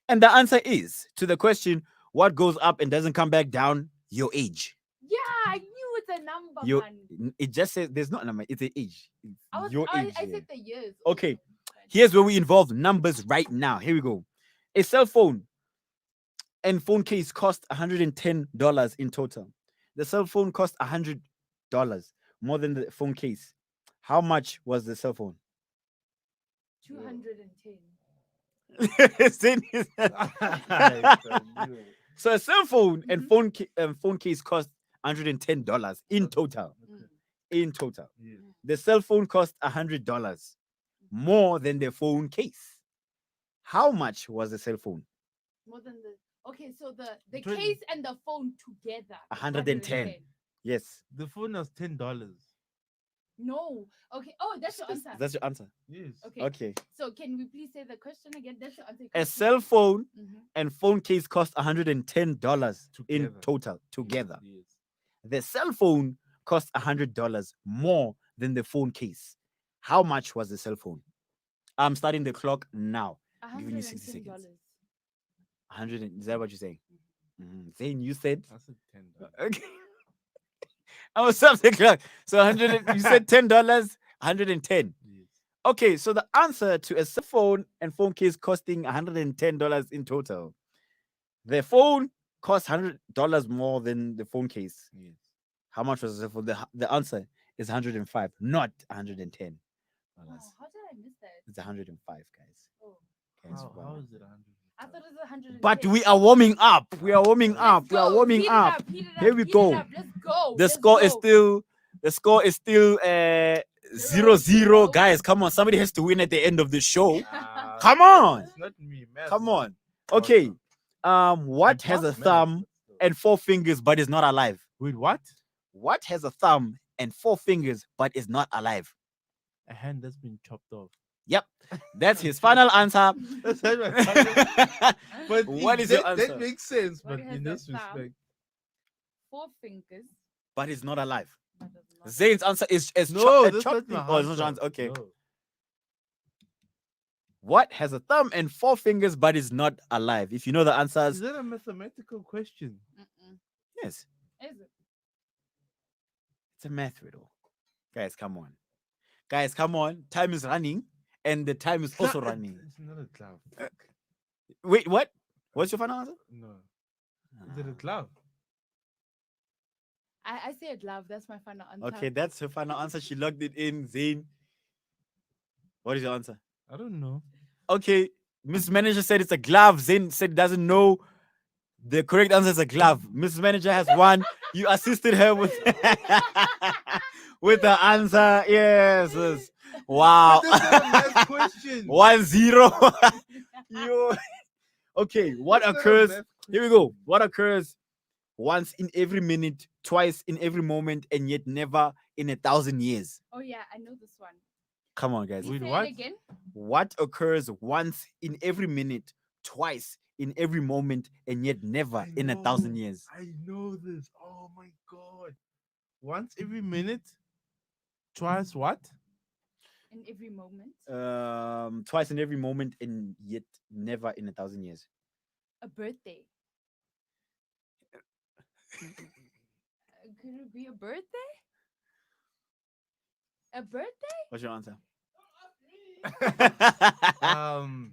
And the answer is to the question, what goes up and doesn't come back down? Your age. Yeah, I knew it's a number, Your man. it just says there's not a number, it's an age. It's your age. I yeah. said the years. Okay. also, but- Here's where we involve numbers right now. Here we go. A cell phone and phone case cost $110 in total. The cell phone cost $100 more than the phone case. How much was the cell phone? 210. Zane is- I knew it. so a cell phone and Mhm. phone case cost $110 in total. Mm. In total, Yes. the cell phone cost $100 more than the phone case. How much was the cell phone? More than the. Okay, so the 20. case and the phone together. is 110. Yes. The phone was $10. No. Okay. Oh, that's your Is- answer. That's your answer. Yes. Okay. Okay. So can we please say the question again? That's your answer. A cell phone Mm-hmm. and phone case cost $110 in Together. total together. Yes. The cell phone cost $100 more than the phone case. How much was the cell phone? I'm starting the clock now. Giving you 60 seconds. $110. 100. Is that what you're saying? Zane, you said. I said $10. Okay. I was up the clock. So 100. You said $10. 110. Yes. Okay, so the answer to a cell phone and phone case costing $110 in total. The phone costs $100 more than the phone case. Yes. How much was the cell phone? The answer is 105, not 110. Oh, how did I miss that? It's 105, guys. Oh, Guys, How wow. is it 100? I thought it was 110. But we are warming up. We are warming Let's up. We are go. warming Heat it up. Heat it Here we heat it go. up. Let's go. The Let's score is go. still 0-0. 0-0. Guys, come on. Somebody has to win at the end of the show. Ah, Come on. It's not me, man. Come on. Okay. What I has a passed maths, thumb but still. and 4 fingers but is not alive? Wait, what? What has a thumb and 4 fingers but is not alive? A hand that's been chopped off. Yep. That's his final answer. That's not my final- But What is your answer? That makes sense, What but has in a this thumb? respect, 4 fingers. But is not alive. But it's not. Zane's answer is no, a that's chopped not my thing. Oh, it's not your answer. answer. Okay. No. What has a thumb and 4 fingers but is not alive? If you know the Is answers, that a mathematical question? Mm-mm. yes. Is it? It's a math riddle. Guys, come on. Guys, come on. Time is running and the time is also running. It's not a glove. Wait, what? What's your final answer? No. Is it a glove? I say a glove. That's my final answer. Okay, that's her final answer. She logged it in. Zane. What is your answer? I don't know. Okay, Miss Manager said it's a glove. Zane said doesn't know. The correct answer is a glove. Miss Manager has won. You assisted her with with the answer. Yes. Yes. Wow. But that's not a math question. 1-0. You okay? What That's not a occurs? math Here we go. question. What occurs once in every minute, twice in every moment, and yet never in 1,000 years? Oh yeah, I know this one. Come on, guys. Can you Wait, say it what? again? What occurs once in every minute, twice in every moment, and yet never I in 1,000 know. years? I know this. Oh my god. Once every minute? Twice what? In every moment. Twice in every moment, and yet never in 1,000 years. A birthday. Could it be a birthday? A birthday? What's your answer? Um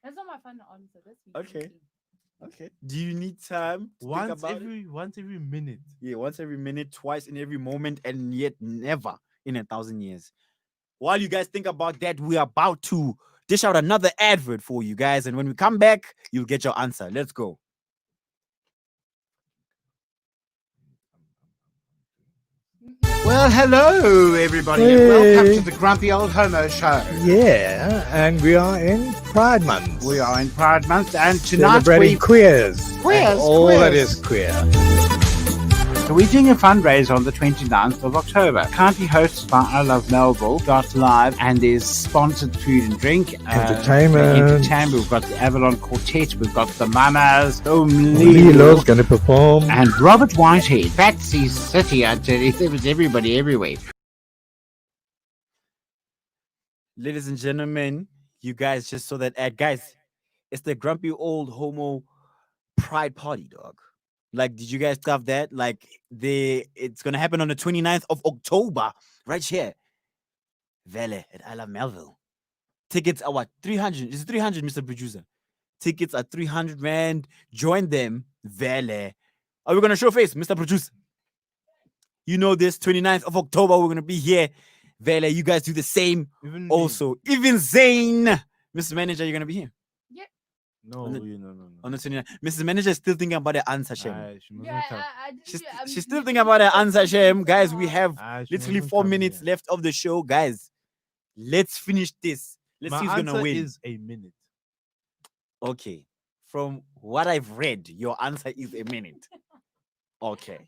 That's not my final answer. That's me Okay. thinking. Okay. Do you need time to think about it? once every minute. Yeah, once every minute, twice in every moment, and yet never in 1,000 years. While you guys think about that, we are about to dish out another advert for you guys. And when we come back, you'll get your answer. Let's go. Well, hello, everybody, and welcome to the Grumpy Old Homo Show. Yeah, and we are in Pride Month. We are in Pride Month, and tonight Celebrating queers. Queers, And all that queers. is queer. so we're doing a fundraiser on the 29th of October. Currently hosted by I Love Melville, got live, and there's sponsored food and drink. Entertainment. We've got the Avalon Quartet, we've got the Mamas, Lilo's going to perform. and Robert Whitehead. Patsy City, I tell you, there was everybody everywhere. Ladies and gentlemen, you guys just saw that ad. Guys, it's the Grumpy Old Homo Pride Party, dog. Like, did you guys stuff that? Like, it's gonna happen on the 29th of October, right here. Vele at I Love Melville. Tickets are what? 300. It's 300, Mr. Producer. Tickets are 300 Rand. Join them. Vele. Are we gonna show face, Mr. Producer? You know this, 29th of October, we're gonna be here. Vele, you guys do the same. Even me. Also, even Zane, Mr. Manager, you're gonna be here No, on the- no. on the 29th. Mr. Manager is still thinking about the answer, Shem. She mustn't Yeah, come. She's still thinking about the answer, Shem. Guys, we have She literally mustn't 4 come minutes here. left of the show, guys. Let's finish this. Let's My see who's gonna answer win. is a minute. Okay, from what I've read, your answer is a minute. Okay,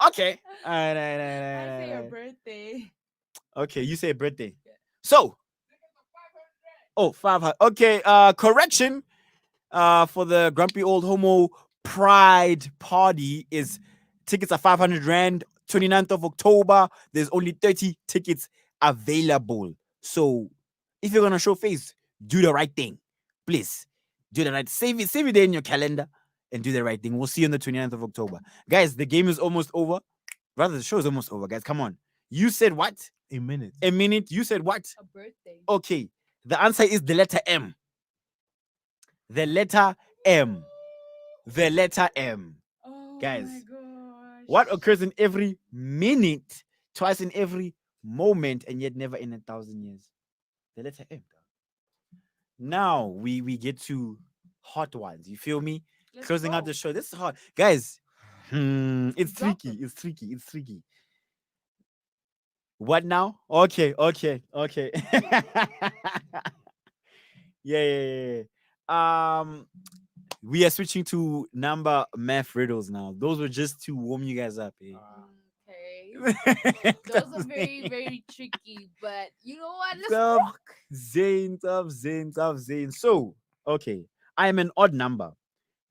okay. I say your birthday. Okay, you say birthday. Yeah. So, 500. Okay, correction. For the Grumpy Old Homo Pride Party is tickets are 500 Rand. 29th of October. There's only 30 tickets available. So, if you're gonna show face, do the right thing, please. Do the right. Save it there in your calendar and do the right thing. We'll see you on the 29th of October, guys. The game is almost over. Rather, the show is almost over, guys. Come on. You said what? A minute. A minute. You said what? A birthday. Okay. The answer is the letter M. The letter M. The letter M. Oh Guys, my gosh. What occurs in every minute, twice in every moment, and yet never in 1,000 years? The letter M. Now we get to hot ones. You feel me? Let's Closing out go. the show. This is hard, guys. It's Drop tricky. it. It's tricky. It's tricky. What now? Okay. Yeah. We are switching to number math riddles now. Those were just to warm you guys up. Eh? Okay. Those are very, very tricky, but you know what? Let's Tough rock. Zane, tough Zane. So, okay, I am an odd number.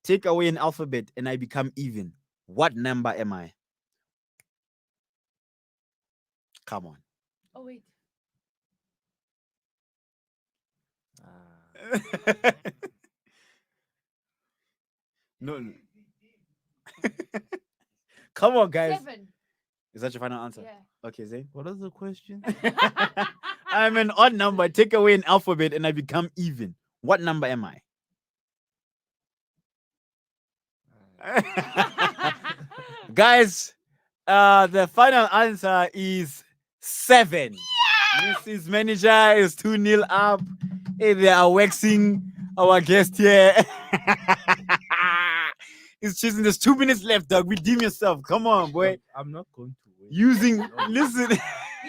Take away an alphabet and I become even. What number am I? Come on. Oh wait. No. Come on, guys. 7. Is that your final answer? Yeah. Okay, Zane. What is the question? I'm an odd number. Take away an alphabet and I become even. What number am I? Guys, the final answer is 7. Mrs. Manager is 2-0 up. Hey, they are waxing our guest here. He's choosing. There's 2 minutes left, dog. Redeem yourself. Come on, boy. I'm not going to win. Using, listen, You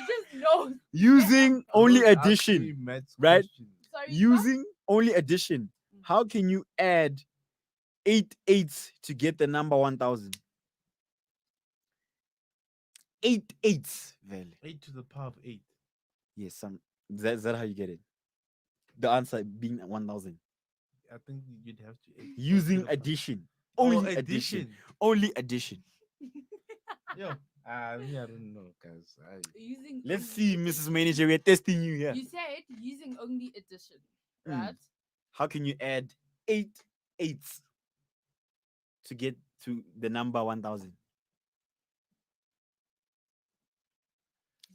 just know. using only Don't ask me addition. maths right? questions. Sorry. Using only addition. How can you add 8 eights to get the number 1,000? 8 eights, Vele. 8 to the power of 8. Yes, is that how you get it? The answer being 1,000. I think you'd have to. 8 to Using the power- addition. Oh, Only addition. Only addition. Yo, I don't know, guys. Using. Let's only see, Mrs. addition. Manager. We're testing you here. You said using only addition, Mm. right? How can you add 8 eights to get to the number 1,000?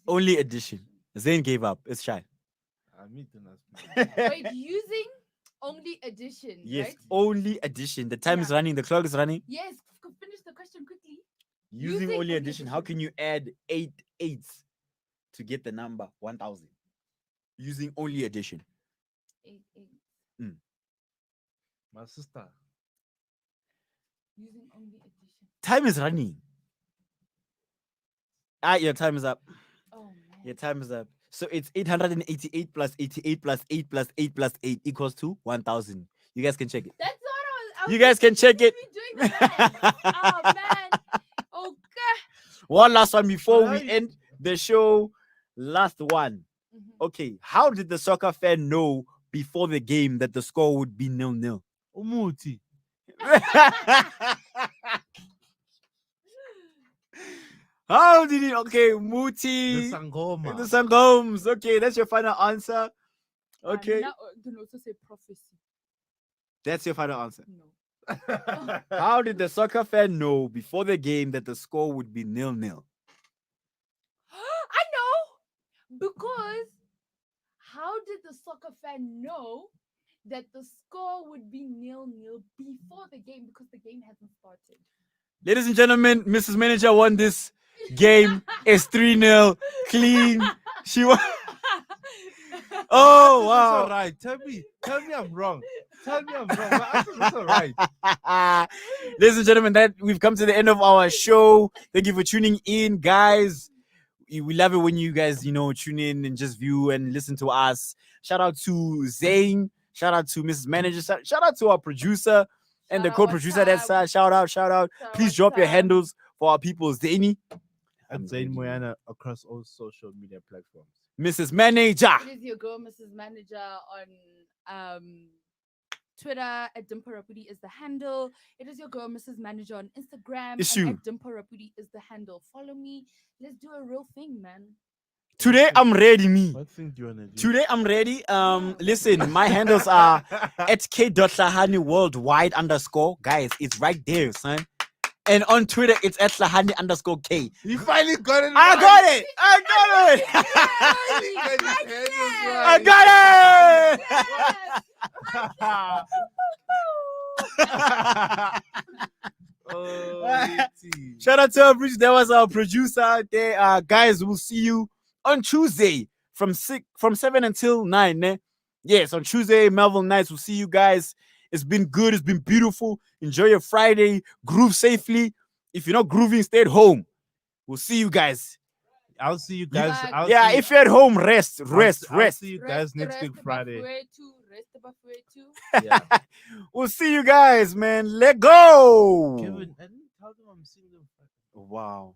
Only addition. Zane gave up. It's shy. Me don't ask me. Wait, using only addition, Yes, right? only addition. The time is Yeah. running. The clock is running. Yes. Finish the question quickly. Using Using only only addition. How addition. can you add 8 eights to get the number 1,000? Using only addition. 8. My sister. Using only addition. Time is running. Your time is up. Oh Your man. time is up. So it's 888 plus 88 plus 8 plus 8 plus 8 equals to 1000. You guys can check it. That's what I was. You guys can check it. Me doing the math. Oh man. Okay. One last one before Well, we end the show. Last one. Mhm. Okay. How did the soccer fan know before the game that the score would be 0-0? Umuti. How did it? Okay, The Muti. Sangoma. The Sangoms. Okay, that's your final answer. Okay. Now, you can also say prophecy. That's your final answer. No. How did the soccer fan know before the game that the score would be 0-0? I know, because how did the soccer fan know that the score would be 0-0 before the game, because the game hasn't started? Ladies and gentlemen, Mrs. Manager won this game. It's 3-0. Clean. She won. Oh, That's all wow. right. Tell me I'm wrong. Tell me I'm wrong. That's all right. Ladies and gentlemen, that we've come to the end of our show. Thank you for tuning in, guys. We love it when you guys, tune in and just view and listen to us. Shout out to Zane. Shout out to Mrs. Manager. Shout out to our producer and the Shout out, co-producer. That's shout out. Shout out, Please drop your what's up? handles for our people. Zane, And Zane Moyane across all social media platforms. Mrs. Manager. It is your girl, Mrs. Manager, on Twitter at Dimparapudi is the handle. It is your girl, Mrs. Manager, on Instagram. Issue. And at Dimparapudi is the handle. Follow me. Let's do a real thing, man. Today I'm ready, me. What thing do you wanna do? Today I'm ready. Listen, my handles are at k.lahani worldwide _. Guys, it's right there, son. And on Twitter, it's at @lahani_k. You finally got it. I got it. I got it. Oh, Shout out to our producer. That was our producer there. Guys, we'll see you on Tuesday from 7 until 9. Ne? Yes, on Tuesday, Melville Knights. We'll see you guys. It's been good. It's been beautiful. Enjoy your Friday. Groove safely. If you're not grooving, stay at home. We'll see you guys. I'll see you guys. Bye. I'll Yeah, see, if you're at home, rest. I'll see you guys next week Friday. Yeah. We'll see you guys, man. Let go. Kevin, I didn't tell them I'm seeing them. Wow.